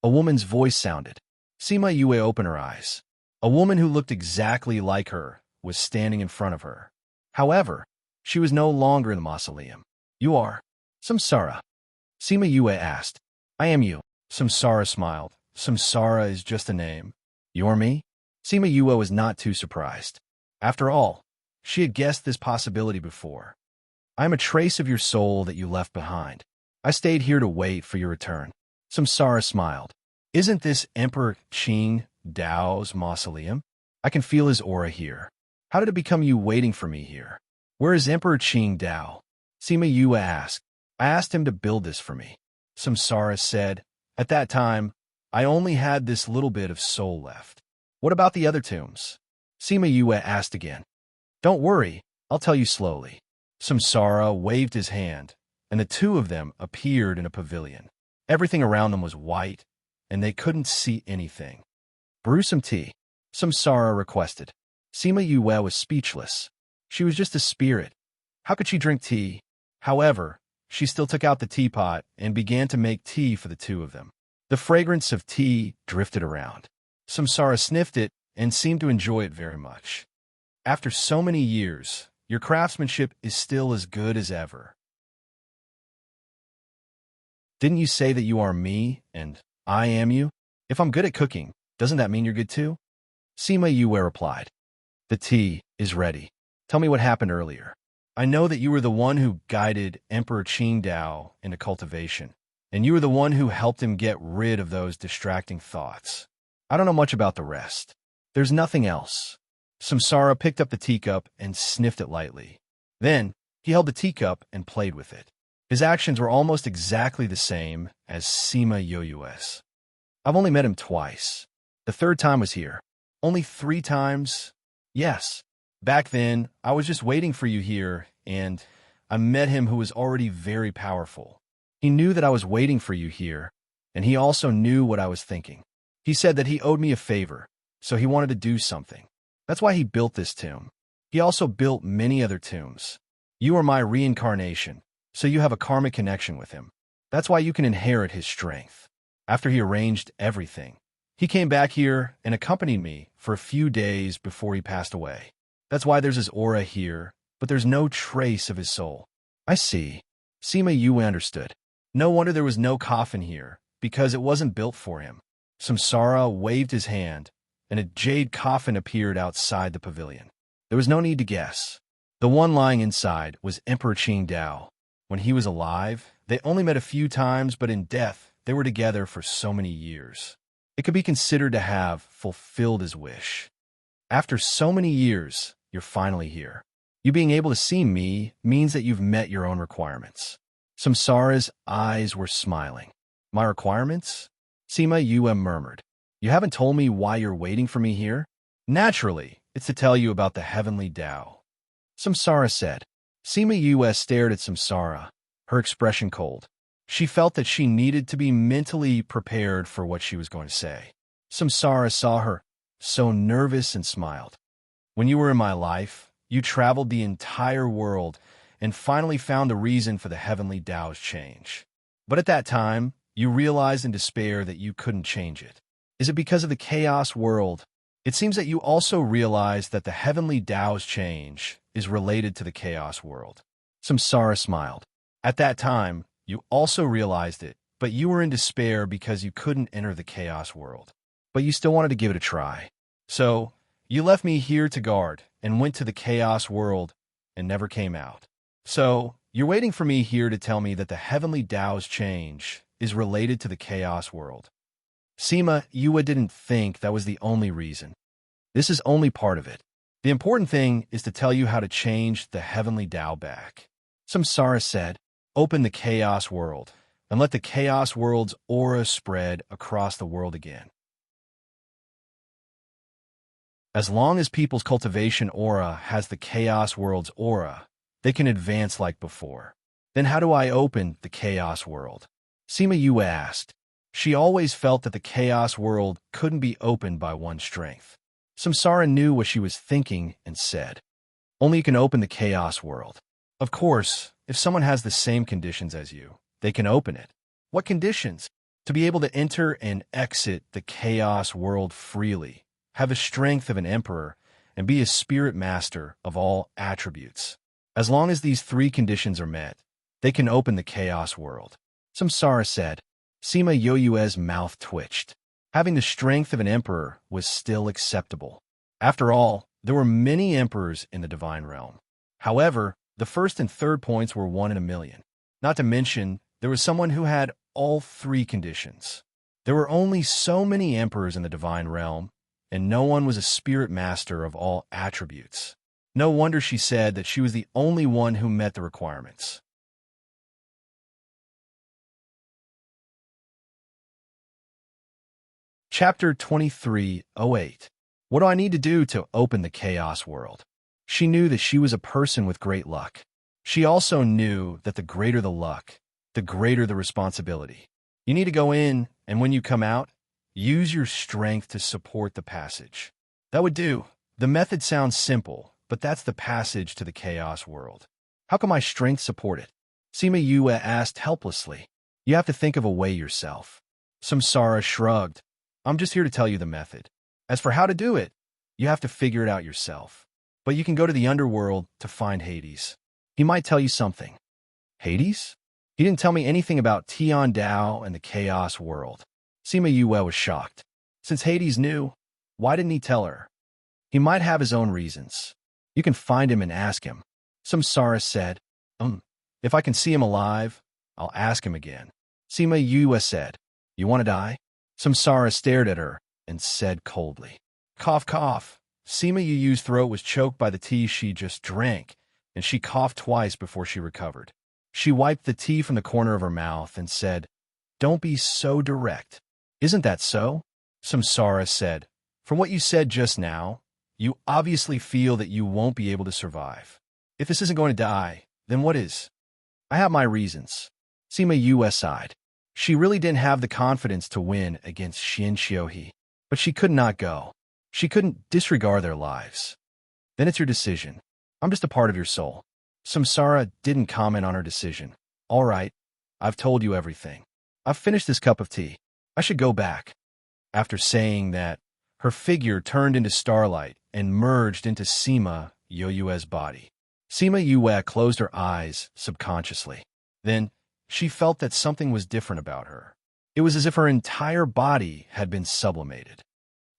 A woman's voice sounded. Sima Yue opened her eyes. A woman who looked exactly like her was standing in front of her. However, she was no longer in the mausoleum. You are Samsara? Sima Yue asked. I am you. Samsara smiled. Samsara is just a name. You're me? Sima Yue was not too surprised. After all, she had guessed this possibility before. I am a trace of your soul that you left behind. I stayed here to wait for your return. Samsara smiled. Isn't this Emperor Qingdao's mausoleum? I can feel his aura here. How did it become you waiting for me here? Where is Emperor Qingdao? Sima Yue asked. I asked him to build this for me. Samsara said, at that time, I only had this little bit of soul left. What about the other tombs? Sima Yue asked again. Don't worry, I'll tell you slowly. Samsara waved his hand, and the two of them appeared in a pavilion. Everything around them was white, and they couldn't see anything. Brew some tea, Samsara requested. Sima Yue was speechless. She was just a spirit. How could she drink tea? However, she still took out the teapot and began to make tea for the two of them. The fragrance of tea drifted around. Samsara sniffed it and seemed to enjoy it very much. After so many years, your craftsmanship is still as good as ever. Didn't you say that you are me and I am you? If I'm good at cooking, doesn't that mean you're good too? Sima Yue replied. The tea is ready. Tell me what happened earlier. I know that you were the one who guided Emperor Qingdao into cultivation, and you were the one who helped him get rid of those distracting thoughts. I don't know much about the rest. There's nothing else. Samsara picked up the teacup and sniffed it lightly. Then, he held the teacup and played with it. His actions were almost exactly the same as Sima Yue's. I've only met him twice. The third time was here. Only 3 times? Yes. Back then, I was just waiting for you here, and I met him who was already very powerful. He knew that I was waiting for you here, and he also knew what I was thinking. He said that he owed me a favor, so he wanted to do something. That's why he built this tomb. He also built many other tombs. You are my reincarnation, so you have a karmic connection with him. That's why you can inherit his strength. After he arranged everything, he came back here and accompanied me for a few days before he passed away. That's why there's his aura here, but there's no trace of his soul. I see. Sima Yue understood. No wonder there was no coffin here, because it wasn't built for him. Samsara waved his hand, and a jade coffin appeared outside the pavilion. There was no need to guess. The one lying inside was Emperor Qingdao. When he was alive, they only met a few times, but in death, they were together for so many years. It could be considered to have fulfilled his wish. After so many years, you're finally here. You being able to see me means that you've met your own requirements. Samsara's eyes were smiling. My requirements? Sima Yue murmured. You haven't told me why you're waiting for me here? Naturally, it's to tell you about the heavenly Tao. Samsara said. Sima Yue stared at Samsara, her expression cold. She felt that she needed to be mentally prepared for what she was going to say. Samsara saw her, so nervous, and smiled. When you were in my life, you traveled the entire world and finally found the reason for the heavenly Tao's change. But at that time, you realized in despair that you couldn't change it. Is it because of the chaos world? It seems that you also realized that the heavenly Tao's change is related to the chaos world. Samsara smiled. At that time, you also realized it, but you were in despair because you couldn't enter the chaos world. But you still wanted to give it a try. So, you left me here to guard and went to the chaos world and never came out. So, you're waiting for me here to tell me that the heavenly Tao's change is related to the chaos world. Sima Yue didn't think that was the only reason. This is only part of it. The important thing is to tell you how to change the heavenly Tao back. Samsara said, open the chaos world and let the chaos world's aura spread across the world again. As long as people's cultivation aura has the chaos world's aura, they can advance like before. Then how do I open the chaos world? Sima Yue asked. She always felt that the chaos world couldn't be opened by one's strength. Samsara knew what she was thinking and said, only you can open the chaos world. Of course, if someone has the same conditions as you, they can open it. What conditions? To be able to enter and exit the chaos world freely, have the strength of an emperor, and be a spirit master of all attributes. As long as these 3 conditions are met, they can open the chaos world. Samsara said. Sima Yue's mouth twitched. Having the strength of an emperor was still acceptable. After all, there were many emperors in the divine realm. However, the first and third points were 1 in a million. Not to mention, there was someone who had all 3 conditions. There were only so many emperors in the divine realm, and no one was a spirit master of all attributes. No wonder she said that she was the only one who met the requirements. Chapter 2308. What do I need to do to open the chaos world? She knew that she was a person with great luck. She also knew that the greater the luck, the greater the responsibility. You need to go in, and when you come out, use your strength to support the passage. That would do. The method sounds simple, but that's the passage to the chaos world. How can my strength support it? Sima Yue asked helplessly. You have to think of a way yourself. Samsara shrugged. I'm just here to tell you the method. As for how to do it, you have to figure it out yourself. But you can go to the underworld to find Hades. He might tell you something. Hades? He didn't tell me anything about Tian Dao and the chaos world. Sima Yue was shocked. Since Hades knew, why didn't he tell her? He might have his own reasons. You can find him and ask him. Samsara said, if I can see him alive, I'll ask him again. Sima Yue said, you want to die? Samsara stared at her and said coldly, cough, cough. Sima Yue's throat was choked by the tea she just drank, and she coughed twice before she recovered. She wiped the tea from the corner of her mouth and said, don't be so direct. Isn't that so? Samsara said, from what you said just now, you obviously feel that you won't be able to survive. If this isn't going to die, then what is? I have my reasons. Sima Yue sighed. She really didn't have the confidence to win against Xin Xiuhe, but she could not go. She couldn't disregard their lives. Then it's your decision. I'm just a part of your soul. Samsara didn't comment on her decision. All right, I've told you everything. I've finished this cup of tea. I should go back. After saying that, her figure turned into starlight and merged into Sima Yue's body. Sima Yue closed her eyes subconsciously. Then, she felt that something was different about her. It was as if her entire body had been sublimated.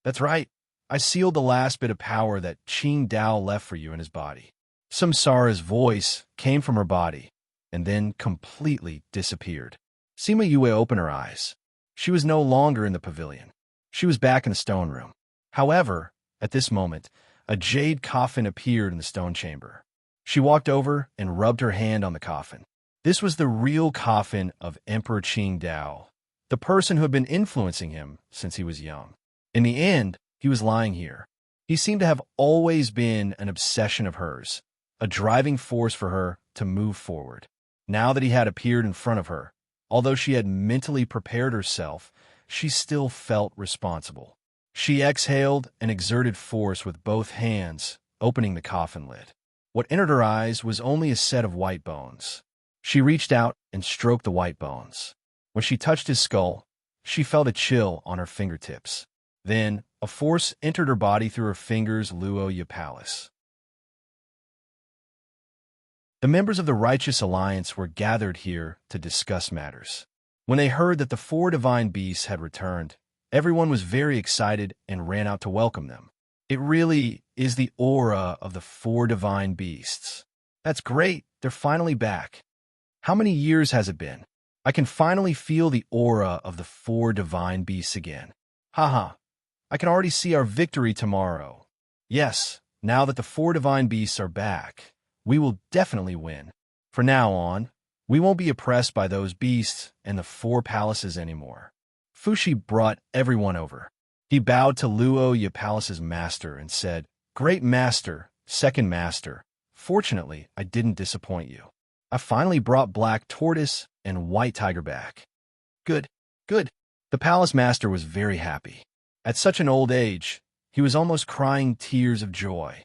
That's right. I sealed the last bit of power that Qing Dao left for you in his body. Samsara's voice came from her body and then completely disappeared. Sima Yue opened her eyes. She was no longer in the pavilion. She was back in the stone room. However, at this moment, a jade coffin appeared in the stone chamber. She walked over and rubbed her hand on the coffin. This was the real coffin of Emperor Qing Dao, the person who had been influencing him since he was young. In the end, he was lying here. He seemed to have always been an obsession of hers, a driving force for her to move forward. Now that he had appeared in front of her, although she had mentally prepared herself, she still felt responsible. She exhaled and exerted force with both hands, opening the coffin lid. What entered her eyes was only a set of white bones. She reached out and stroked the white bones. When she touched his skull, she felt a chill on her fingertips. Then, a force entered her body through her fingers' Luo Palace. The members of the Righteous Alliance were gathered here to discuss matters. When they heard that the 4 divine beasts had returned, everyone was very excited and ran out to welcome them. It really is the aura of the 4 divine beasts. That's great, they're finally back. How many years has it been? I can finally feel the aura of the 4 divine beasts again. Haha, I can already see our victory tomorrow. Yes, now that the 4 divine beasts are back, we will definitely win. From now on, we won't be oppressed by those beasts and the 4 palaces anymore. Fushi brought everyone over. He bowed to Luo Palace's master and said, Great master, second master, fortunately, I didn't disappoint you. I finally brought Black Tortoise and White Tiger back. Good, good. The palace master was very happy. At such an old age, he was almost crying tears of joy.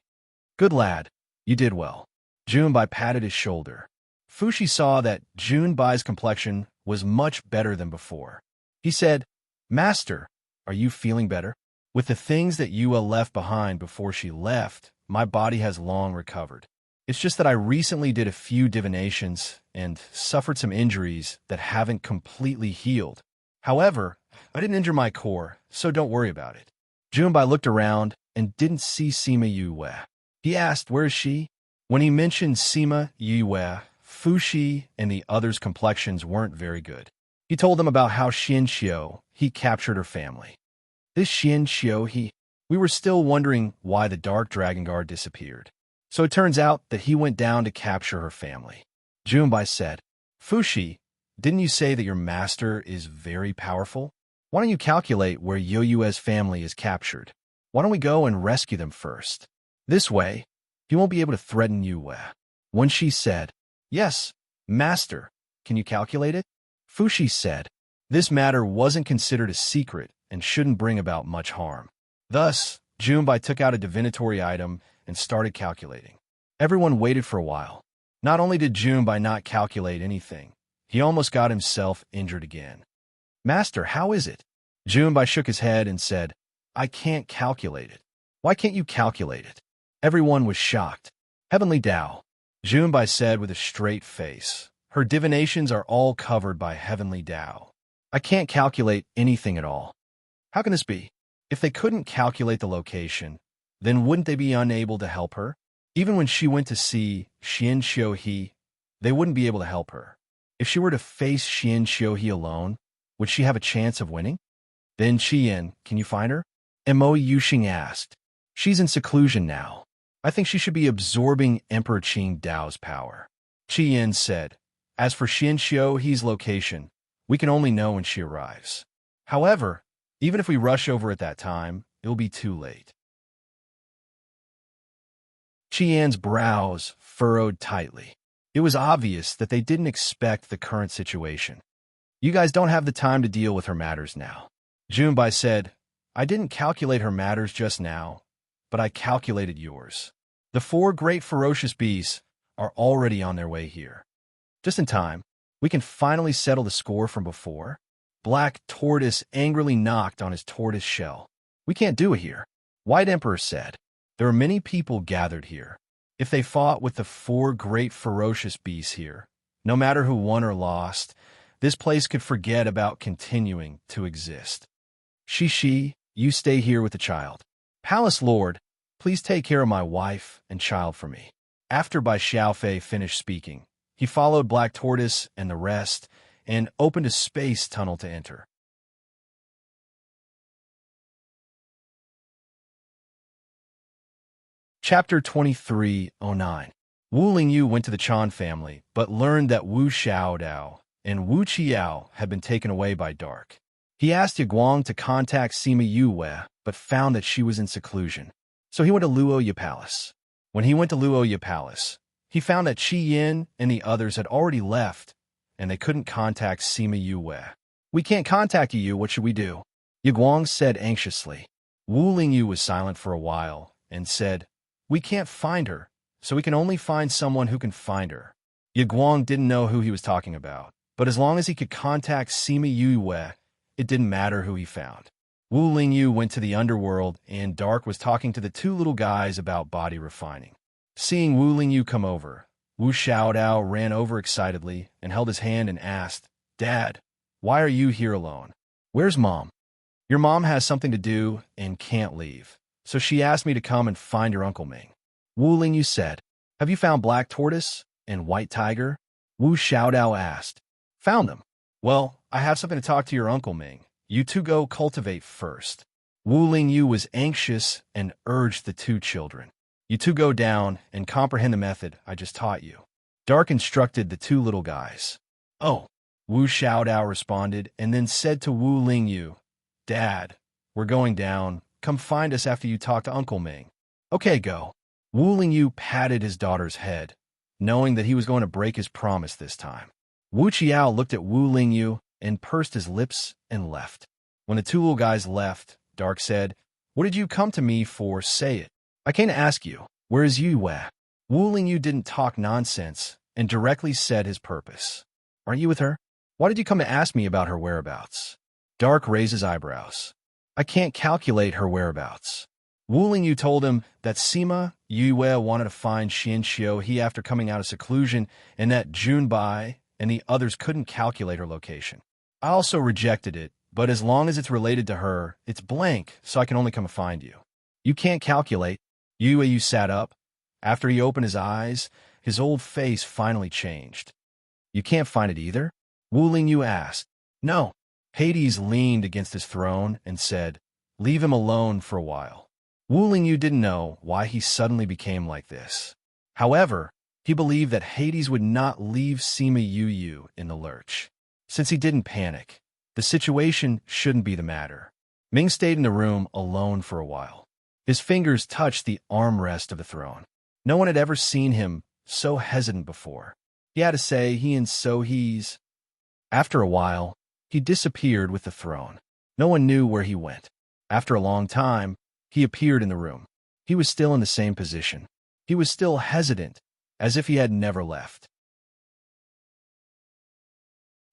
Good lad, you did well. Junbai patted his shoulder. Fushi saw that Junbai's complexion was much better than before. He said, Master, are you feeling better? With the things that Yue left behind before she left, my body has long recovered. It's just that I recently did a few divinations and suffered some injuries that haven't completely healed. However, I didn't injure my core, so don't worry about it. Junbai looked around and didn't see Sima Yue. He asked, where is she? When he mentioned Sima Yue, Fushi and the others' complexions weren't very good. He told them about how Xin Xiuhe captured her family. This Xin Xiuhe, we were still wondering why the Dark Dragon Guard disappeared. So it turns out that he went down to capture her family. Junbai said, Fushi, didn't you say that your master is very powerful? Why don't you calculate where Yoyue's family is captured? Why don't we go and rescue them first? This way, he won't be able to threaten Yue. When she said, "Yes, master, can you calculate it?" Fushi said, this matter wasn't considered a secret and shouldn't bring about much harm. Thus, Junbai took out a divinatory item and started calculating. Everyone waited for a while. Not only did Junbai not calculate anything, he almost got himself injured again. "Master, how is it?" Junbai shook his head and said, "I can't calculate it." "Why can't you calculate it?" Everyone was shocked. "Heavenly Tao," Junbai said with a straight face. "Her divinations are all covered by Heavenly Tao. I can't calculate anything at all." "How can this be? If they couldn't calculate the location, then wouldn't they be unable to help her? Even when she went to see Xian Xiuhe, they wouldn't be able to help her. If she were to face Xian Xiuhe alone, would she have a chance of winning?" "Then Qian, can you find her?" Mo Yuxing asked. "She's in seclusion now. I think she should be absorbing Emperor Qing Dao's power." Qian said, "As for Xian Xiuhe's location, we can only know when she arrives. However, even if we rush over at that time, it will be too late." Qian's brows furrowed tightly. It was obvious that they didn't expect the current situation. "You guys don't have the time to deal with her matters now." Junbai said, "I didn't calculate her matters just now, but I calculated yours. The 4 great ferocious beasts are already on their way here. Just in time, we can finally settle the score from before." Black Tortoise angrily knocked on his tortoise shell. "We can't do it here." White Emperor said, "There are many people gathered here. If they fought with the 4 great ferocious beasts here, no matter who won or lost, this place could forget about continuing to exist. Shishi, you stay here with the child. Palace Lord, please take care of my wife and child for me." After Bai Xiaofei finished speaking, he followed Black Tortoise and the rest and opened a space tunnel to enter. Chapter 2309. Wu Lingyu went to the Chan family, but learned that Wu Xiaodao and Wu Qiao had been taken away by Dark. He asked Yiguang to contact Sima Yue, but found that she was in seclusion. So he went to Luoya Palace. When he went to Luoya Palace, he found that Qi Yin and the others had already left, and they couldn't contact Sima Yue. "We can't contact you, what should we do?" Yiguang said anxiously. Wu Lingyu was silent for a while and said, "We can't find her, so we can only find someone who can find her." Yiguang didn't know who he was talking about, but as long as he could contact Sima Yue, it didn't matter who he found. Wu Lingyu went to the underworld, and Dark was talking to the 2 little guys about body refining. Seeing Wu Lingyu come over, Wu Xiaodao ran over excitedly and held his hand and asked, "Dad, why are you here alone? Where's Mom?" "Your mom has something to do and can't leave, so she asked me to come and find your Uncle Ming." Wu Lingyu said, "Have you found Black Tortoise and White Tiger?" Wu Xiaodao asked. "Found them." "Well, I have something to talk to your Uncle Ming. You 2 go cultivate first." Wu Lingyu was anxious and urged the 2 children. "You 2 go down and comprehend the method I just taught you." Dark instructed the 2 little guys. "Oh," Wu Xiaodao responded, and then said to Wu Lingyu, "Dad, we're going down. Come find us after you talk to Uncle Ming." "Okay, go." Wu Lingyu patted his daughter's head, knowing that he was going to break his promise this time. Wu Qiao looked at Wu Lingyu and pursed his lips and left. When the 2 little guys left, Dark said, "What did you come to me for? Say it." "I came to ask you, where is Yue?" Wu Lingyu didn't talk nonsense and directly said his purpose. "Aren't you with her? Why did you come to ask me about her whereabouts?" Dark raised his eyebrows. "I can't calculate her whereabouts." Wu Lingyu told him that Sima Yue wanted to find Xian Xiuhe after coming out of seclusion and that Junbai and the others couldn't calculate her location. "I also rejected it, but as long as it's related to her, it's blank, so I can only come and find you." "You can't calculate." Yue sat up. After he opened his eyes, his old face finally changed. "You can't find it either?" Wu Lingyu asked. "No." Hades leaned against his throne and said, "Leave him alone for a while." Wu Lingyu didn't know why he suddenly became like this. However, he believed that Hades would not leave Sima Yu in the lurch. Since he didn't panic, The situation shouldn't be the matter. Ming stayed in the room alone for a while. His fingers touched the armrest of the throne. No one had ever seen him so hesitant before. He had to say he's... After a while, he disappeared with the throne. No one knew where he went. After a long time, he appeared in the room. He was still in the same position. He was still hesitant, as if he had never left.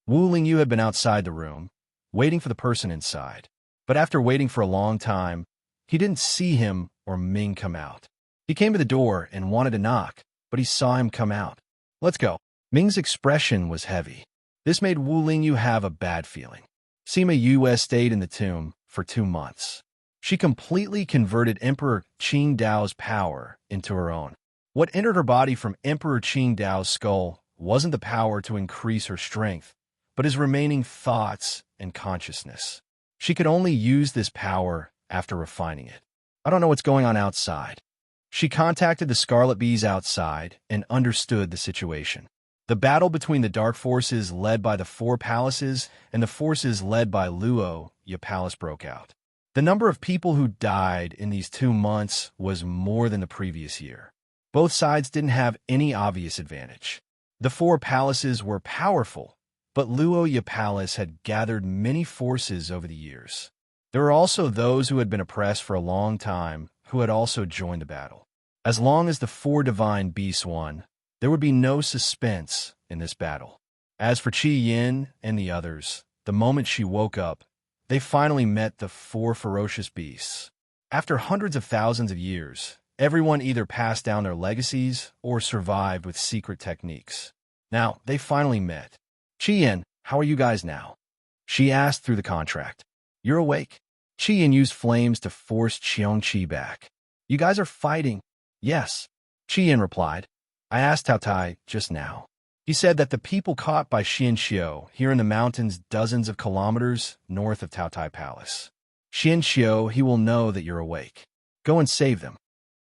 Wu Lingyu had been outside the room, waiting for the person inside. But after waiting for a long time, he didn't see him or Ming come out. He came to the door and wanted to knock, but he saw him come out. "Let's go." Ming's expression was heavy. This made Wu Lingyu have a bad feeling. Sima Yue stayed in the tomb for 2 months. She completely converted Emperor Qingdao's power into her own. What entered her body from Emperor Qingdao's skull wasn't the power to increase her strength, but his remaining thoughts and consciousness. She could only use this power after refining it. "I don't know what's going on outside." She contacted the Scarlet Bees outside and understood the situation. The battle between the dark forces led by the 4 palaces and the forces led by Luo Ye Palace broke out. The number of people who died in these 2 months was more than the previous year. Both sides didn't have any obvious advantage. The 4 palaces were powerful, but Luo Ye Palace had gathered many forces over the years. There were also those who had been oppressed for a long time who had also joined the battle. As long as the 4 divine beasts won, there would be no suspense in this battle. As for Qi Yin and the others, the moment she woke up, they finally met the 4 ferocious beasts. After hundreds of thousands of years, everyone either passed down their legacies or survived with secret techniques. Now, they finally met. "Qi Yin, how are you guys now?" she asked through the contract. "You're awake?" Qi Yin used flames to force Qiongqi back. "You guys are fighting?" "Yes," Qi Yin replied. "I asked Tao Tai just now. He said that the people caught by Xianxiu here in the mountains dozens of kilometers north of Tao Tai Palace. Xianxiu, he will know that you're awake. Go and save them.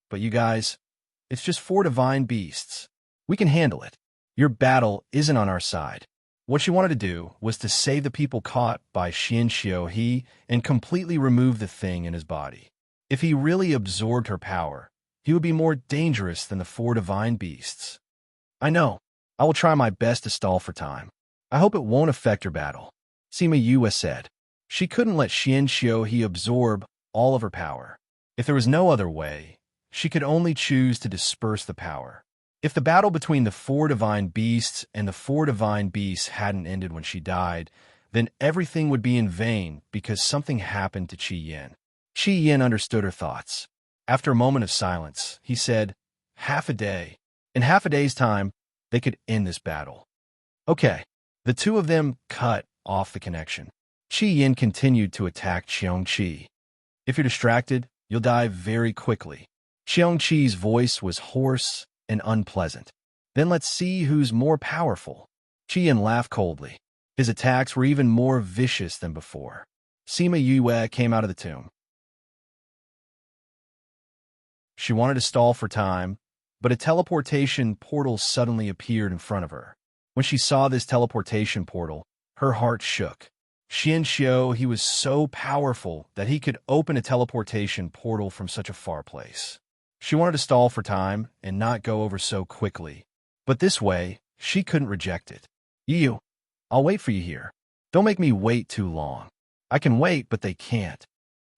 But you guys, it's just 4 divine beasts. We can handle it. Your battle isn't on our side." What she wanted to do was to save the people caught by Xianxiu and completely remove the thing in his body. If he really absorbed her power, he would be more dangerous than the 4 divine beasts. "I know. I will try my best to stall for time. I hope it won't affect your battle," Sima Yue said. She couldn't let Xianxiu absorb all of her power. If there was no other way, she could only choose to disperse the power. If the battle between the 4 divine beasts and the 4 divine beasts hadn't ended when she died, then everything would be in vain because something happened to Qi Yin. Qi Yin understood her thoughts. After a moment of silence, he said, "Half a day. In half a day's time, they could end this battle." "Okay." The 2 of them cut off the connection. Qi Yin continued to attack Qiongqi. "If you're distracted, you'll die very quickly." Qiongqi's voice was hoarse and unpleasant. "Then let's see who's more powerful." Qi Yin laughed coldly. His attacks were even more vicious than before. Sima Yue came out of the tomb. She wanted to stall for time, but a teleportation portal suddenly appeared in front of her. When she saw this teleportation portal, her heart shook. Xianxiu, he was so powerful that he could open a teleportation portal from such a far place. She wanted to stall for time and not go over so quickly, but this way, she couldn't reject it. "You, I'll wait for you here. Don't make me wait too long. I can wait, but they can't."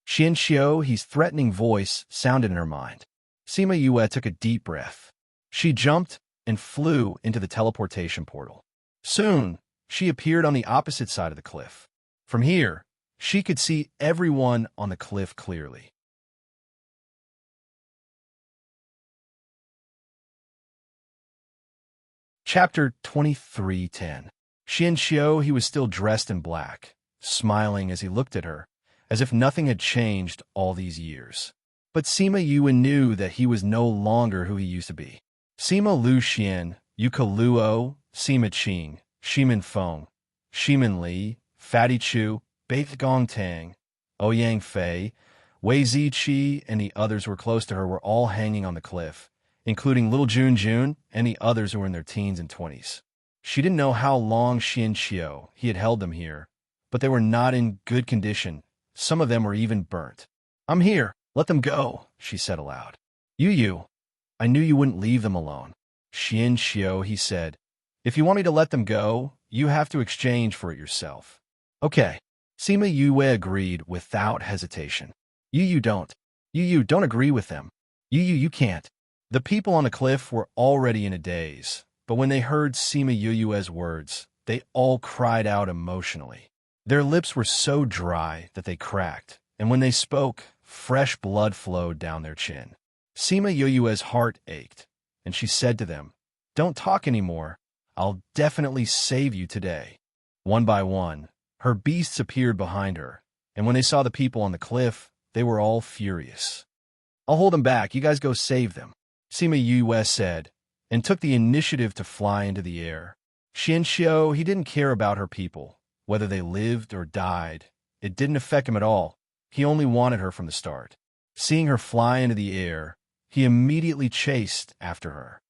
Xianxiu, his threatening voice sounded in her mind. Sima Yue took a deep breath. She jumped and flew into the teleportation portal. Soon, she appeared on the opposite side of the cliff. From here, she could see everyone on the cliff clearly. Chapter 23:10. Xianxiu, he was still dressed in black, smiling as he looked at her, as if nothing had changed all these years. But Sima Yue knew that he was no longer who he used to be. Sima Lu Xian, Yuka Luo, Sima Qing, Shimin Feng, Shimin Li, Fatty Chu, Baith Gong Tang, Ouyang Fei, Wei Ziqi, and the others who were close to her were all hanging on the cliff, including little Jun Jun and the others who were in their teens and 20s. She didn't know how long Xianxiu he had held them here, but they were not in good condition. Some of them were even burnt. "I'm here. Let them go," she said aloud. "You, I knew you wouldn't leave them alone." "Xiao," he said. "If you want me to let them go, you have to exchange for it yourself." "Okay." Sima Yue agreed without hesitation. You don't. You don't agree with them. You can't." The people on the cliff were already in a daze, but when they heard Sima Yue's words, they all cried out emotionally. Their lips were so dry that they cracked, and when they spoke, fresh blood flowed down their chin. Sima Yue's heart ached, and she said to them, "Don't talk anymore. I'll definitely save you today." One by one, her beasts appeared behind her, and when they saw the people on the cliff, they were all furious. "I'll hold them back. You guys go save them," Sima Yue said, and took the initiative to fly into the air. Xiao, he didn't care about her people, whether they lived or died. It didn't affect him at all. He only wanted her from the start. Seeing her fly into the air, he immediately chased after her.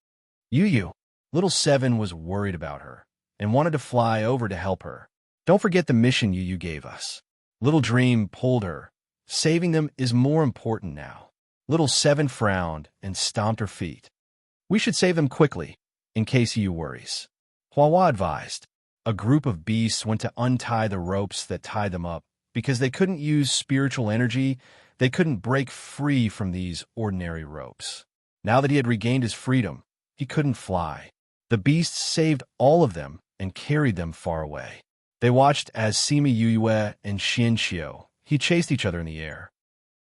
Little Seven was worried about her and wanted to fly over to help her. "Don't forget the mission you gave us." Little Dream pulled her. "Saving them is more important now." Little Seven frowned and stomped her feet. "We should save them quickly, in case you worries," Huahua advised. A group of beasts went to untie the ropes that tied them up. Because they couldn't use spiritual energy, they couldn't break free from these ordinary ropes. Now that he had regained his freedom, he couldn't fly. The beasts saved all of them and carried them far away. They watched as Sima Yue and Xiao, he chased each other in the air.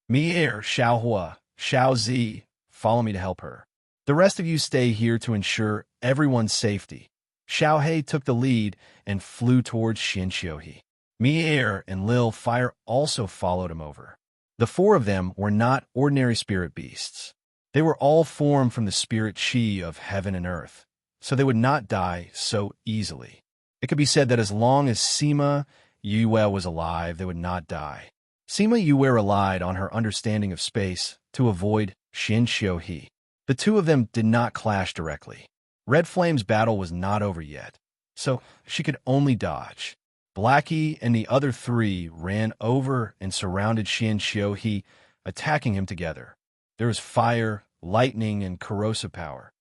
"Me here, Xiaohua, Xiaozi, follow me to help her. The rest of you stay here to ensure everyone's safety." Xiaohei took the lead and flew towards Xiao. Mi-Air and Lil Fire also followed him over. The four of them were not ordinary spirit beasts. They were all formed from the spirit chi of heaven and earth, so they would not die so easily. It could be said that as long as Sima Yue was alive, they would not die. Sima Yue relied on her understanding of space to avoid Xiao. The two of them did not clash directly. Red Flame's battle was not over yet, so she could only dodge. Blackie and the other three ran over and surrounded Xiao, attacking him together. There was fire, lightning, and corrosive power.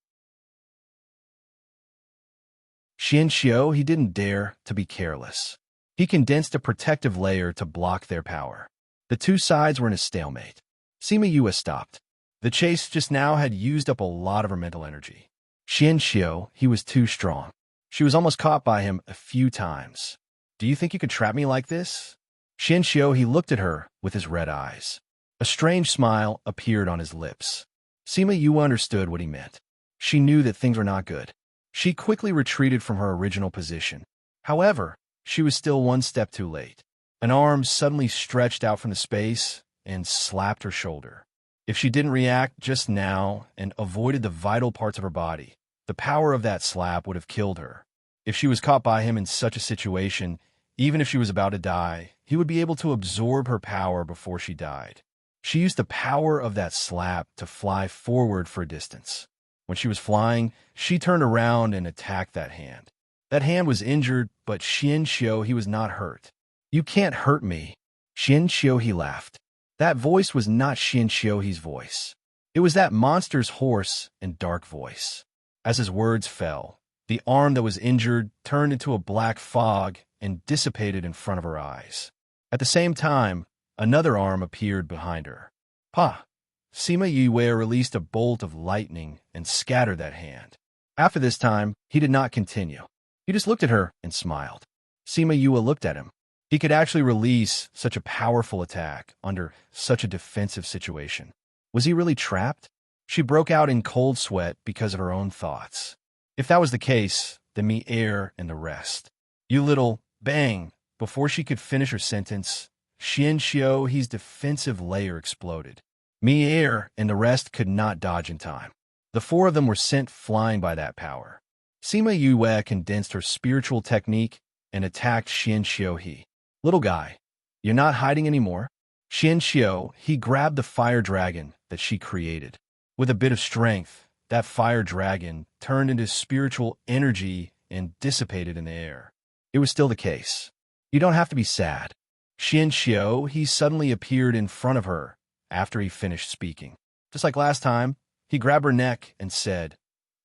Xiao, he didn't dare to be careless. He condensed a protective layer to block their power. The two sides were in a stalemate. Sima Yue stopped. The chase just now had used up a lot of her mental energy. Xiao, he was too strong. She was almost caught by him a few times. "Do you think you could trap me like this?" Xiao, he looked at her with his red eyes. A strange smile appeared on his lips. Sima Yue understood what he meant. She knew that things were not good. She quickly retreated from her original position. However, she was still one step too late. An arm suddenly stretched out from the space and slapped her shoulder. If she didn't react just now and avoided the vital parts of her body, the power of that slap would have killed her. If she was caught by him in such a situation, even if she was about to die, he would be able to absorb her power before she died. She used the power of that slap to fly forward for a distance. When she was flying, she turned around and attacked that hand. That hand was injured, but Xiao, he was not hurt. "You can't hurt me." Xiao, he laughed. That voice was not Xiao's voice. It was that monster's hoarse and dark voice. As his words fell, the arm that was injured turned into a black fog and dissipated in front of her eyes. At the same time, another arm appeared behind her. "Pa!" Sima Yue released a bolt of lightning and scattered that hand. After this time, he did not continue. He just looked at her and smiled. Sima Yue looked at him. He could actually release such a powerful attack under such a defensive situation. Was he really trapped? She broke out in cold sweat because of her own thoughts. If that was the case, then Mi-Air and the rest. "You little..." Bang! Before she could finish her sentence, Xiao's defensive layer exploded. Mi-Air and the rest could not dodge in time. The four of them were sent flying by that power. Sima Yue condensed her spiritual technique and attacked Xiao. "Little guy, you're not hiding anymore." Xiao, he grabbed the fire dragon that she created. With a bit of strength, that fire dragon turned into spiritual energy and dissipated in the air. It was still the case. You don't have to be sad. Xianxiu, he suddenly appeared in front of her after he finished speaking. Just like last time, he grabbed her neck and said,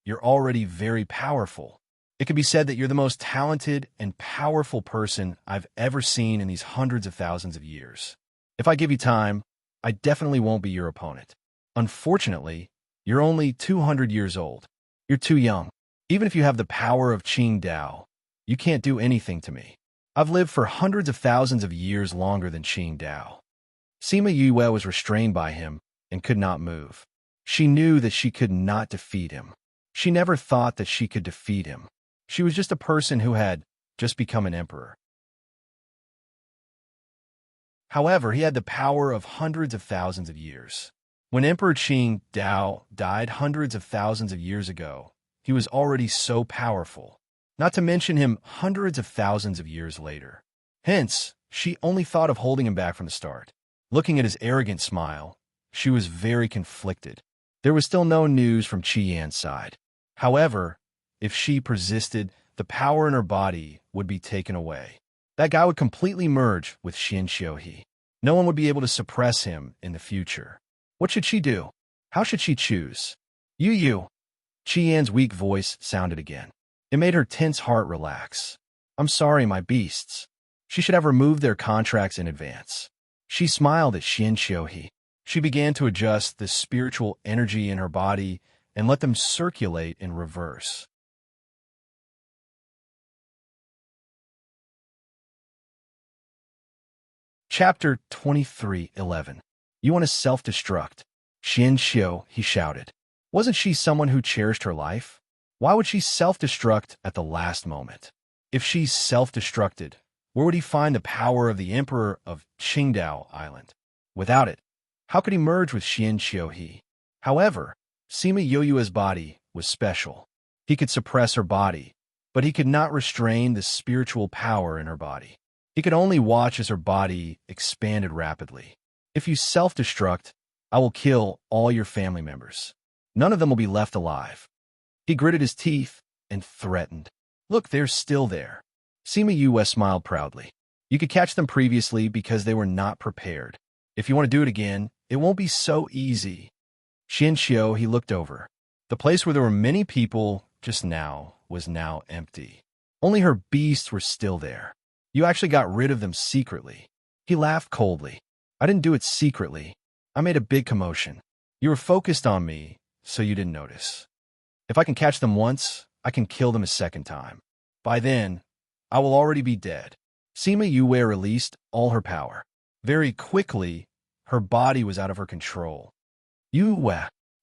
"You're already very powerful. It could be said that you're the most talented and powerful person I've ever seen in these hundreds of thousands of years. If I give you time, I definitely won't be your opponent. Unfortunately, you're only 200 years old. You're too young. Even if you have the power of Qing Dao, you can't do anything to me. I've lived for hundreds of thousands of years longer than Qing Dao." Sima Yue was restrained by him and could not move. She knew that she could not defeat him. She never thought that she could defeat him. She was just a person who had just become an emperor. However, he had the power of hundreds of thousands of years. When Emperor Qing Dao died hundreds of thousands of years ago, he was already so powerful, not to mention him hundreds of thousands of years later. Hence, she only thought of holding him back from the start. Looking at his arrogant smile, she was very conflicted. There was still no news from Qi Yan's side. However, if she persisted, the power in her body would be taken away. That guy would completely merge with Xianxiu. No one would be able to suppress him in the future. What should she do? How should she choose? You. Qi Yan's weak voice sounded again. It made her tense heart relax. "I'm sorry, my beasts." She should have removed their contracts in advance. She smiled at Xianxiu. She began to adjust the spiritual energy in her body and let them circulate in reverse. Chapter 23:11. You want to self-destruct? Xianxiu, he shouted. Wasn't she someone who cherished her life? Why would she self-destruct at the last moment? If she self-destructed, where would he find the power of the Emperor of Qingdao Island? Without it, how could he merge with Xianxiu? However, Sima Yoyue's body was special. He could suppress her body, but he could not restrain the spiritual power in her body. He could only watch as her body expanded rapidly. If you self-destruct, I will kill all your family members. None of them will be left alive. He gritted his teeth and threatened. Look, they're still there. Sima Yue smiled proudly. You could catch them previously because they were not prepared. If you want to do it again, it won't be so easy. Xianxiu, he looked over. The place where there were many people just now was now empty. Only her beasts were still there. You actually got rid of them secretly. He laughed coldly. I didn't do it secretly. I made a big commotion. You were focused on me, so you didn't notice. If I can catch them once, I can kill them a second time. By then, I will already be dead. Sima Yue released all her power. Very quickly, her body was out of her control. Yue!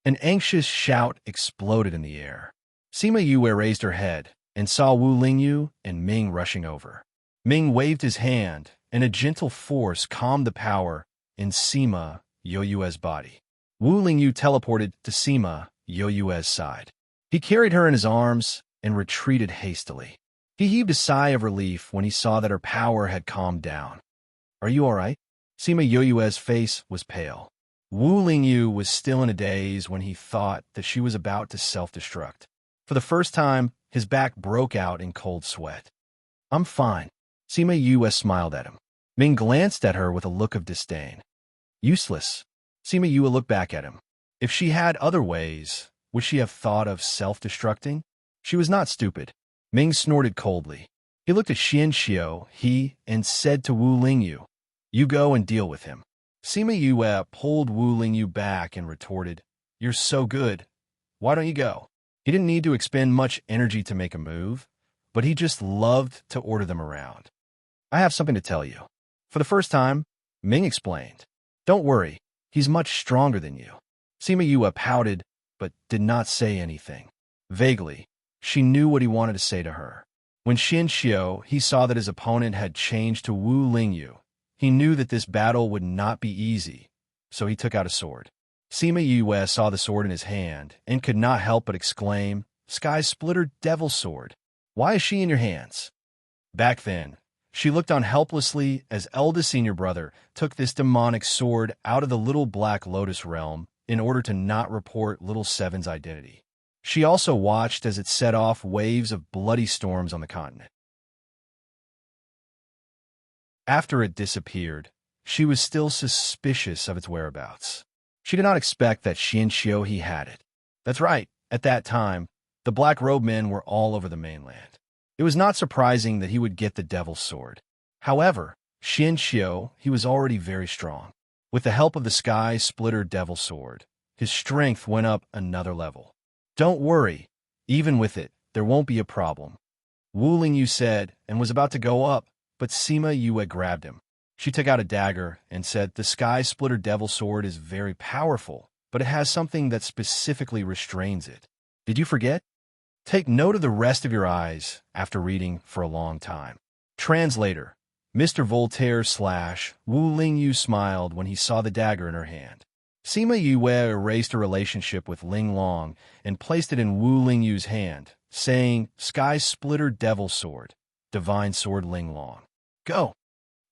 An anxious shout exploded in the air. Sima Yue raised her head and saw Wu Lingyu and Ming rushing over. Ming waved his hand, and a gentle force calmed the power in Sima Yoyue's body. Wu Lingyu teleported to Sima Yoyue's side. He carried her in his arms and retreated hastily. He heaved a sigh of relief when he saw that her power had calmed down. Are you all right? Sima Yoyue's face was pale. Wu Lingyu was still in a daze when he thought that she was about to self-destruct. For the first time, his back broke out in cold sweat. I'm fine. Sima Yue smiled at him. Ming glanced at her with a look of disdain. Useless. Sima Yue looked back at him. If she had other ways, would she have thought of self-destructing? She was not stupid. Ming snorted coldly. He looked at Xianxiu, and said to Wu Lingyu, You go and deal with him. Sima Yue pulled Wu Lingyu back and retorted, You're so good. Why don't you go? He didn't need to expend much energy to make a move, but he just loved to order them around. I have something to tell you. For the first time, Ming explained. Don't worry, he's much stronger than you. Sima Yue pouted, but did not say anything. Vaguely, she knew what he wanted to say to her. When Xianxiu saw that his opponent had changed to Wu Lingyu, he knew that this battle would not be easy, so he took out a sword. Sima Yue saw the sword in his hand and could not help but exclaim, Sky Splitter Devil Sword, why is she in your hands? Back then, she looked on helplessly as eldest senior brother took this demonic sword out of the Little Black Lotus realm in order to not report Little Seven's identity. She also watched as it set off waves of bloody storms on the continent. After it disappeared, she was still suspicious of its whereabouts. She did not expect that Xianxiu had it. That's right, at that time, the Black Robe Men were all over the mainland. It was not surprising that he would get the Devil's Sword. However, Xianxiu, he was already very strong. With the help of the Sky Splitter Devil's Sword, his strength went up another level. Don't worry, even with it, there won't be a problem, Wu Lingyu said, and was about to go up, but Sima Yue grabbed him. She took out a dagger and said, the Sky Splitter Devil's Sword is very powerful, but it has something that specifically restrains it. Did you forget? Take note of the rest of your eyes after reading for a long time. Translator, Mr. Voltaire / Wu Lingyu smiled when he saw the dagger in her hand. Sima Yue erased her relationship with Ling Long and placed it in Wu Lingyu's hand, saying, Sky Splitter Devil's Sword, Divine Sword Ling Long. Go!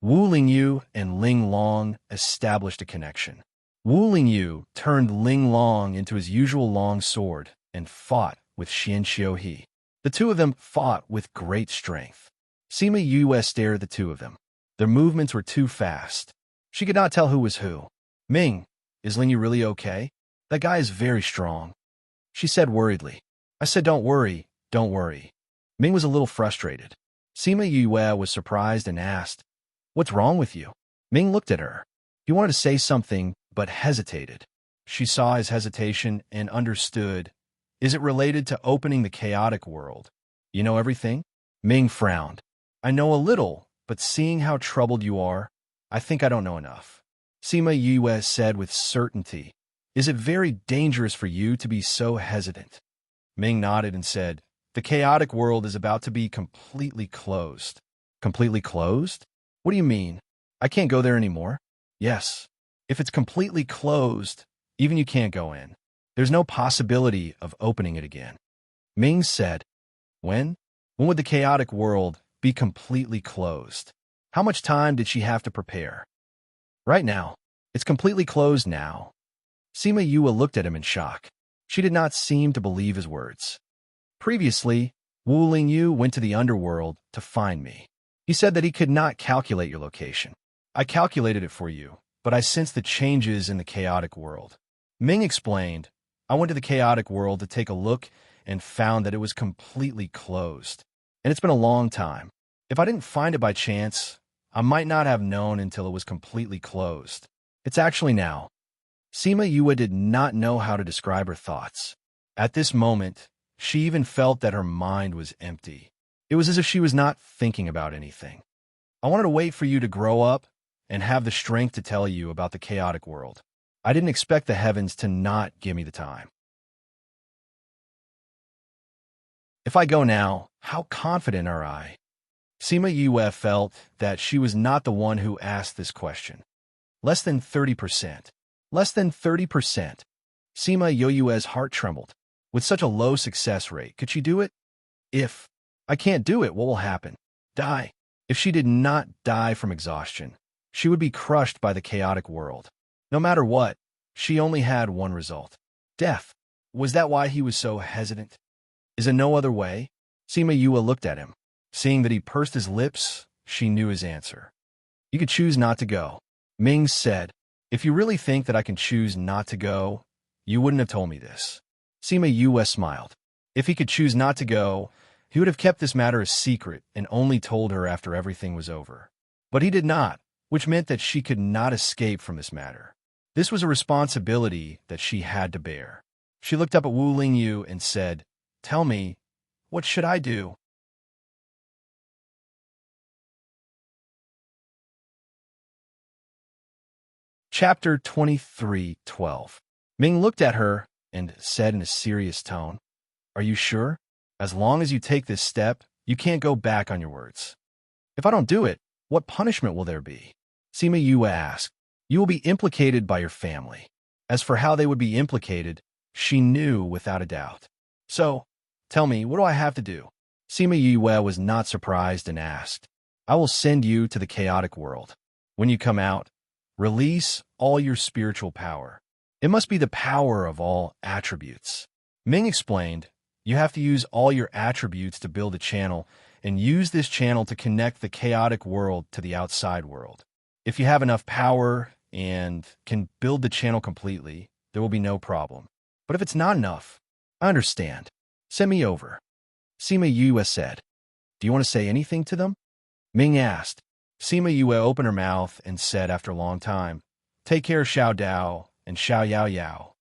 Wu Lingyu and Ling Long established a connection. Wu Lingyu turned Ling Long into his usual long sword and fought with Xianxiu He. The two of them fought with great strength. Sima Yue stared at the two of them. Their movements were too fast. She could not tell who was who. Ming, is Lingyu really okay? That guy is very strong, she said worriedly. I said don't worry, don't worry. Ming was a little frustrated. Sima Yue was surprised and asked, what's wrong with you? Ming looked at her. He wanted to say something, but hesitated. She saw his hesitation and understood. Is it related to opening the chaotic world? You know everything? Ming frowned. I know a little, but seeing how troubled you are, I think I don't know enough. Sima Yue said with certainty. Is it very dangerous for you to be so hesitant? Ming nodded and said, the chaotic world is about to be completely closed. Completely closed? What do you mean? I can't go there anymore? Yes. If it's completely closed, even you can't go in. There's no possibility of opening it again. Ming said, when? When would the chaotic world be completely closed? How much time did she have to prepare? Right now. It's completely closed now. Sima Yue looked at him in shock. She did not seem to believe his words. Previously, Wu Lingyu went to the underworld to find me. He said that he could not calculate your location. I calculated it for you, but I sensed the changes in the chaotic world. Ming explained, I went to the chaotic world to take a look and found that it was completely closed. And it's been a long time. If I didn't find it by chance, I might not have known until it was completely closed. It's actually now. Sima Yue did not know how to describe her thoughts. At this moment, she even felt that her mind was empty. It was as if she was not thinking about anything. I wanted to wait for you to grow up and have the strength to tell you about the chaotic world. I didn't expect the heavens to not give me the time. If I go now, how confident are I? Sima Yue felt that she was not the one who asked this question. Less than 30%. Less than 30%. Sima Yue's heart trembled. With such a low success rate, could she do it? If I can't do it, what will happen? Die. If she did not die from exhaustion, she would be crushed by the chaotic world. No matter what, she only had one result. Death. Was that why he was so hesitant? Is there no other way? Sima Yue looked at him. Seeing that he pursed his lips, she knew his answer. You could choose not to go. Ming said, if you really think that I can choose not to go, you wouldn't have told me this. Sima Yue smiled. If he could choose not to go, he would have kept this matter a secret and only told her after everything was over. But he did not, which meant that she could not escape from this matter. This was a responsibility that she had to bear. She looked up at Wu Lingyu and said, tell me, what should I do? Chapter 23:12. Ming looked at her and said in a serious tone, are you sure? As long as you take this step, you can't go back on your words. If I don't do it, what punishment will there be? Sima Yue asked. You will be implicated by your family. As for how they would be implicated, she knew without a doubt. So, tell me, what do I have to do? Sima Yue was not surprised and asked, I will send you to the chaotic world. When you come out, release all your spiritual power. It must be the power of all attributes. Ming explained, you have to use all your attributes to build a channel and use this channel to connect the chaotic world to the outside world. If you have enough power and can build the channel completely, there will be no problem. But if it's not enough, I understand. Send me over. Sima Yue said. Do you want to say anything to them? Ming asked. Sima Yue opened her mouth and said after a long time, take care of Xiao Dao and Xiao Yao Yao.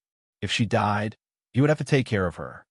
If she died, you would have to take care of her.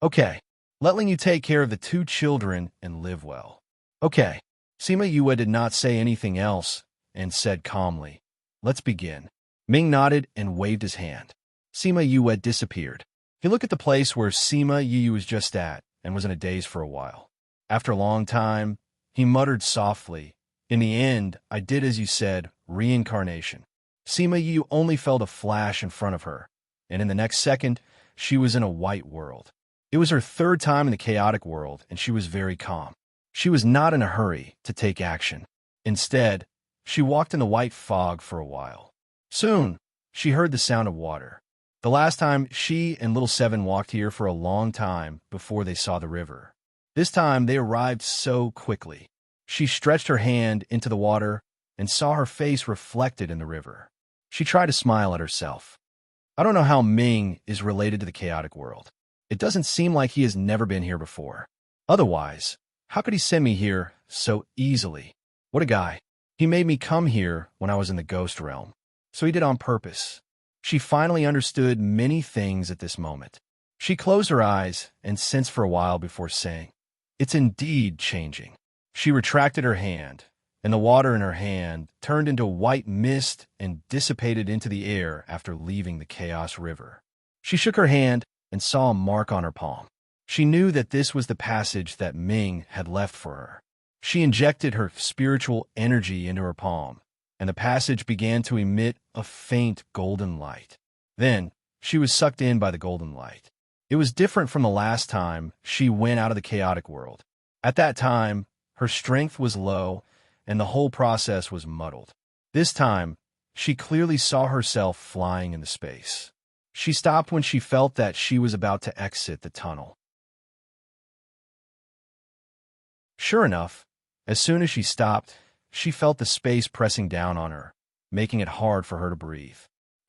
Okay, letting you take care of the 2 children and live well. Okay. Sima Yue did not say anything else and said calmly, let's begin. Ming nodded and waved his hand. Sima Yue disappeared. He looked at the place where Sima Yue was just at and was in a daze for a while. After a long time, he muttered softly, in the end, I did as you said, reincarnation. Sima Yue only felt a flash in front of her, and in the next second, she was in a white world. It was her 3rd time in the chaotic world, and she was very calm. She was not in a hurry to take action. Instead, she walked in the white fog for a while. Soon, she heard the sound of water. The last time, she and Little Seven walked here for a long time before they saw the river. This time, they arrived so quickly. She stretched her hand into the water and saw her face reflected in the river. She tried to smile at herself. I don't know how Ming is related to the chaotic world. It doesn't seem like he has never been here before. Otherwise, how could he send me here so easily? What a guy. He made me come here when I was in the ghost realm. So he did on purpose. She finally understood many things at this moment. She closed her eyes and sensed for a while before saying, it's indeed changing. She retracted her hand, and the water in her hand turned into white mist and dissipated into the air after leaving the Chaos River. She shook her hand and saw a mark on her palm. She knew that this was the passage that Ming had left for her. She injected her spiritual energy into her palm, and the passage began to emit a faint golden light. Then, she was sucked in by the golden light. It was different from the last time she went out of the chaotic world. At that time, her strength was low, and the whole process was muddled. This time, she clearly saw herself flying into space. She stopped when she felt that she was about to exit the tunnel. Sure enough, as soon as she stopped, she felt the space pressing down on her, making it hard for her to breathe.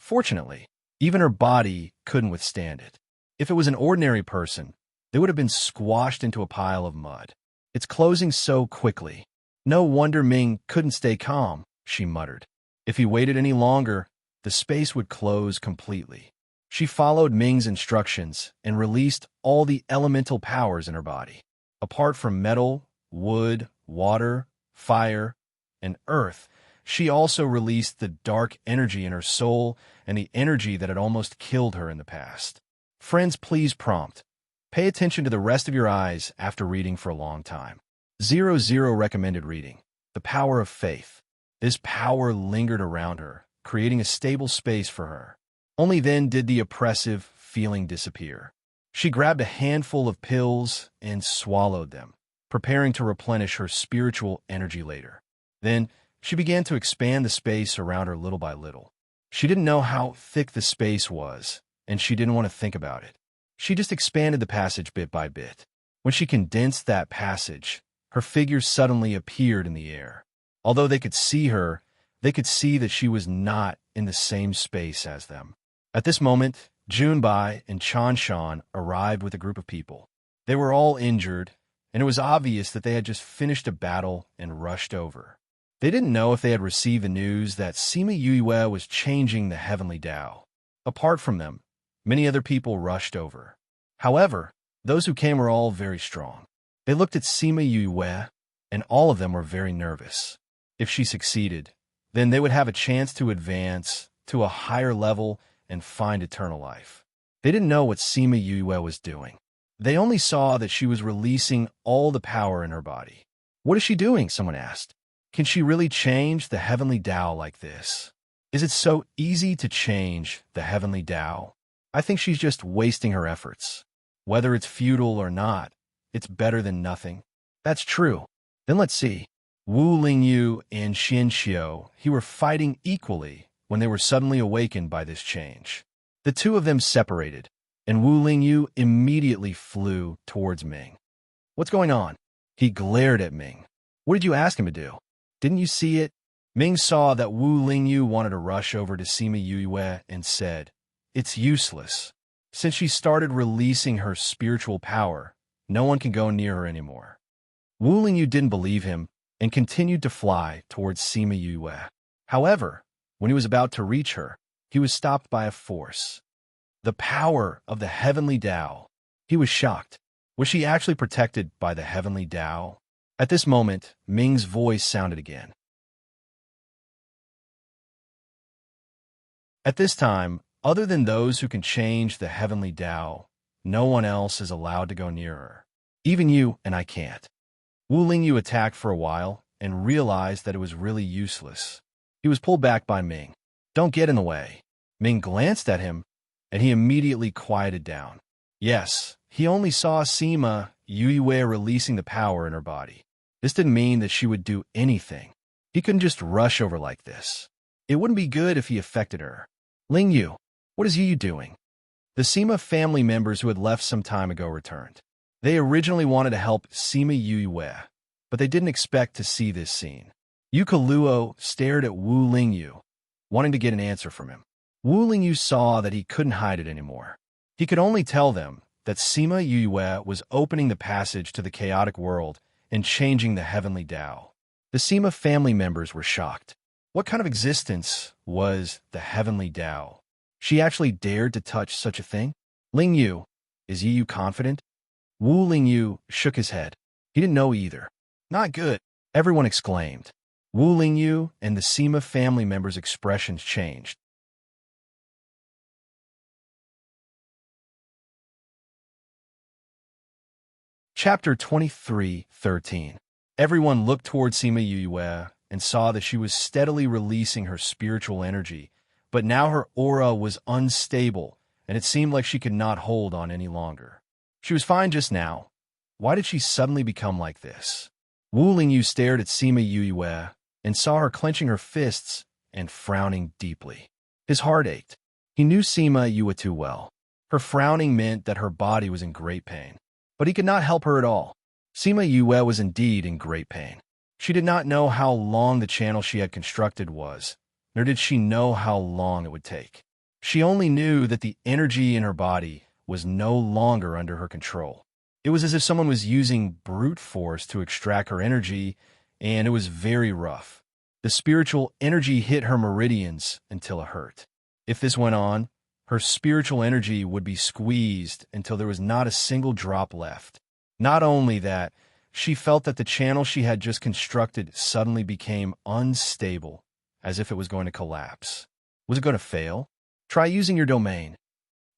Fortunately, even her body couldn't withstand it. If it was an ordinary person, they would have been squashed into a pile of mud. It's closing so quickly. No wonder Ming couldn't stay calm, she muttered. If he waited any longer, the space would close completely. She followed Ming's instructions and released all the elemental powers in her body. Apart from metal, wood, water, fire, and earth, she also released the dark energy in her soul and the energy that had almost killed her in the past. Friends, please prompt. Pay attention to the rest of your eyes after reading for a long time. 00 recommended reading. The Power of Faith. This power lingered around her, creating a stable space for her. Only then did the oppressive feeling disappear. She grabbed a handful of pills and swallowed them, preparing to replenish her spiritual energy later. Then, she began to expand the space around her little by little. She didn't know how thick the space was, and she didn't want to think about it. She just expanded the passage bit by bit. When she condensed that passage, her figure suddenly appeared in the air. Although they could see her, they could see that she was not in the same space as them. At this moment, Junbai and Chanshan arrived with a group of people. They were all injured, and it was obvious that they had just finished a battle and rushed over. They didn't know if they had received the news that Sima Yue was changing the heavenly Tao. Apart from them, many other people rushed over. However, those who came were all very strong. They looked at Sima Yue, and all of them were very nervous. If she succeeded, then they would have a chance to advance to a higher level and find eternal life. They didn't know what Sima Yue was doing. They only saw that she was releasing all the power in her body. What is she doing? Someone asked. Can she really change the heavenly Tao like this? Is it so easy to change the heavenly Tao? I think she's just wasting her efforts. Whether it's futile or not, it's better than nothing. That's true. Then let's see. Wu Lingyu and Xian Xiao, were fighting equally when they were suddenly awakened by this change. The two of them separated, and Wu Lingyu immediately flew towards Ming. What's going on? He glared at Ming. What did you ask him to do? Didn't you see it? Ming saw that Wu Lingyu wanted to rush over to Sima Yue and said, "It's useless. Since she started releasing her spiritual power, no one can go near her anymore." Wu Lingyu didn't believe him and continued to fly towards Sima Yue. However, when he was about to reach her, he was stopped by a force. The power of the heavenly Tao. He was shocked. Was she actually protected by the heavenly Tao? At this moment, Ming's voice sounded again. At this time, other than those who can change the heavenly Tao, no one else is allowed to go near her. Even you and I can't. Wu Lingyu attacked for a while and realized that it was really useless. He was pulled back by Ming. "Don't get in the way." Ming glanced at him, and he immediately quieted down. Yes, he only saw Sima Yue releasing the power in her body. This didn't mean that she would do anything. He couldn't just rush over like this. It wouldn't be good if he affected her. "Lingyu, what is Yu doing?" The Sima family members who had left some time ago returned. They originally wanted to help Sima Yue, but they didn't expect to see this scene. Yuka Luo stared at Wu Lingyu, wanting to get an answer from him. Wu Lingyu saw that he couldn't hide it anymore. He could only tell them that Sima Yue was opening the passage to the chaotic world and changing the heavenly Tao. The Sima family members were shocked. What kind of existence was the heavenly Tao? She actually dared to touch such a thing? "Lingyu, is Yu confident?" Wu Lingyu shook his head. He didn't know either. "Not good," everyone exclaimed. Wu Lingyu and the Sima family members' expressions changed. Chapter 23:13. Everyone looked toward Sima Yue and saw that she was steadily releasing her spiritual energy, but now her aura was unstable, and it seemed like she could not hold on any longer. She was fine just now. Why did she suddenly become like this? Wu Lingyu stared at Sima Yue and saw her clenching her fists and frowning deeply. His heart ached. He knew Sima Yue too well. Her frowning meant that her body was in great pain. But he could not help her at all. Sima Yue was indeed in great pain. She did not know how long the channel she had constructed was, nor did she know how long it would take. She only knew that the energy in her body was no longer under her control. It was as if someone was using brute force to extract her energy, and it was very rough. The spiritual energy hit her meridians until it hurt. If this went on, her spiritual energy would be squeezed until there was not a single drop left. Not only that, she felt that the channel she had just constructed suddenly became unstable, as if it was going to collapse. Was it going to fail? "Try using your domain,"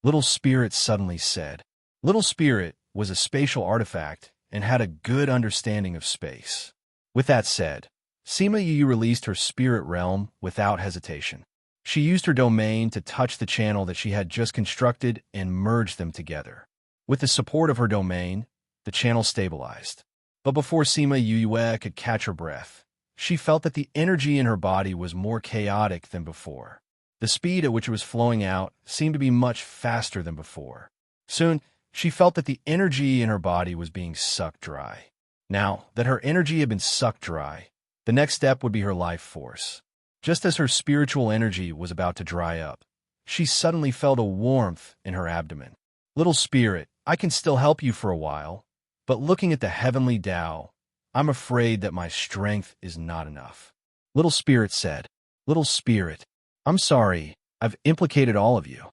Little Spirit suddenly said. Little Spirit was a spatial artifact and had a good understanding of space. With that said, Sima Yu released her spirit realm without hesitation. She used her domain to touch the channel that she had just constructed and merge them together. With the support of her domain, the channel stabilized. But before Sima Yue could catch her breath, she felt that the energy in her body was more chaotic than before. The speed at which it was flowing out seemed to be much faster than before. Soon, she felt that the energy in her body was being sucked dry. Now that her energy had been sucked dry, the next step would be her life force. Just as her spiritual energy was about to dry up, she suddenly felt a warmth in her abdomen. "Little Spirit, I can still help you for a while, but looking at the heavenly Tao, I'm afraid that my strength is not enough." Little Spirit said. "Little Spirit, I'm sorry, I've implicated all of you."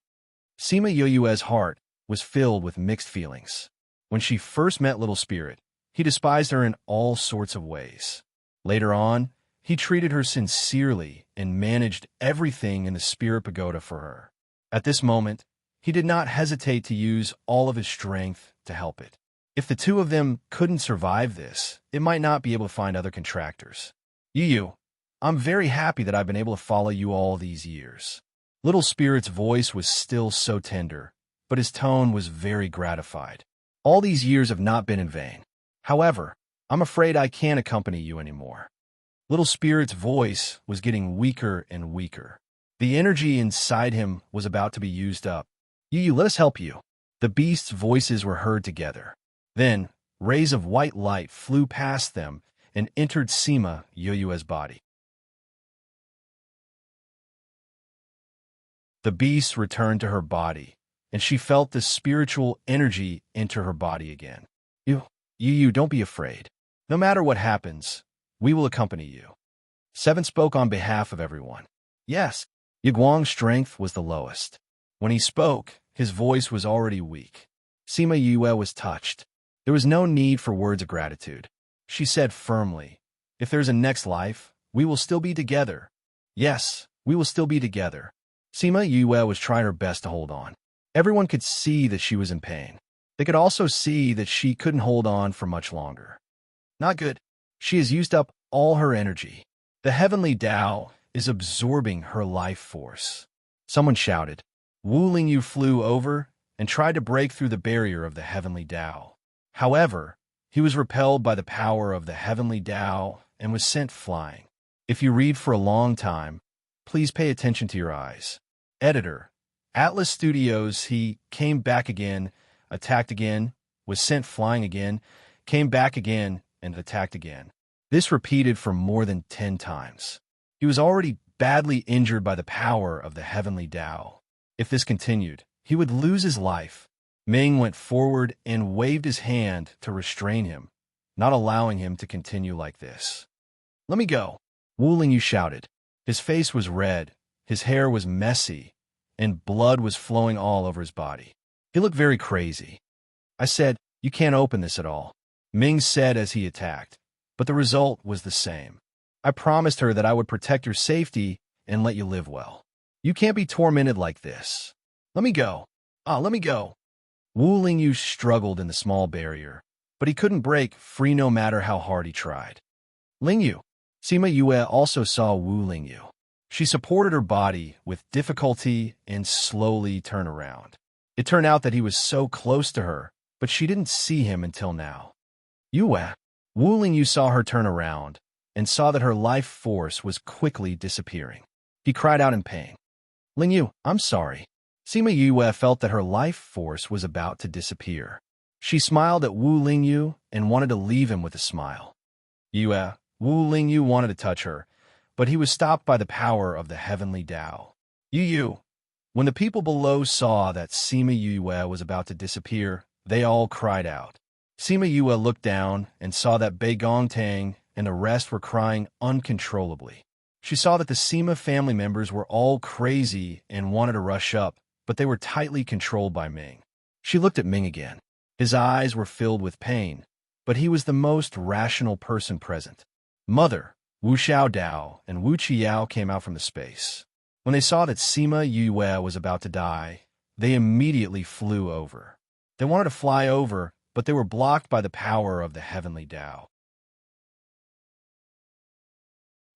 Sima Yue's heart was filled with mixed feelings. When she first met Little Spirit, he despised her in all sorts of ways. Later on, he treated her sincerely and managed everything in the Spirit Pagoda for her. At this moment, he did not hesitate to use all of his strength to help it. If the two of them couldn't survive this, it might not be able to find other contractors. "Yu, I'm very happy that I've been able to follow you all these years." Little Spirit's voice was still so tender, but his tone was very gratified. "All these years have not been in vain. However, I'm afraid I can't accompany you anymore." Little Spirit's voice was getting weaker and weaker. The energy inside him was about to be used up. "Yu, let us help you." The beasts' voices were heard together. Then, Rays of white light flew past them and entered Sima Yue's body. The beast returned to her body, and she felt the spiritual energy enter her body again. You, don't be afraid. No matter what happens, we will accompany you. Seven spoke on behalf of everyone. Yes, Yiguang's strength was the lowest. When he spoke, his voice was already weak. Sima Yue was touched. There was no need for words of gratitude. She said firmly, if there's a next life, we will still be together. Yes, we will still be together. Sima Yue was trying her best to hold on. Everyone could see that she was in pain. They could also see that she couldn't hold on for much longer. Not good. She has used up all her energy. The heavenly Tao is absorbing her life force. Someone shouted. Wu Lingyu flew over and tried to break through the barrier of the heavenly Tao. However, he was repelled by the power of the heavenly Tao and was sent flying. If you read for a long time, please pay attention to your eyes. Editor, Atlas Studios. He came back again, attacked again, was sent flying again, came back again, and attacked again. This repeated for more than 10 times. He was already badly injured by the power of the heavenly Tao. If this continued, he would lose his life. Ming went forward and waved his hand to restrain him, not allowing him to continue like this. Let me go, Wu Lingyu shouted. His face was red, his hair was messy, and blood was flowing all over his body. He looked very crazy. I said, you can't open this at all, Ming said as he attacked, but the result was the same. I promised her that I would protect your safety and let you live well. You can't be tormented like this. Let me go. Let me go. Wu Lingyu struggled in the small barrier, but he couldn't break free no matter how hard he tried. Lingyu. Sima Yue also saw Wu Lingyu. She supported her body with difficulty and slowly turned around. It turned out that he was so close to her, but she didn't see him until now. Yue. Wu Lingyu saw her turn around and saw that her life force was quickly disappearing. He cried out in pain. Lingyu, I'm sorry. Sima Yue felt that her life force was about to disappear. She smiled at Wu Lingyu and wanted to leave him with a smile. Wu Lingyu wanted to touch her, but he was stopped by the power of the heavenly Tao. Yu. When the people below saw that Sima Yue was about to disappear, they all cried out. Sima Yue looked down and saw that Bei Gongtang and the rest were crying uncontrollably. She saw that the Sima family members were all crazy and wanted to rush up, but they were tightly controlled by Ming. She looked at Ming again. His eyes were filled with pain, but he was the most rational person present. Mother, Wu Xiaodao, and Wu Qiyao came out from the space. When they saw that Sima Yue was about to die, they immediately flew over. They wanted to fly over, but they were blocked by the power of the heavenly Tao.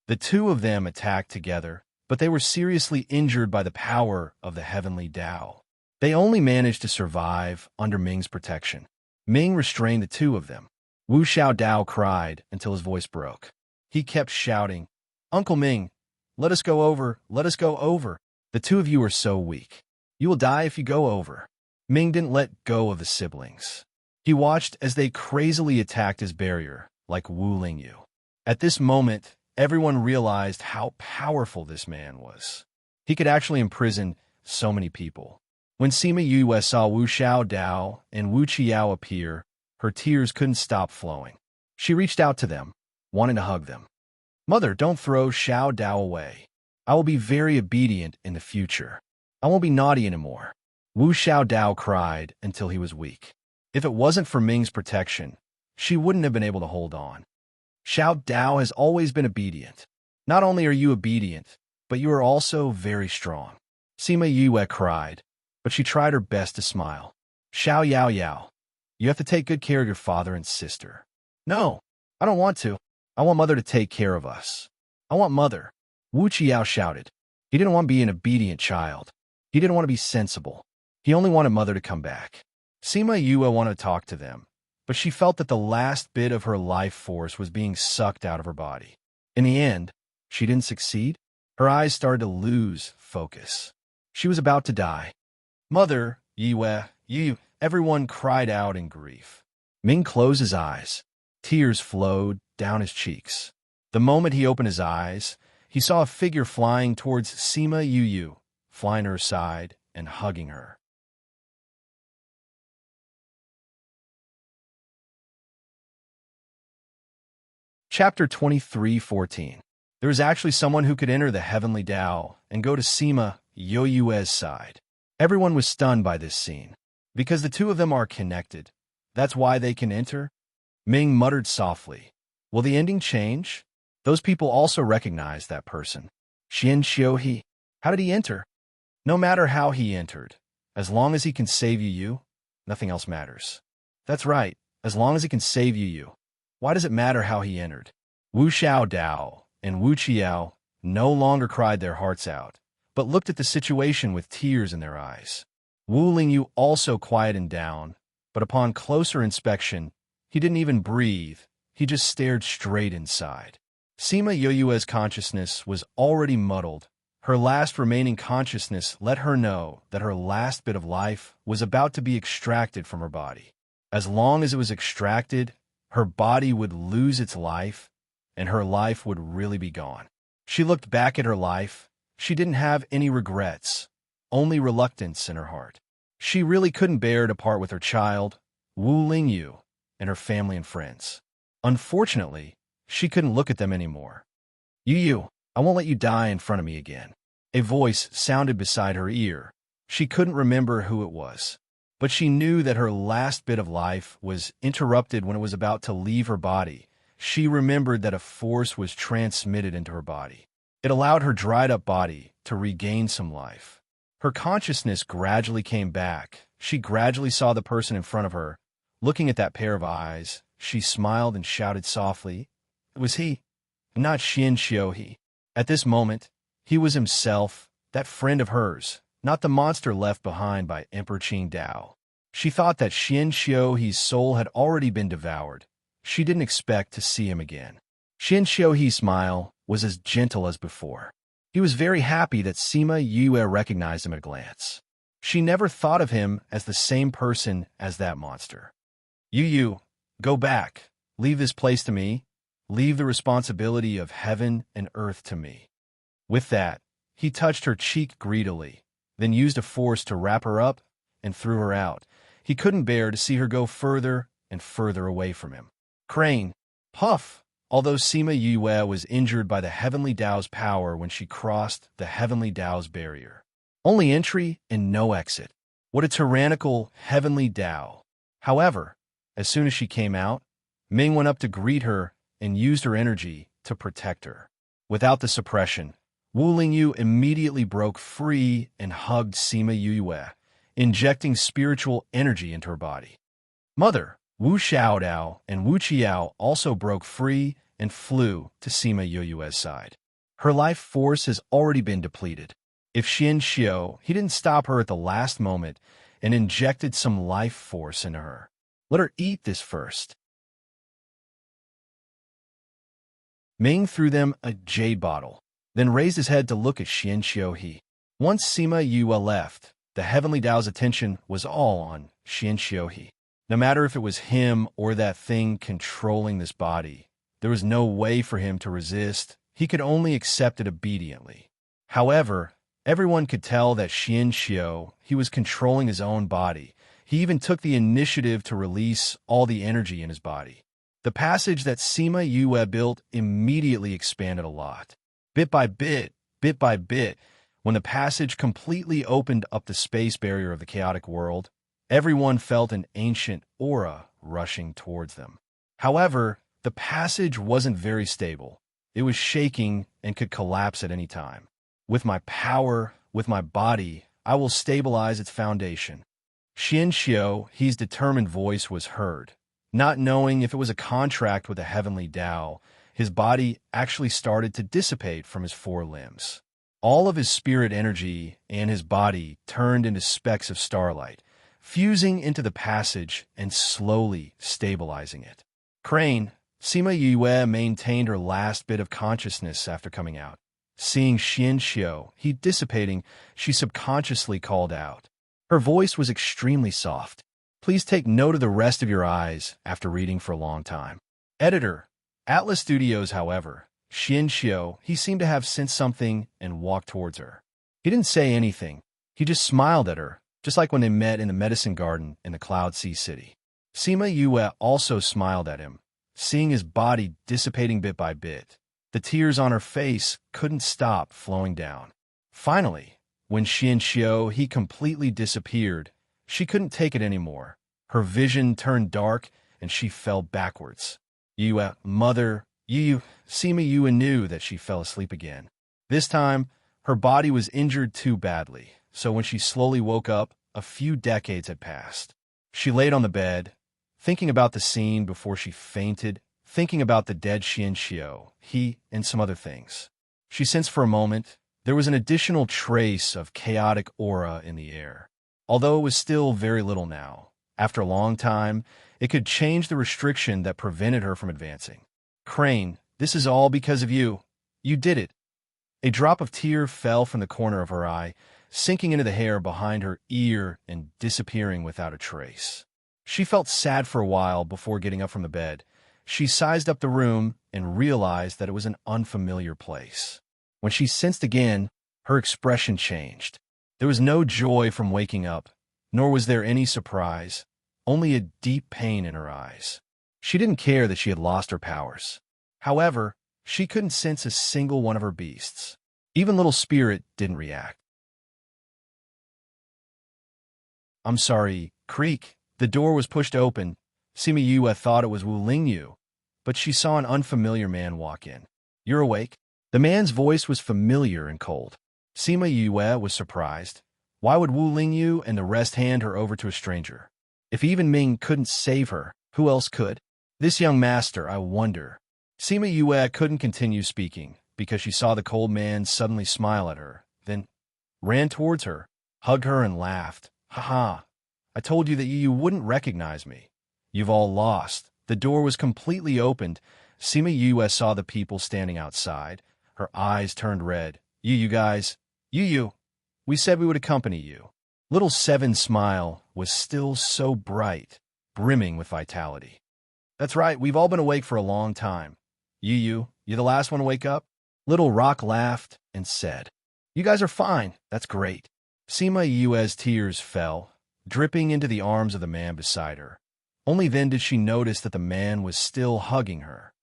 The two of them attacked together, but they were seriously injured by the power of the heavenly Tao. They only managed to survive under Ming's protection. Ming restrained the two of them. Wu Xiaodao cried until his voice broke. He kept shouting, Uncle Ming, let us go over, let us go over. The two of you are so weak. You will die if you go over. Ming didn't let go of the siblings. He watched as they crazily attacked his barrier, like Wu Lingyu. At this moment, everyone realized how powerful this man was. He could actually imprison so many people. When Sima Yue saw Wu Xiaodao and Wu Qiyao appear, her tears couldn't stop flowing. She reached out to them, wanting to hug them. Mother, don't throw Xiaodao away. I will be very obedient in the future. I won't be naughty anymore. Wu Xiaodao cried until he was weak. If it wasn't for Ming's protection, she wouldn't have been able to hold on. Xiaodao has always been obedient. Not only are you obedient, but you are also very strong. Sima Yue cried, but she tried her best to smile. Xiao Yao Yao, you have to take good care of your father and sister. No, I don't want to. I want Mother to take care of us. I want Mother. Wu Qiao shouted. He didn't want to be an obedient child. He didn't want to be sensible. He only wanted Mother to come back. Sima Yue wanted to talk to them, but she felt that the last bit of her life force was being sucked out of her body. In the end, she didn't succeed. Her eyes started to lose focus. She was about to die. Mother, Yue, everyone cried out in grief. Ming closed his eyes. Tears flowed down his cheeks. The moment he opened his eyes, he saw a figure flying towards Sima Yu, flying to her side and hugging her. Chapter 23:14. There is actually someone who could enter the heavenly Tao and go to Sima Yoyue's side. Everyone was stunned by this scene. Because the two of them are connected. That's why they can enter? Ming muttered softly. Will the ending change? Those people also recognized that person. Xian Xiuhe. How did he enter? No matter how he entered, as long as he can save you, nothing else matters. That's right, as long as he can save you. Why does it matter how he entered? Wu Xiao Dao and Wu Qiao no longer cried their hearts out, but looked at the situation with tears in their eyes. Wu Lingyu also quieted down, but upon closer inspection, he didn't even breathe, he just stared straight inside. Sima Yoyue's consciousness was already muddled. Her last remaining consciousness let her know that her last bit of life was about to be extracted from her body. As long as it was extracted, her body would lose its life, and her life would really be gone. She looked back at her life. She didn't have any regrets, only reluctance in her heart. She really couldn't bear to part with her child, Wu Lingyu, and her family and friends. Unfortunately, she couldn't look at them anymore. Yu, I won't let you die in front of me again. A voice sounded beside her ear. She couldn't remember who it was, but she knew that her last bit of life was interrupted when it was about to leave her body. She remembered that a force was transmitted into her body. It allowed her dried-up body to regain some life. Her consciousness gradually came back. She gradually saw the person in front of her. Looking at that pair of eyes, she smiled and shouted softly, "It was he, not Xian Xiuhe." At this moment, he was himself, that friend of hers, not the monster left behind by Emperor Qing Dao. She thought that Xian Xiuhe's soul had already been devoured. She didn't expect to see him again. Xian Xiuhe's smile was as gentle as before. He was very happy that Sima Yue recognized him at a glance. She never thought of him as the same person as that monster. Yu, go back. Leave this place to me. Leave the responsibility of heaven and earth to me. With that, he touched her cheek greedily, then used a force to wrap her up and threw her out. He couldn't bear to see her go further and further away from him. Crane, puff! Although Sima Yue was injured by the Heavenly Tao's power when she crossed the Heavenly Tao's barrier. Only entry and no exit. What a tyrannical Heavenly Tao. However, as soon as she came out, Ming went up to greet her and used her energy to protect her. Without the suppression, Wu Lingyu immediately broke free and hugged Sima Yue, injecting spiritual energy into her body. Mother, Wu Xiaodao and Wu Qiao also broke free and flew to Sima Yue's side. Her life force has already been depleted. If Xian Xiu, he didn't stop her at the last moment and injected some life force into her. Let her eat this first. Ming threw them a jade bottle, then raised his head to look at Xian Xiuhe. Once Sima Yue left, the Heavenly Tao's attention was all on Xian Xiuhe. No matter if it was him or that thing controlling this body, there was no way for him to resist. He could only accept it obediently. However, everyone could tell that Xian Xiu, he was controlling his own body. He even took the initiative to release all the energy in his body. The passage that Sima Yue built immediately expanded a lot. Bit by bit, when the passage completely opened up the space barrier of the chaotic world, everyone felt an ancient aura rushing towards them. However, the passage wasn't very stable. It was shaking and could collapse at any time. With my power, with my body, I will stabilize its foundation. Xian Xiu, his determined voice was heard. Not knowing if it was a contract with the Heavenly Tao, his body actually started to dissipate from his four limbs. All of his spirit energy and his body turned into specks of starlight, fusing into the passage and slowly stabilizing it. Crane, Sima Yue maintained her last bit of consciousness after coming out. Seeing Xian Xiu, he dissipating, she subconsciously called out. Her voice was extremely soft. Please take note of the rest of your eyes after reading for a long time. Editor, Atlas Studios, however, Xianxiu, he seemed to have sensed something and walked towards her. He didn't say anything. He just smiled at her, just like when they met in the medicine garden in the Cloud Sea City. Sima Yue also smiled at him, seeing his body dissipating bit by bit. The tears on her face couldn't stop flowing down. Finally, when Xianxiu, he completely disappeared, she couldn't take it anymore. Her vision turned dark, and she fell backwards. Mother, Sima Yue knew that she fell asleep again. This time, her body was injured too badly, so when she slowly woke up, a few decades had passed. She laid on the bed, thinking about the scene before she fainted, thinking about the dead Xianxiu, he, and some other things. She sensed for a moment there was an additional trace of chaotic aura in the air. Although it was still very little now, after a long time, it could change the restriction that prevented her from advancing. Crane, this is all because of you. You did it. A drop of tear fell from the corner of her eye, sinking into the hair behind her ear and disappearing without a trace. She felt sad for a while before getting up from the bed. She sized up the room and realized that it was an unfamiliar place. When she sensed again, her expression changed. There was no joy from waking up, nor was there any surprise, only a deep pain in her eyes. She didn't care that she had lost her powers. However, she couldn't sense a single one of her beasts. Even Little Spirit didn't react. I'm sorry, creak. The door was pushed open. Sima Yue thought it was Wu Lingyu, but she saw an unfamiliar man walk in. You're awake? The man's voice was familiar and cold. Sima Yue was surprised. Why would Wu Lingyu and the rest hand her over to a stranger? If even Ming couldn't save her, who else could? This young master, I wonder. Sima Yue couldn't continue speaking because she saw the cold man suddenly smile at her, then ran towards her, hugged her, and laughed. Ha ha! I told you that you wouldn't recognize me. You've all lost. The door was completely opened. Sima Yue saw the people standing outside. Her eyes turned red. You guys. You. We said we would accompany you. Little Seven's smile was still so bright, brimming with vitality. That's right, we've all been awake for a long time. You're the last one to wake up? Little Rock laughed and said, You guys are fine. That's great. Sima Yue's tears fell, dripping into the arms of the man beside her. Only then did she notice that the man was still hugging her.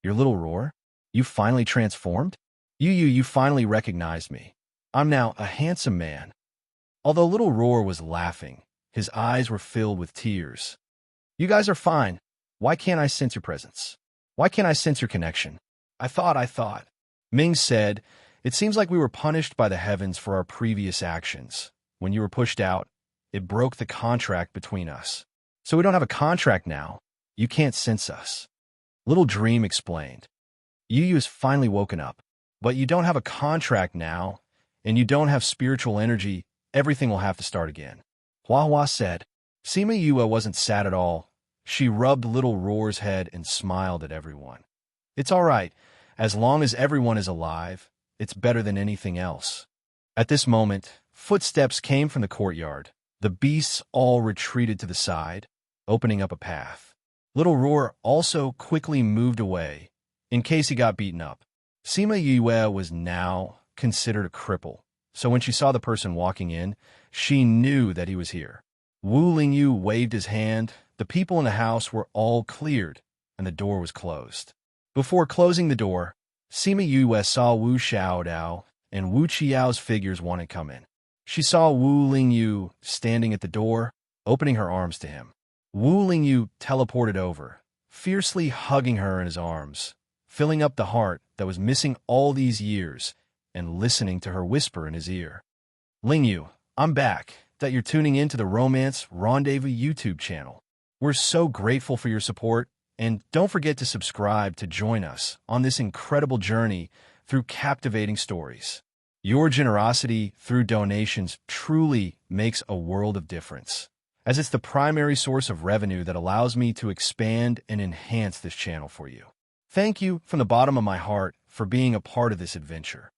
Your little roar? You finally transformed? You finally recognized me. I'm now a handsome man. Although Little Roar was laughing, his eyes were filled with tears. You guys are fine. Why can't I sense your presence? Why can't I sense your connection? I thought. Ming said, It seems like we were punished by the heavens for our previous actions. When you were pushed out, it broke the contract between us. So we don't have a contract now. You can't sense us. Little Dream explained. Yu has finally woken up, but you don't have a contract now, and you don't have spiritual energy. Everything will have to start again. Hua Hua said. Sima Yue wasn't sad at all. She rubbed Little Roar's head and smiled at everyone. It's all right. As long as everyone is alive, it's better than anything else. At this moment, footsteps came from the courtyard. The beasts all retreated to the side, opening up a path. Little Roar also quickly moved away, in case he got beaten up. Sima Yue was now considered a cripple, so when she saw the person walking in, she knew that he was here. Wu Lingyu waved his hand. The people in the house were all cleared, and the door was closed. Before closing the door, Sima Yue saw Wu Xiaodao and Wu Qiao's figures want to come in. She saw Wu Lingyu standing at the door, opening her arms to him. Wu Lingyu teleported over, fiercely hugging her in his arms, filling up the heart that was missing all these years, and listening to her whisper in his ear. Lingyu, I'm back. That you're tuning in to the Romance Rendezvous YouTube channel. We're so grateful for your support, and don't forget to subscribe to join us on this incredible journey through captivating stories. Your generosity through donations truly makes a world of difference, as it's the primary source of revenue that allows me to expand and enhance this channel for you. Thank you from the bottom of my heart for being a part of this adventure.